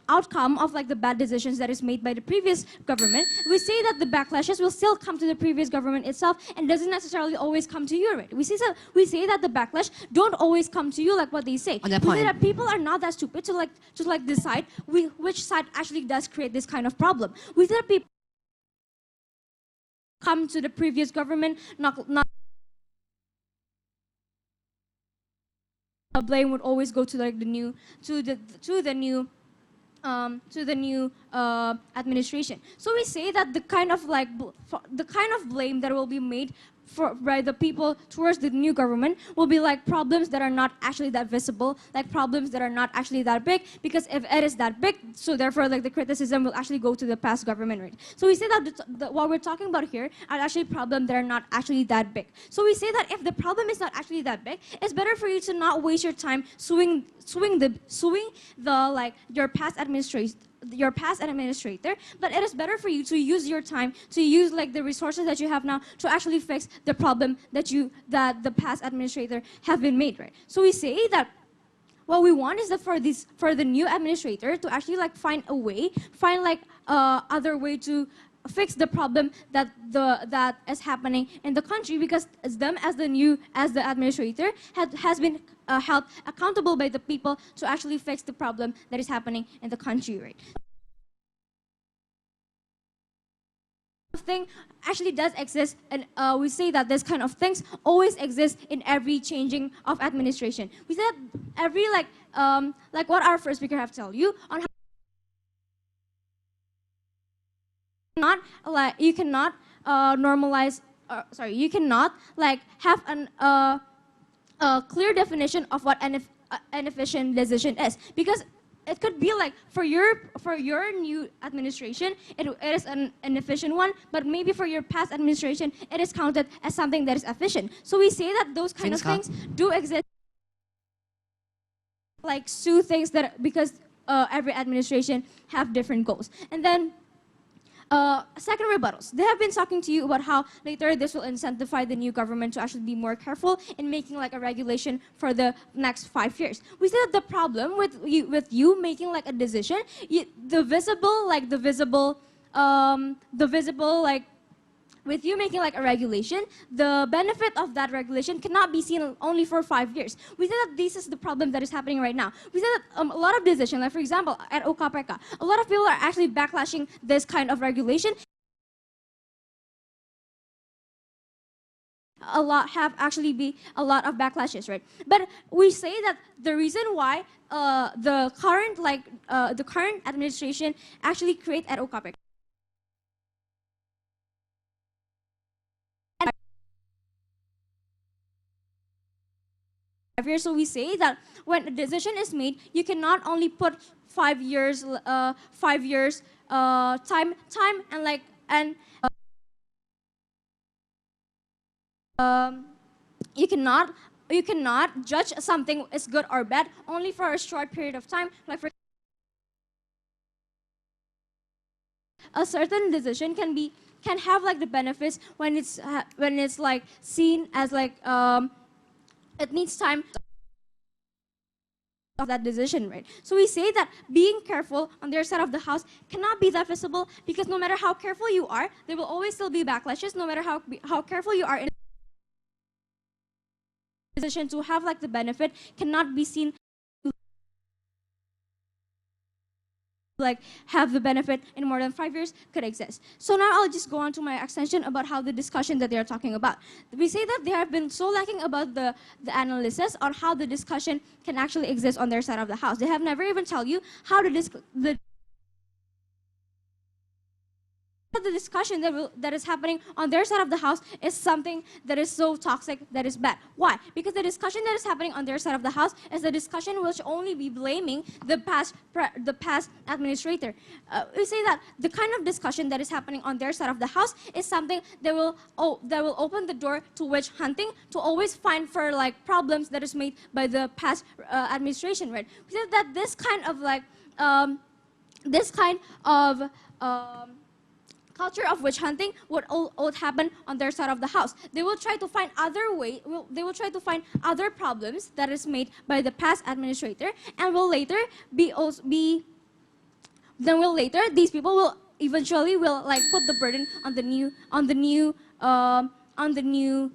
outcome of like the bad decisions that is made by the previous government, we say that the backlashes will still come to the previous government itself and doesn't necessarily always come to you, right? We say that the backlash don't always come to you like what they say. On that we point, say that people are not that stupid to decide which side actually does create this kind of problem. We say that people come to the previous government, not blame would always go to like the new administration. So we say that the kind of blame that will be made by the people towards the new government will be like problems that are not actually that visible, like problems that are not actually that big, because if it is that big, so therefore like the criticism will actually go to the past government, right? So we say that what we're talking about here are actually problems that are not actually that big. So we say that if the problem is not actually that big, it's better for you to not waste your time suing your past administrator, but it is better for you to use your time, to use like the resources that you have now to actually fix the problem that the past administrator have been made, right? So we say that what we want is that for the new administrator to actually like find other way to fix the problem that is happening in the country, because them as the administrator has been held accountable by the people to actually fix the problem that is happening in the country, right? Thing actually does exist, and we say that this kind of things always exist in every changing of administration. We say that every like what our first speaker have told you on how you cannot normalize. You cannot like have a clear definition of what an efficient decision is, because it could be like for your new administration it is an efficient one, but maybe for your past administration it is counted as something that is efficient. So we say that those kind of things do exist, like sue things that because every administration have different goals. And then second rebuttals. They have been talking to you about how later this will incentivize the new government to actually be more careful in making like a regulation for the next 5 years. We said that the problem with you making like a decision, with you making like a regulation, the benefit of that regulation cannot be seen only for 5 years. We said that this is the problem that is happening right now. We said that a lot of decisions, like for example, at OKPK, a lot of people are actually backlashing this kind of regulation. A lot of backlashes, right? But we say that the reason why the current administration actually create at OKPK years. So we say that when a decision is made, you cannot only put 5 years time and you cannot judge something is good or bad only for a short period of time. Like for a certain decision can have like the benefits when it's like seen as like it needs time of that decision, right? So we say that being careful on their side of the house cannot be that visible, because no matter how careful you are, there will always still be backlashes. No matter how careful you are in a decision to have like the benefit cannot be seen like have the benefit in more than 5 years could exist. So now I'll just go on to my extension about how the discussion that they're talking about. We say that they have been so lacking about the analysis on how the discussion can actually exist on their side of the house. They have never even tell you how the discussion that is happening on their side of the house is something that is so toxic, that is bad. Why? Because the discussion that is happening on their side of the house is the discussion which only be blaming the past administrator. We say that the kind of discussion that is happening on their side of the house is something that will open the door to witch hunting, to always find for like problems that is made by the past administration, right? We say that this kind of culture of witch hunting would happen on their side of the house. They will try to find other they will try to find other problems that is made by the past administrator, and will later these people will eventually like put the burden on the new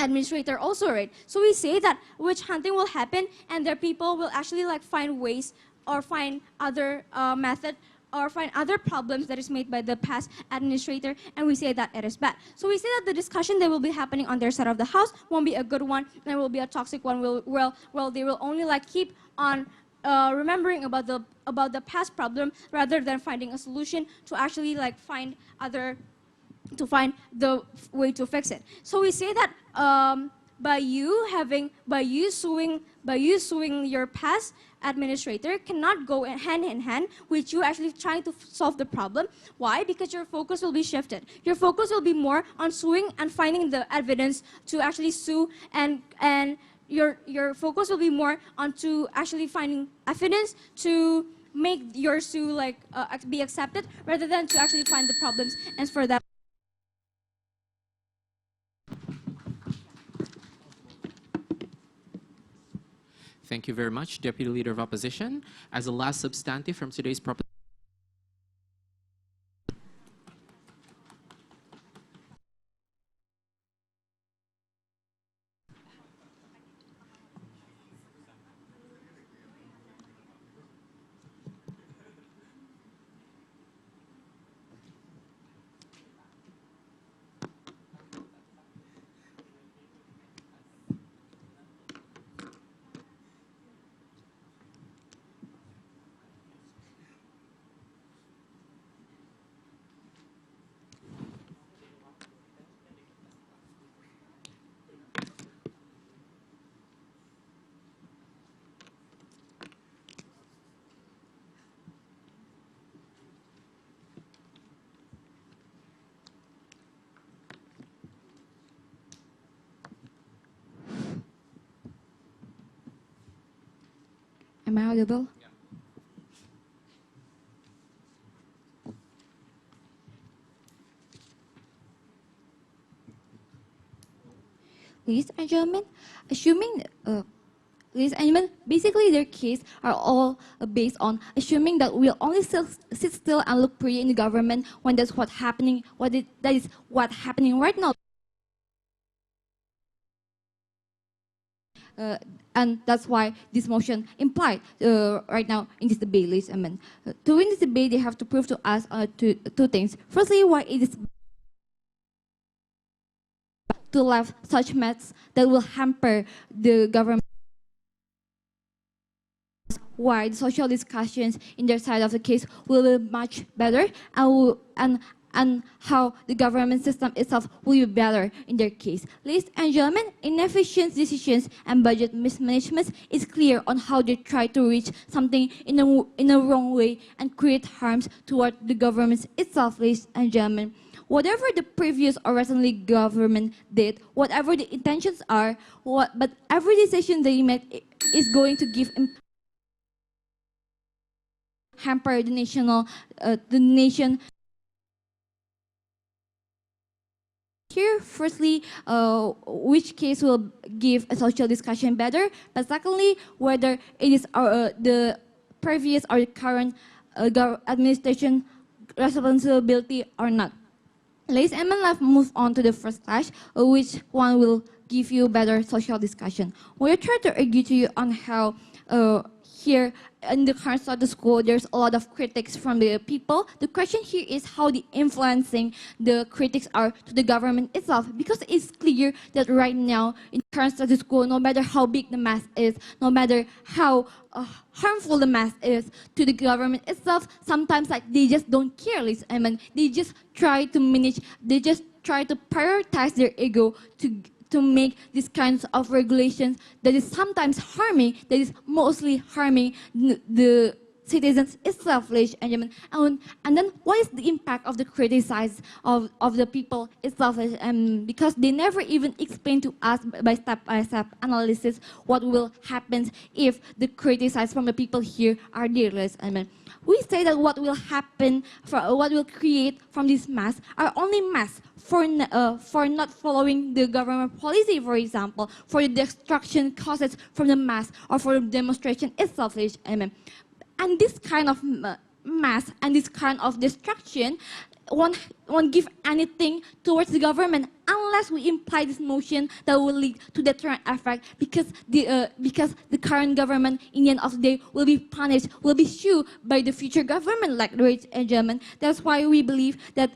administrator also, right? So we say that witch hunting will happen, and their people will actually like find ways or find other method or find other problems that is made by the past administrator, and we say that it is bad. So we say that the discussion that will be happening on their side of the house won't be a good one, and it will be a toxic one. Well, they will only like keep on remembering about the past problem rather than finding a solution to actually like find the way to fix it. So we say that by you suing your past administrator cannot go hand in hand with you actually trying to solve the problem. Why? Because your focus will be shifted. Your focus will be more on suing and finding the evidence to actually sue, and your focus will be more on to actually finding evidence to make your sue like be accepted, rather than to actually find the problems and for that. Thank you very much, Deputy Leader of Opposition. As the last substantive from today's proposition, Am I audible? Ladies and gentlemen, ladies and gentlemen, basically their case are all based on assuming that we'll only sit still and look pretty in the government when that's what's happening, that is what's happening right now. And that's why this motion implied right now in this debate, ladies and gentlemen. To win this debate, they have to prove to us two things. Firstly, why it is to left such methods that will hamper the government, why the social discussions in their side of the case will be much better, and how the government system itself will be better in their case. Ladies and gentlemen, inefficient decisions and budget mismanagement is clear on how they try to reach something in a wrong way and create harms toward the government itself, ladies and gentlemen. Whatever the previous or recently government did, whatever the intentions are, but every decision they make is going to give hamper the nation. Here, firstly, which case will give a social discussion better, but secondly, whether it is the previous or the current administration responsibility or not. Ladies and gentlemen, let's move on to the first clash, which one will give you better social discussion. We'll try to argue to you on how here in the current status quo, there's a lot of critics from the people. The question here is how the influencing the critics are to the government itself, because it's clear that right now in current status quo, no matter how big the mass is, no matter how harmful the mass is to the government itself, sometimes like they just don't care. I mean, they just try to manage, they just try to prioritize their ego to make these kinds of regulations that is sometimes harming, that is mostly harming the citizens itself, ladies and gentlemen. And then what is the impact of the criticize of the people itself? Because they never even explain to us by step-by-step analysis what will happen if the criticize from the people here are there, ladies and gentlemen. We say that what will happen, what will create from this mass are only mass for not following the government policy, for example, for the destruction causes from the mass or for the demonstration itself, ladies and gentlemen. And this kind of mass and this kind of destruction won't give anything towards the government unless we imply this notion that will lead to deterrent effect, because the current government in the end of the day will be punished, will be sued by the future government, like ladies and gentlemen. That's why we believe that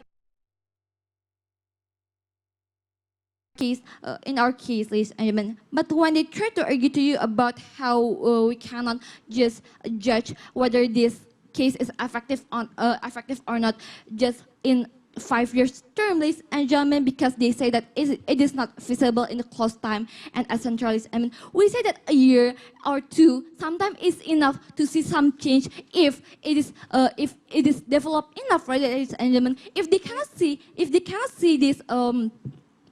in our case, ladies and gentlemen. But when they try to argue to you about how we cannot just judge whether this case is effective or not just in 5 years term, ladies and gentlemen, because they say that it is not feasible in the close time and as centralized. I mean, we say that a year or two sometimes is enough to see some change if it is developed enough, right, ladies and gentlemen. If they cannot see this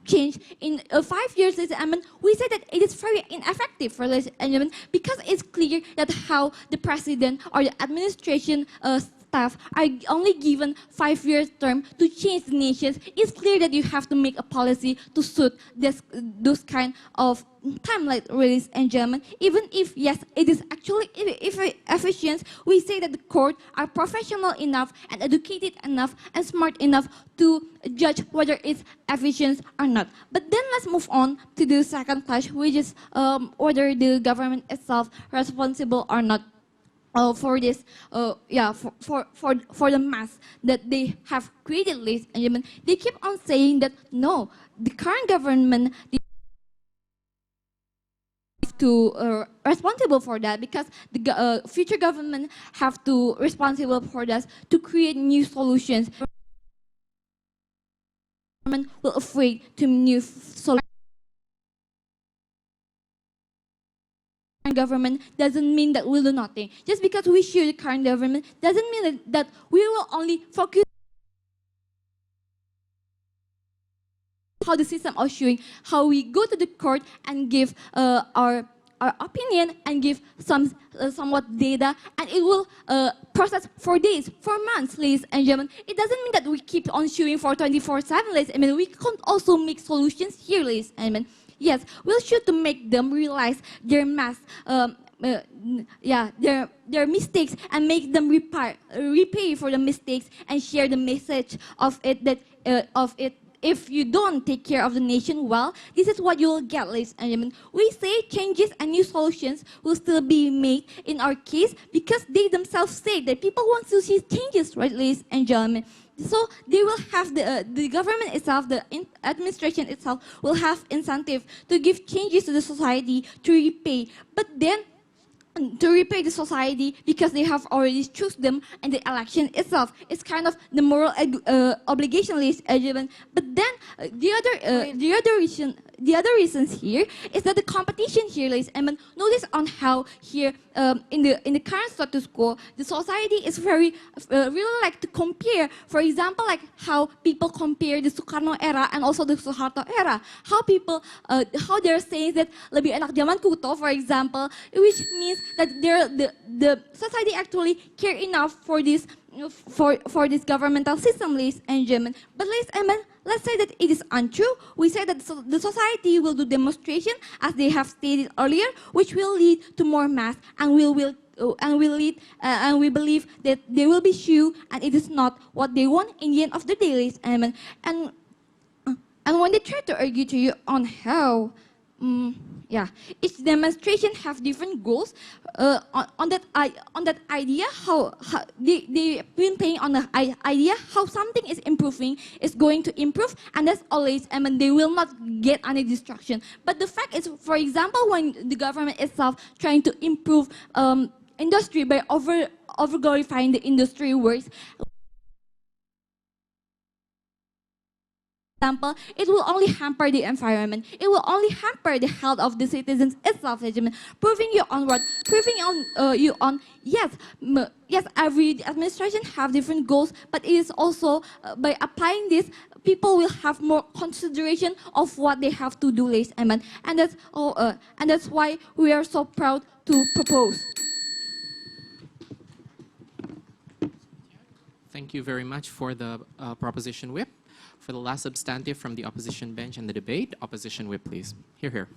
change in 5 years, ladies and gentlemen, we say that it is very ineffective for ladies and gentlemen, because it's clear that how the president or the administration staff are only given 5 years term to change the nations. It's clear that you have to make a policy to suit those kind of timeline, ladies and gentlemen. Even if, yes, it is actually efficient, we say that the court are professional enough and educated enough and smart enough to judge whether it's efficient or not. But then let's move on to the second clash, which is whether the government itself responsible or not for this, for the mass that they have created, ladies and gentlemen. They keep on saying that no, the current government to responsible for that, because the future government have to responsible for that to create new solutions. Government will afraid to new solutions. Government doesn't mean that we'll do nothing. Just because we share the current government doesn't mean that we will only focus how the system are showing, how we go to the court and give our opinion and give somewhat data, and it will process for days, for months, ladies and gentlemen. It doesn't mean that we keep on showing for 24/7, ladies. I mean, we can also make solutions here, ladies and gentlemen. Yes, we'll should to make them realize their their mistakes and make them repay for the mistakes and share the message of it that if you don't take care of the nation well, this is what you will get, ladies and gentlemen. We say changes and new solutions will still be made in our case because they themselves say that people want to see changes, right, ladies and gentlemen. So they will have the government itself, the administration itself will have incentive to give changes to the society to repay. But then to repay the society because they have already choose them and the election itself is kind of the moral obligation, ladies and gentlemen. But then the other reasons here is that the competition here, ladies and gentlemen, notice on how here in the current status quo, the society is very really like to compare. For example, like how people compare the Soekarno era and also the Suharto era. How people how they're saying that lebih enak zaman kuto, for example, which means that the society actually care enough for this this governmental system, ladies and gentlemen. But ladies and gentlemen, let's say that it is untrue. We say that the society will do demonstration, as they have stated earlier, which will lead to more mass and will lead and we believe that they will be sued, and it is not what they want in the end of the day, ladies and gentlemen. And when they try to argue to you on how yeah, each demonstration have different goals. On that idea, how they been playing on the idea how something is improving is going to improve, and that's always, I mean, they will not get any distraction. But the fact is, for example, when the government itself trying to improve industry by over glorifying the industry works, example, it will only hamper the environment. It will only hamper the health of the citizens itself. Proving you on what? Proving on you on yes, yes. Every administration have different goals, but it is also by applying this, people will have more consideration of what they have to do, ladies and gentlemen. And that's why we are so proud to propose. Thank you very much for the proposition whip. For the last substantive from the opposition bench and the debate, opposition whip, please. Hear, hear.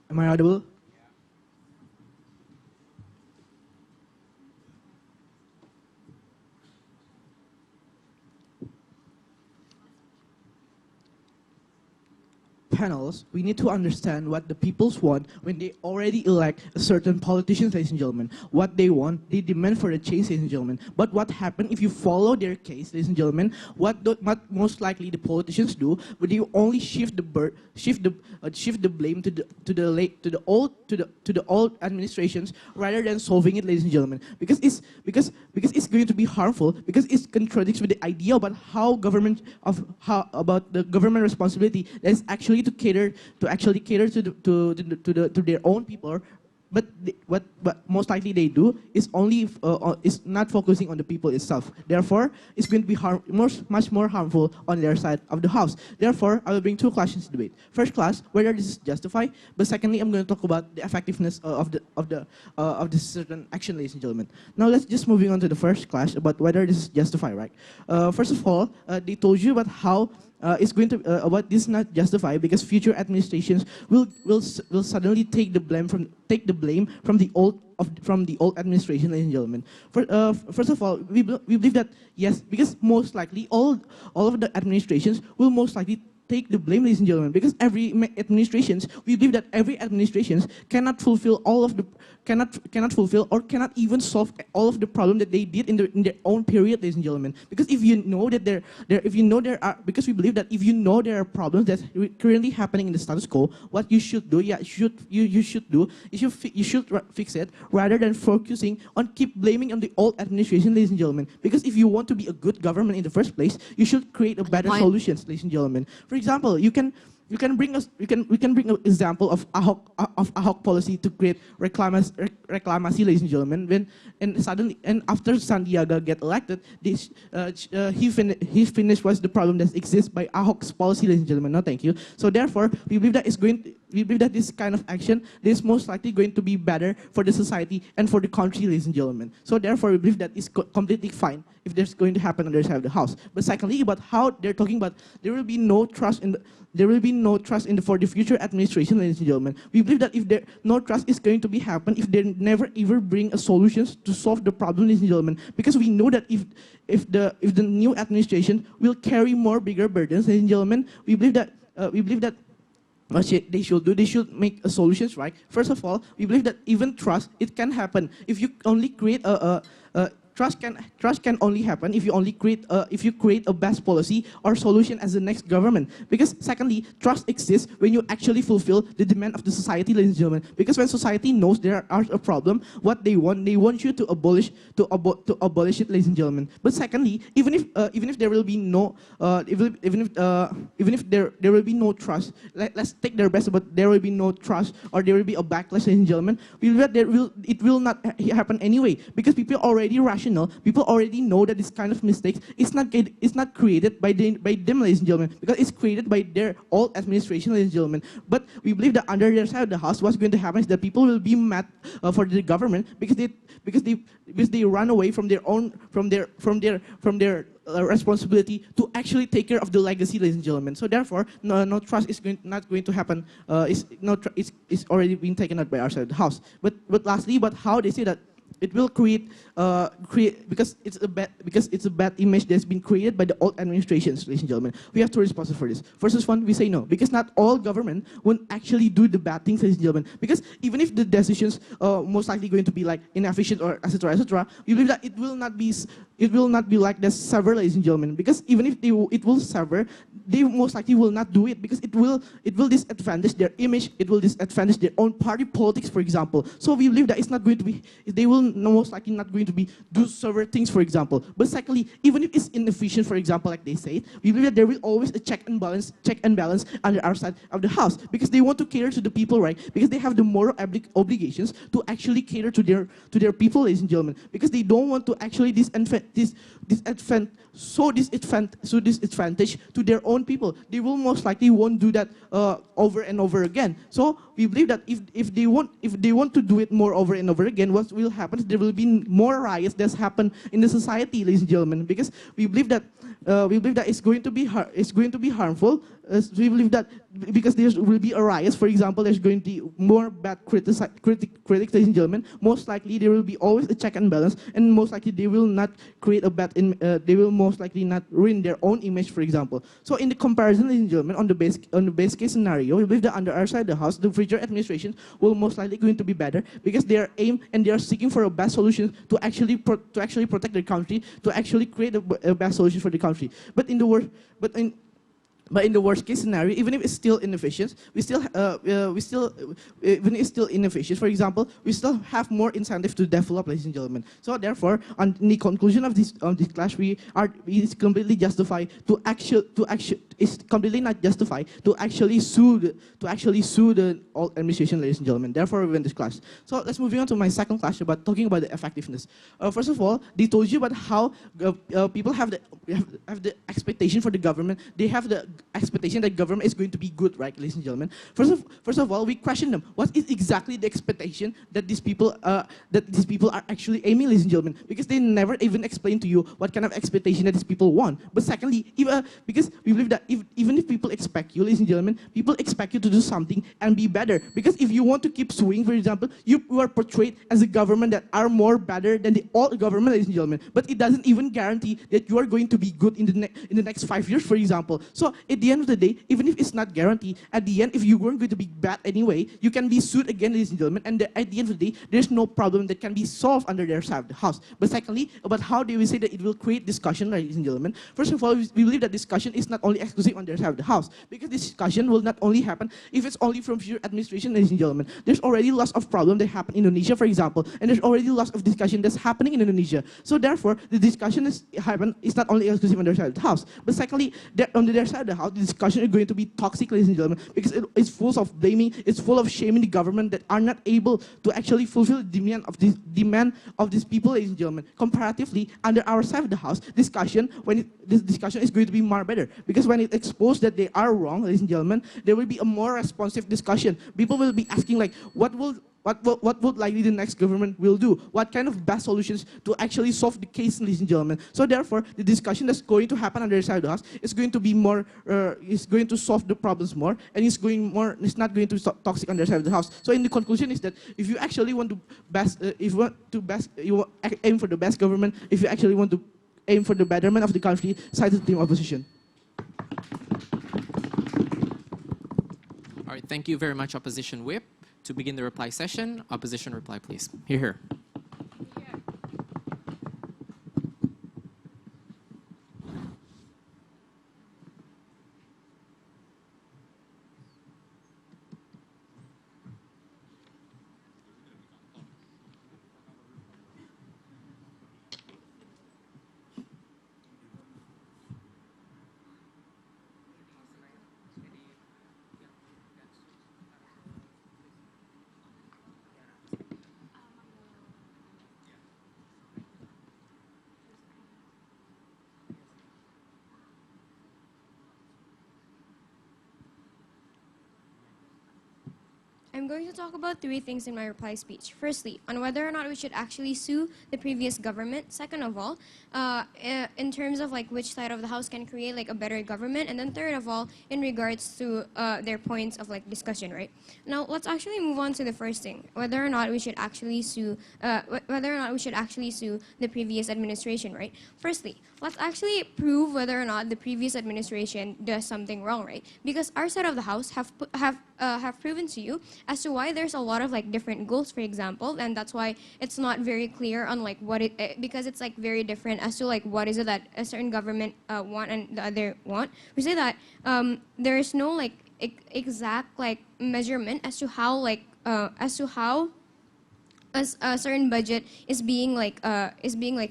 Am I audible? Panels, we need to understand what the peoples want when they already elect a certain politicians, ladies and gentlemen. What they want, they demand for a change, ladies and gentlemen. But what happens if you follow their case, ladies and gentlemen? What most likely the politicians do? But you only shift the blame to the old administrations rather than solving it, ladies and gentlemen. Because it's going to be harmful. Because it contradicts with the idea about about the government responsibility that is actually to cater to their own people, but what most likely they do is only is not focusing on the people itself. Therefore, it's going to be much more harmful on their side of the house. Therefore, I will bring two questions to debate. First class, whether this is justified. But secondly, I'm going to talk about the effectiveness of this certain action, ladies and gentlemen. Now let's just moving on to the first class about whether this is justified, right? First of all, they told you about how. It's going to about this not justified because future administrations will suddenly take the blame from the old administration, ladies and gentlemen. First of all, we believe that yes, because most likely all of the administrations will most likely take the blame, ladies and gentlemen, because we believe that every administrations cannot fulfill or cannot even solve all of the problem that they did in their own period, ladies and gentlemen. Because if you know that because we believe that if you know there are problems that's currently happening in the status quo, what you should do, you should fix it rather than focusing on keep blaming on the old administration, ladies and gentlemen. Because if you want to be a good government in the first place, you should create a better solutions, ladies and gentlemen. For example, we can bring an example of Ahok policy to create reclamasi, ladies and gentlemen. And after Sandiaga get elected, he finished what's the problem that exists by Ahok's policy, ladies and gentlemen. No, thank you. So therefore, we believe that this kind of action is most likely going to be better for the society and for the country, ladies and gentlemen. So therefore, we believe that it's completely fine if there's going to happen on their side of the house. But secondly, about how they're talking about there will be no trust in for the future administration, ladies and gentlemen. We believe that if no trust is going to be happen if they never ever bring a solutions to solve the problem, ladies and gentlemen. Because we know that if the new administration will carry more bigger burdens, ladies and gentlemen, we believe that what they should make solutions, right? First of all, we believe that even trust, it can happen if you only create trust can only happen if you create a best policy or solution as the next government. Because secondly, trust exists when you actually fulfill the demand of the society, ladies and gentlemen. Because when society knows there are a problem, what they want you to abolish it, ladies and gentlemen. But secondly, even if there will be no there will be no trust, let's take their best, but there will be no trust or there will be a backlash, ladies and gentlemen. We believe that it will not happen anyway because people already rationalize rational. People already know that this kind of mistakes is not created by them, ladies and gentlemen, because it's created by their old administration, ladies and gentlemen. But we believe that under their side of the house, what's going to happen is that people will be mad for the government because they run away from their own responsibility to actually take care of the legacy, ladies and gentlemen. So therefore, no trust is not going to happen. It's already been taken out by our side of the house. But lastly, but how they say that it will create because it's a bad image that's been created by the old administrations, ladies and gentlemen. We have to respond for this. First one, we say no, because not all government will actually do the bad things, ladies and gentlemen. Because even if the decisions most likely going to be like inefficient or etc., we believe that it will not be like this sever, ladies and gentlemen. Because even if it will sever, they most likely will not do it because it will disadvantage their image. It will disadvantage their own party politics, for example. So we believe that it's not going to be. They will most likely not going to be do several things, for example. But secondly, even if it's inefficient, for example, like they say, we believe that there will always a check and balance under our side of the house because they want to cater to the people, right? Because they have the moral obligations to actually cater to their people, ladies and gentlemen. Because they don't want to actually disadvantage to their own people. They will most likely won't do that over and over again. So we believe that if they want to do it more over and over again, what will happen is there will be more riots that happen in the society, ladies and gentlemen. Because we believe that it's going to be harmful. We believe that because there will be a riot, for example, there's going to be more bad critics, ladies and gentlemen. Most likely there will be always a check and balance, and most likely they will not create a bad. They will most likely not ruin their own image, for example. So in the comparison, ladies and gentlemen, on the base case scenario, we believe that under our side of the house, the future administration will most likely going to be better because they are aim and they are seeking for a best solution to actually protect their country, to actually create a best solution for the country. But in the worst case scenario, even if it's still inefficient, even if it's still inefficient, for example, we still have more incentive to develop, ladies and gentlemen. So therefore, on the conclusion of this clash, it's completely justified it's completely not justified to actually sue the old administration, ladies and gentlemen. Therefore, we win this clash. So let's moving on to my second clash about talking about the effectiveness. First of all, they told you about how people have the expectation for the government. They have the expectation that government is going to be good, right, ladies and gentlemen? First of all, we question them. What is exactly the expectation that these people are actually aiming, ladies and gentlemen? Because they never even explain to you what kind of expectation that these people want. But secondly, because we believe that even if people expect you, ladies and gentlemen, people expect you to do something and be better. Because if you want to keep suing, for example, you are portrayed as a government that are more better than the old government, ladies and gentlemen. But it doesn't even guarantee that you are going to be good in the next 5 years, for example. So at the end of the day, even if it's not guaranteed, at the end, if you weren't going to be bad anyway, you can be sued again, ladies and gentlemen. And at the end of the day, there's no problem that can be solved under their side of the house. But secondly, about how they will say that it will create discussion, ladies and gentlemen. First of all, we believe that discussion is not only exclusive on their side of the house, because this discussion will not only happen if it's only from future administration, ladies and gentlemen. There's already lots of problems that happen in Indonesia, for example, and there's already lots of discussion that's happening in Indonesia. So therefore, the discussion is not only exclusive on their side of the house, but secondly, on their side of the house, the discussion is going to be toxic, ladies and gentlemen, because it's full of blaming, it's full of shaming the government that are not able to actually fulfill the demand of these people, ladies and gentlemen. Comparatively, under our side of the house, this discussion is going to be more better, because when it exposed that they are wrong, ladies and gentlemen, there will be a more responsive discussion. People will be asking like, what would likely the next government will do? What kind of best solutions to actually solve the case, ladies and gentlemen? So therefore, the discussion that's going to happen on the other side of the house is going to be more, is going to solve the problems more, and it's not going to be toxic on the other side of the house. So in the conclusion is that if you actually want to aim for the best government, if you actually want to aim for the betterment of the country, side the team opposition. All right, thank you very much, Opposition Whip. To begin the reply session, opposition reply, please. Here. I'm going to talk about three things in my reply speech. Firstly, on whether or not we should actually sue the previous government. Second of all, in terms of like which side of the house can create like a better government. And then third of all, in regards to their points of like discussion, right? Now, let's actually move on to the first thing, whether or not we should actually sue, the previous administration, right? Firstly, let's actually prove whether or not the previous administration does something wrong, right? Because our side of the house have proven to you as to why there's a lot of like different goals, for example, and that's why it's not very clear on like what because it's like very different as to like what is it that a certain government want and the other want. We say that there is no like exact like measurement as to how a certain budget is being like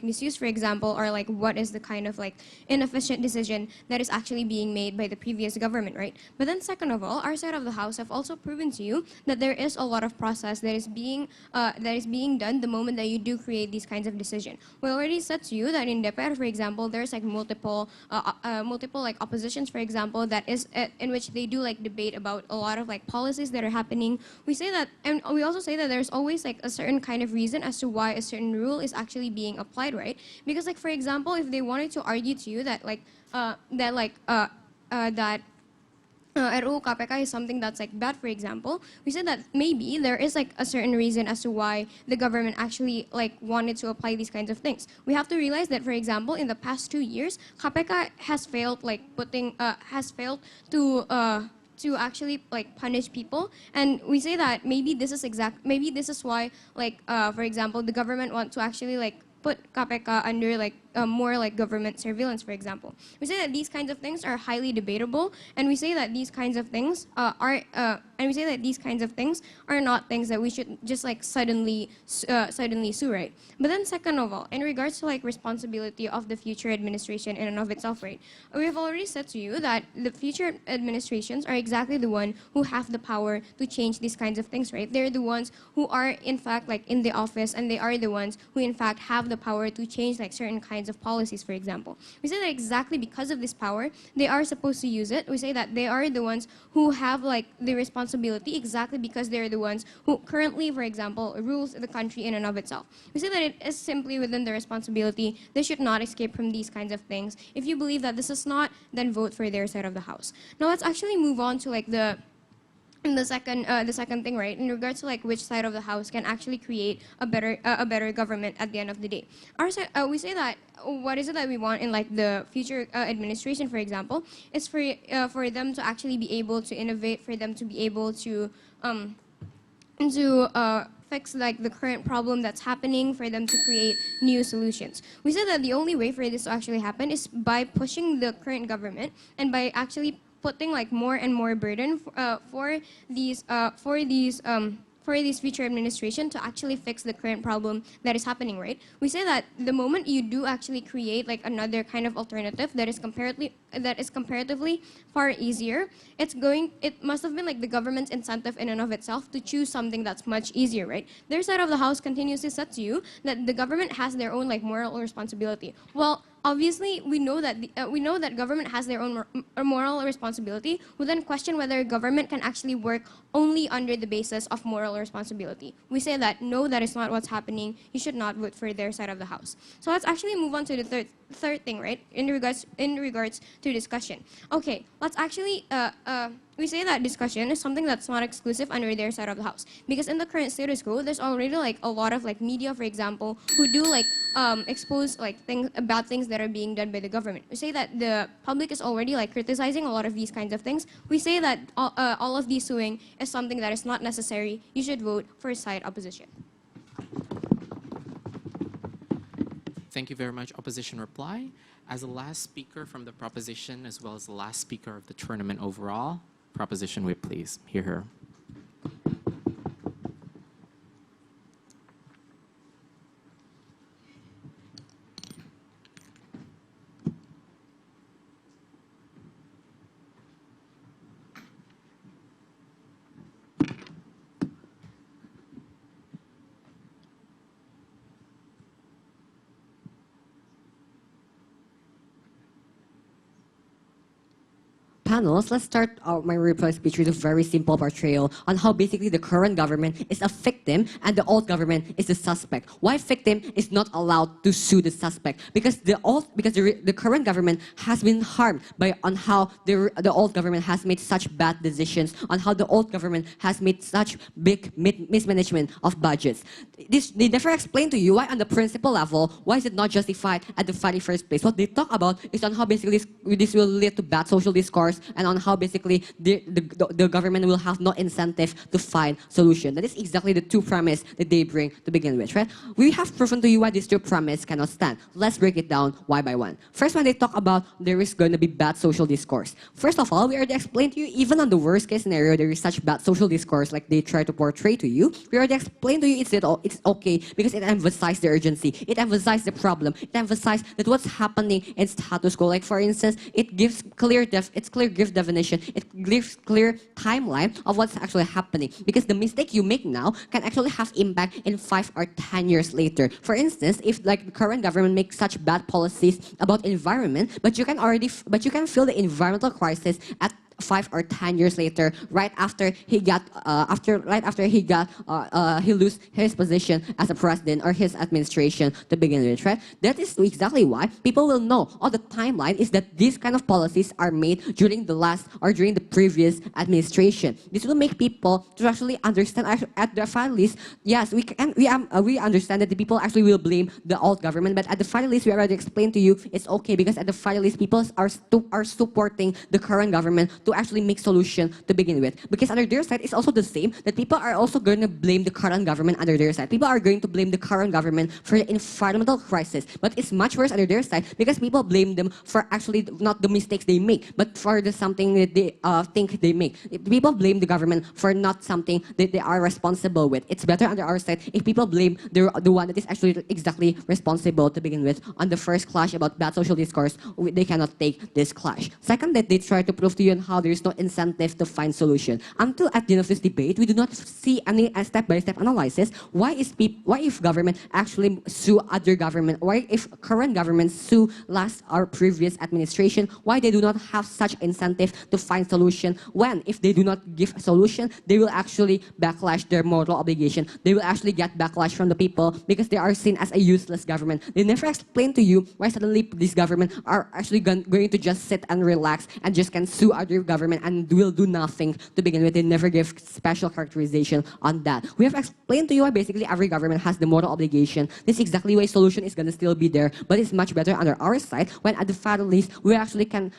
misused, for example, or like what is the kind of like inefficient decision that is actually being made by the previous government, right? But then second of all, our side of the house have also proven to you that there is a lot of process that is being done the moment that you do create these kinds of decision. We already said to you that in DPR, for example, there's like multiple like oppositions, for example, that is in which they do like debate about a lot of like policies that are happening. We say that, and we also say that there's always like a certain kind of reason as to why a certain rule is actually being applied, right? Because like for example, if they wanted to argue to you that RUU KPK is something that's like bad, for example, we said that maybe there is like a certain reason as to why the government actually like wanted to apply these kinds of things. We have to realize that, for example, in the past 2 years, KPK has failed to actually like punish people, and we say that maybe this is why like for example the government want to actually like put KPK under like more like government surveillance, for example. We say that these kinds of things are highly debatable, and we say that these kinds of things are not things that we should just like suddenly sue, right? But then second of all, in regards to like responsibility of the future administration in and of itself, right? We have already said to you that the future administrations are exactly the one who have the power to change these kinds of things, right? They're the ones who are in fact like in the office, and they are the ones who in fact have the power to change like certain kinds of policies, for example. We say that exactly because of this power, they are supposed to use it. We say that they are the ones who have like the responsibility exactly because they're the ones who currently, for example, rules the country in and of itself. We say that it is simply within their responsibility. They should not escape from these kinds of things. If you believe that this is not, then vote for their side of the house. Now let's actually move on to like the second thing, right, in regards to like which side of the house can actually create a better government at the end of the day. Our side, we say that what is it that we want in like the future administration, for example, is for them to actually be able to innovate, for them to be able to fix like the current problem that's happening, for them to create new solutions. We say that the only way for this to actually happen is by pushing the current government and by actually putting like more and more burden for these future administration to actually fix the current problem that is happening, right? We say that the moment you do actually create like another kind of alternative that is comparatively far easier, it must have been like the government's incentive in and of itself to choose something that's much easier, right? Their side of the house continuously said to you that the government has their own like moral responsibility. Well, obviously, we know that government has their own moral responsibility. We then question whether government can actually work only under the basis of moral responsibility. We say that no, that is not what's happening. You should not vote for their side of the house. So let's actually move on to the third thing, right? In regards to discussion. Okay, let's actually we say that discussion is something that's not exclusive under their side of the house, because in the current status quo, there's already like a lot of like media, for example, who do like expose like bad things that are being done by the government. We say that the public is already like criticizing a lot of these kinds of things. We say that all of these suing is something that is not necessary. You should vote for side opposition. Thank you very much, opposition reply. As the last speaker from the proposition, as well as the last speaker of the tournament overall, proposition whip, please. Hear her. panels, let's start my reply speech with a very simple portrayal on how basically the current government is a victim and the old government is the suspect. Why victim is not allowed to sue the suspect? Because the current government has been harmed by on how the old government has made such bad decisions, on how the old government has made such big mismanagement of budgets. They never explain to you why on the principal level, why is it not justified at the very first place. What they talk about is on how basically this will lead to bad social discourse and on how basically the government will have no incentive to find solution. That is exactly the two premise that they bring to begin with, right? We have proven to you why these two premise cannot stand. Let's break it down one by one. First, when they talk about there is going to be bad social discourse. First of all, we already explained to you, even on the worst case scenario, there is such bad social discourse like they try to portray to you. We already explained to you it's okay because it emphasizes the urgency. It emphasizes the problem. It emphasizes that what's happening in status quo. Like for instance, it gives gives definition. It gives clear timeline of what's actually happening. Because the mistake you make now can actually have impact in 5 or 10 years later. For instance, if like the current government makes such bad policies about environment, but you can feel the environmental crisis at 5 or 10 years later, right after he lose his position as a president or his administration to begin with, right? That is exactly why people will know. All the timeline is that these kind of policies are made during the previous administration. This will make people to actually understand. At the very least, yes, we understand that the people actually will blame the old government, but at the very least, we already explained to you it's okay because at the very least, people are supporting the current government to actually make solution to begin with. Because under their side, it's also the same, that people are also going to blame the current government under their side. People are going to blame the current government for the environmental crisis. But it's much worse under their side because people blame them for actually not the mistakes they make, but for something that they think they make. If people blame the government for not something that they are responsible with. It's better under our side if people blame the one that is actually exactly responsible to begin with. On the first clash about bad social discourse, they cannot take this clash. Second, that they try to prove to you on how there is no incentive to find solution. Until at the end of this debate, we do not see any step-by-step analysis. Why if government actually sue other government? Why if current government sue last or previous administration? Why they do not have such incentive to find solution? When if they do not give a solution, they will actually backlash their moral obligation. They will actually get backlash from the people because they are seen as a useless government. They never explain to you why suddenly this government are actually going to just sit and relax and just can sue other government and will do nothing to begin with. They never give special characterization on that. We have explained to you why basically every government has the moral obligation. This is exactly why solution is going to still be there, but it's much better under our side when at the very least we actually can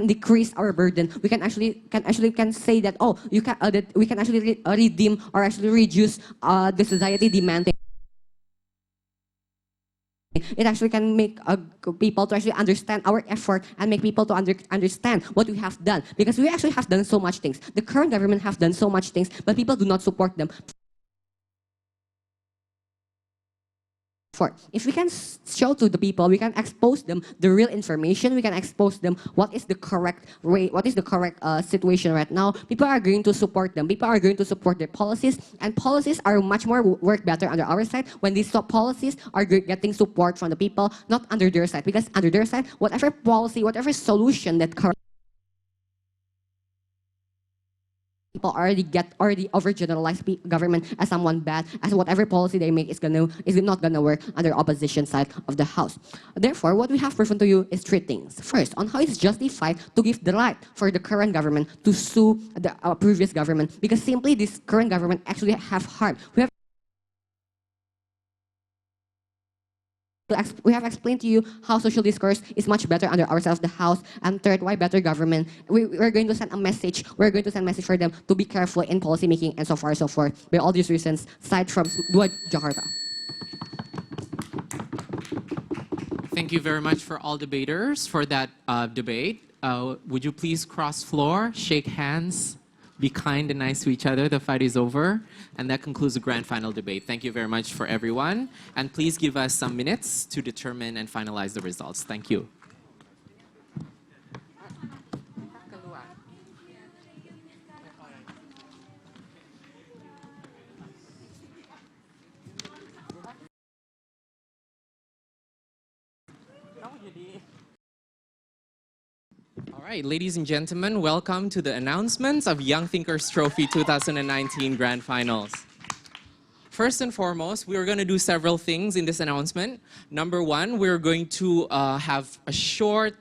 decrease our burden. We can actually say that that we can actually redeem or actually reduce the society demanding. It actually can make people to actually understand our effort and make people to understand what we have done. Because we actually have done so much things. The current government have done so much things, but people do not support them. If we can show to the people, we can expose them the real information, we can expose them what is the correct way, what is the correct situation right now, people are going to support them. People are going to support their policies, and policies are much more work better under our side when these policies are getting support from the people, not under their side. Because under their side, whatever policy, whatever solution that people already overgeneralize government as someone bad, as whatever policy they make is not gonna work under opposition side of the house. Therefore, what we have proven to you is three things. First, on how it's justified to give the right for the current government to sue the previous government, because simply this current government actually have harmed. We have explained to you how social discourse is much better under our side of the house. And third, why better government? We're going to send a message. We're going to send a message for them to be careful in policy making and so far and so forth. By all these reasons, aside from Dua Jakarta. Thank you very much for all debaters for that debate. Would you please cross floor, shake hands, be kind and nice to each other. The fight is over. And that concludes the grand final debate. Thank you very much for everyone. And please give us some minutes to determine and finalize the results. Thank you. All right. right, ladies and gentlemen, welcome to the announcements of Young Thinkers Trophy 2019 Grand Finals. First and foremost, we're going to do several things in this announcement. Number one, we're going to have a short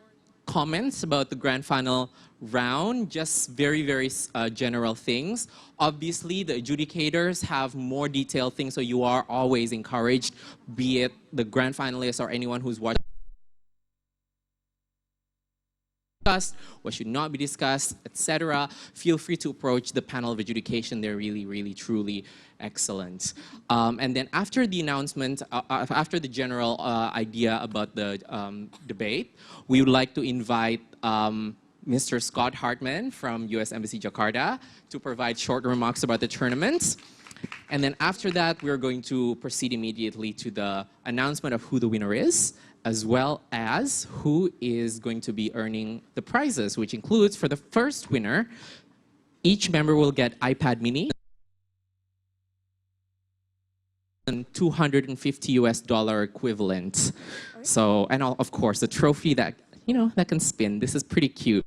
comments about the grand final round, just very general things. Obviously, the adjudicators have more detailed things, so you are always encouraged, be it the grand finalists or anyone who's watching, what should not be discussed, etc. Feel free to approach the panel of adjudication. They're really, truly excellent. And then after the announcement, after the general idea about the debate, we would like to invite Mr. Scott Hartman from U.S. Embassy Jakarta to provide short remarks about the tournament. And then after that, we're going to proceed immediately to the announcement of who the winner is, as well as who is going to be earning the prizes, which includes, for the first winner, each member will get iPad mini and $250 equivalent. So, and of course, the trophy that, that can spin. This is pretty cute.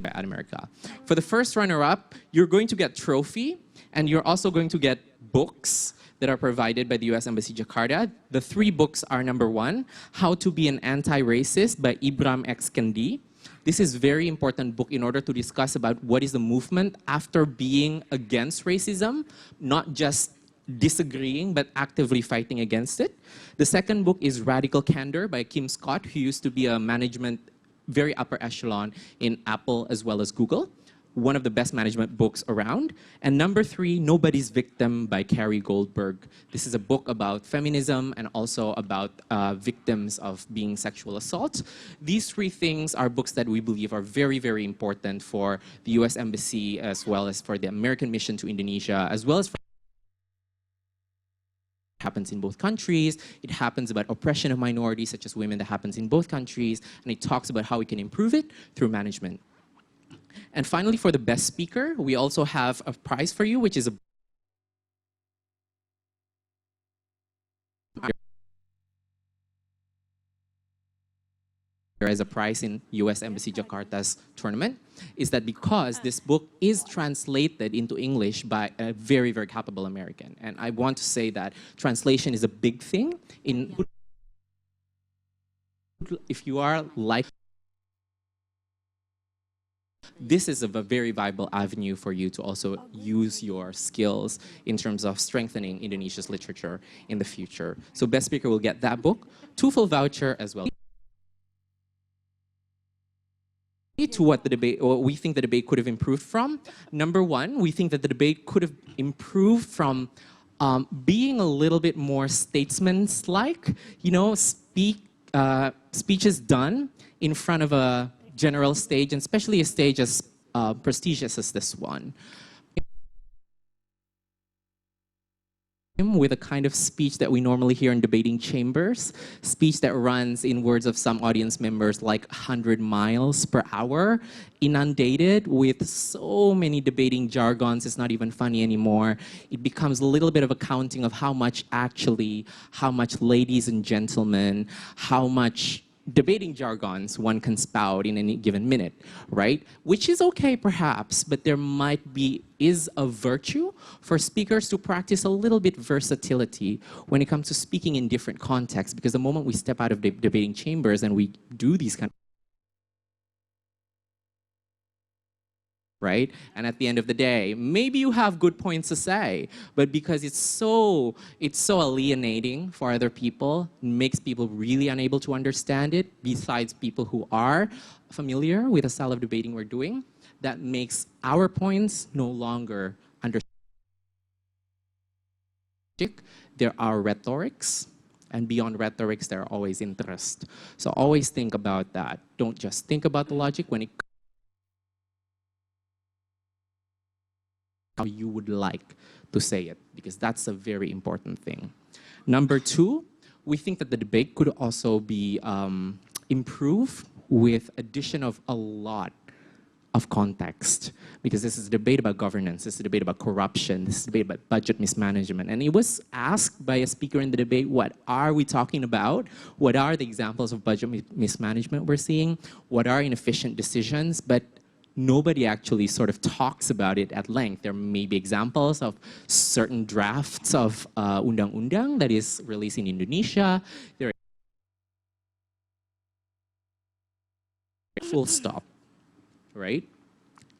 At America. For the first runner-up, you're going to get trophy, and you're also going to get books that are provided by the U.S. Embassy Jakarta. The 3 books are: number 1, How to Be an Anti-Racist by Ibram X. Kendi. This is a very important book in order to discuss about what is the movement after being against racism, not just disagreeing, but actively fighting against it. The second book is Radical Candor by Kim Scott, who used to be a management very upper echelon in Apple as well as Google. One of the best management books around. And number 3, Nobody's Victim by Carrie Goldberg. This is a book about feminism and also about victims of being sexual assault. These 3 things are books that we believe are very important for the U.S. Embassy, as well as for the American mission to Indonesia, as well as for happens in both countries. It happens about oppression of minorities, such as women, that happens in both countries. And it talks about how we can improve it through management. And finally, for the best speaker, we also have a prize for you, which is as a prize in U.S. Embassy Jakarta's tournament, is that because this book is translated into English by a very capable American. And I want to say that translation is a big thing. If you are like, this is a very viable avenue for you to also use your skills in terms of strengthening Indonesia's literature in the future. So best speaker will get that book, TOEFL voucher as well. To what the debate, or we think the debate could have improved from. Number 1, we think that the debate could have improved from being a little bit more statesman-like, speeches done in front of a general stage, and especially a stage as prestigious as this one. With a kind of speech that we normally hear in debating chambers, speech that runs, in words of some audience members, like 100 miles per hour, inundated with so many debating jargons, it's not even funny anymore. It becomes a little bit of a counting of how much ladies and gentlemen, how much debating jargons one can spout in any given minute, right? Which is okay perhaps, but there is a virtue for speakers to practice a little bit versatility when it comes to speaking in different contexts, because the moment we step out of debating chambers and we do these kind of, right? And at the end of the day, maybe you have good points to say, but because it's so alienating for other people, makes people really unable to understand it, besides people who are familiar with the style of debating we're doing, that makes our points no longer understood. There are rhetorics, and beyond rhetorics, there are always interest. So always think about that. Don't just think about the logic when it how you would like to say it, because that's a very important thing. Number 2, we think that the debate could also be improved with addition of a lot of context, because this is a debate about governance, this is a debate about corruption, this is a debate about budget mismanagement. And it was asked by a speaker in the debate, what are we talking about? What are the examples of budget mismanagement we're seeing? What are inefficient decisions? But nobody actually sort of talks about it at length. There may be examples of certain drafts of undang-undang that is released in Indonesia. There are full stop. Right?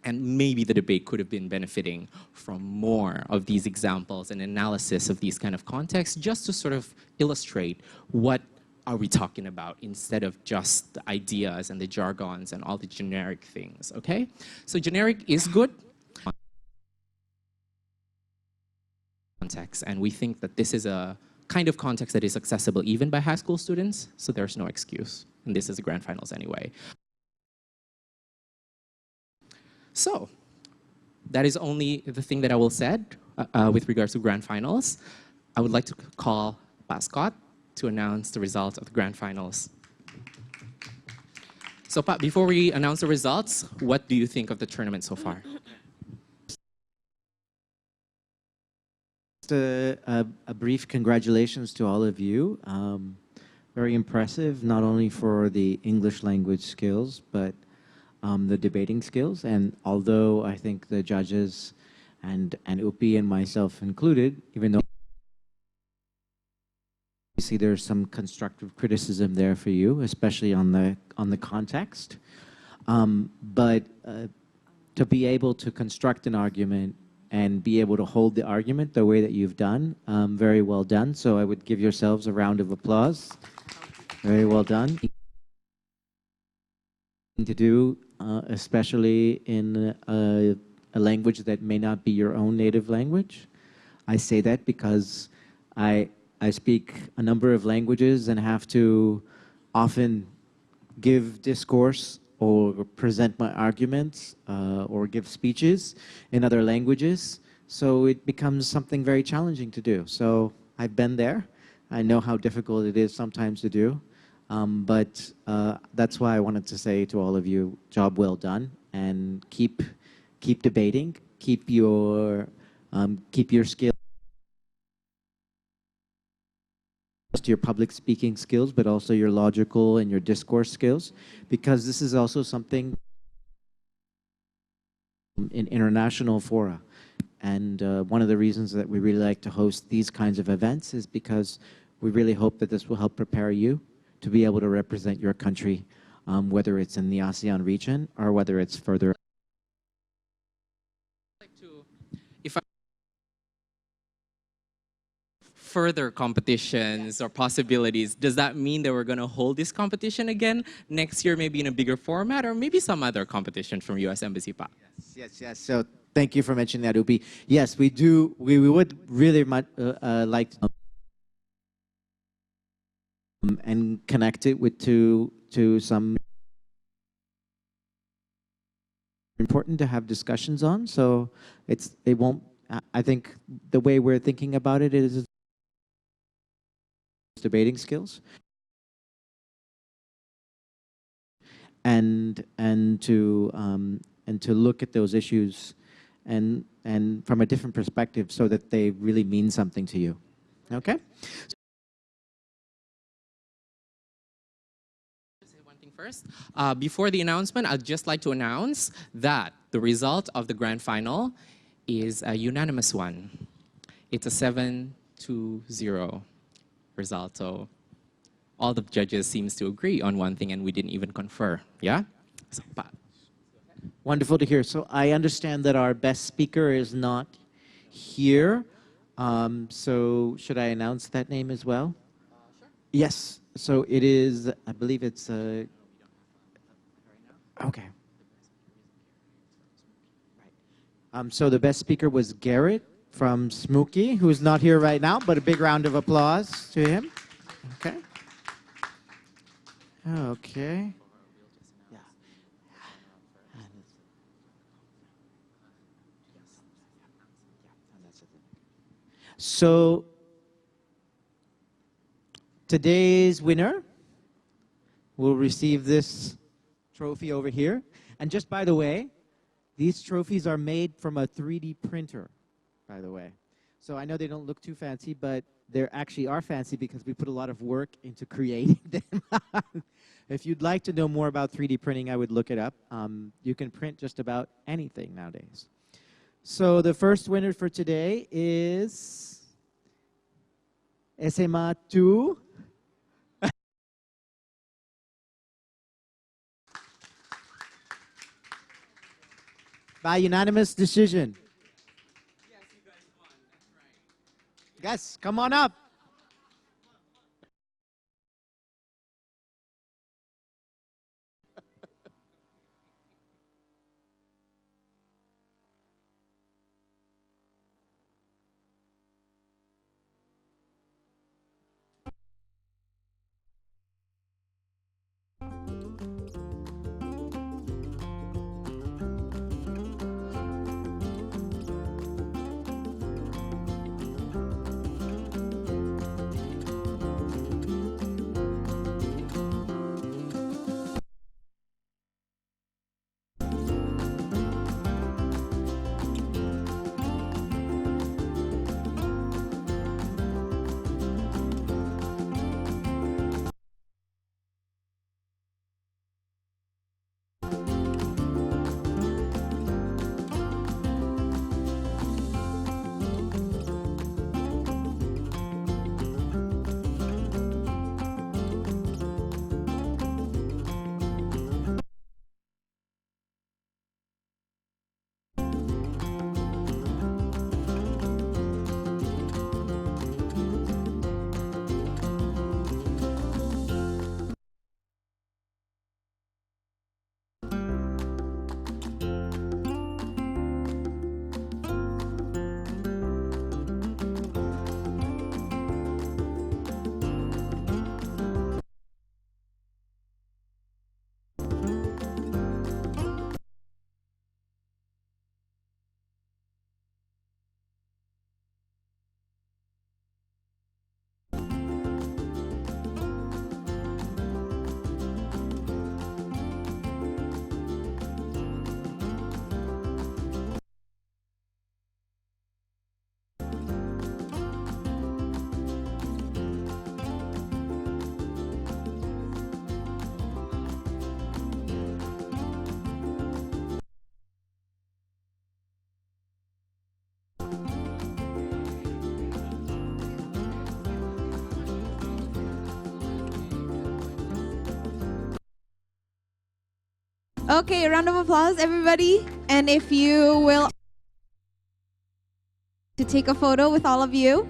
And maybe the debate could have been benefiting from more of these examples and analysis of these kind of contexts, just to sort of illustrate what are we talking about instead of just the ideas and the jargons and all the generic things, okay? So generic is good. Context, and we think that this is a kind of context that is accessible even by high school students, so there's no excuse. And this is the grand finals anyway. So, that is only the thing that I will say with regards to grand finals. I would like to call Pak Scott to announce the results of the grand finals. So, Pak, before we announce the results, what do you think of the tournament so far? A brief congratulations to all of you. Very impressive, not only for the English language skills, but the debating skills. And although I think the judges and Upi and myself included, even though you see there's some constructive criticism there for you, especially on the context, but to be able to construct an argument and be able to hold the argument the way that you've done, very well done. So I would give yourselves a round of applause. Very well done. To do, especially in a language that may not be your own native language. I say that because I speak a number of languages and have to often give discourse or present my arguments or give speeches in other languages. So it becomes something very challenging to do. So I've been there. I know how difficult it is sometimes to do. But that's why I wanted to say to all of you, job well done, and keep debating, keep your skills, your public speaking skills, but also your logical and your discourse skills, because this is also something in international fora. And one of the reasons that we really like to host these kinds of events is because we really hope that this will help prepare you to be able to represent your country, whether it's in the ASEAN region or whether it's further. If I further competitions or possibilities, does that mean that we're going to hold this competition again next year, maybe in a bigger format, or maybe some other competition from U.S. Embassy, Pa? Yes. So thank you for mentioning that, Upi. Yes, we do. We would really much like to and connect it with to some important to have discussions on. So it won't. I think the way we're thinking about it is debating skills and to look at those issues and from a different perspective so that they really mean something to you. Okay. First, before the announcement, I'd just like to announce that the result of the grand final is a unanimous one. It's a 7-0 result. So all the judges seems to agree on one thing, and we didn't even confer. Yeah. So, wonderful to hear. So I understand that our best speaker is not here. So should I announce that name as well? Sure. Yes. So it is. I believe it's. Okay. So the best speaker was Garrett from Smokey, who's not here right now, but a big round of applause to him. Okay. Okay. So today's winner will receive this trophy over here. And just by the way, These trophies are made from a 3D printer, by the way. So I know they don't look too fancy, but they actually are fancy because we put a lot of work into creating them. If you'd like to know more about 3D printing, I would look it up. You can print just about anything nowadays. So the first winner for today is SMA 2. By unanimous decision. Yes, you guys won. That's right. Guys, come on up. Okay, a round of applause, everybody. And if you will to take a photo with all of you.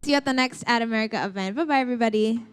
See you at the next At America event. Bye-bye, everybody.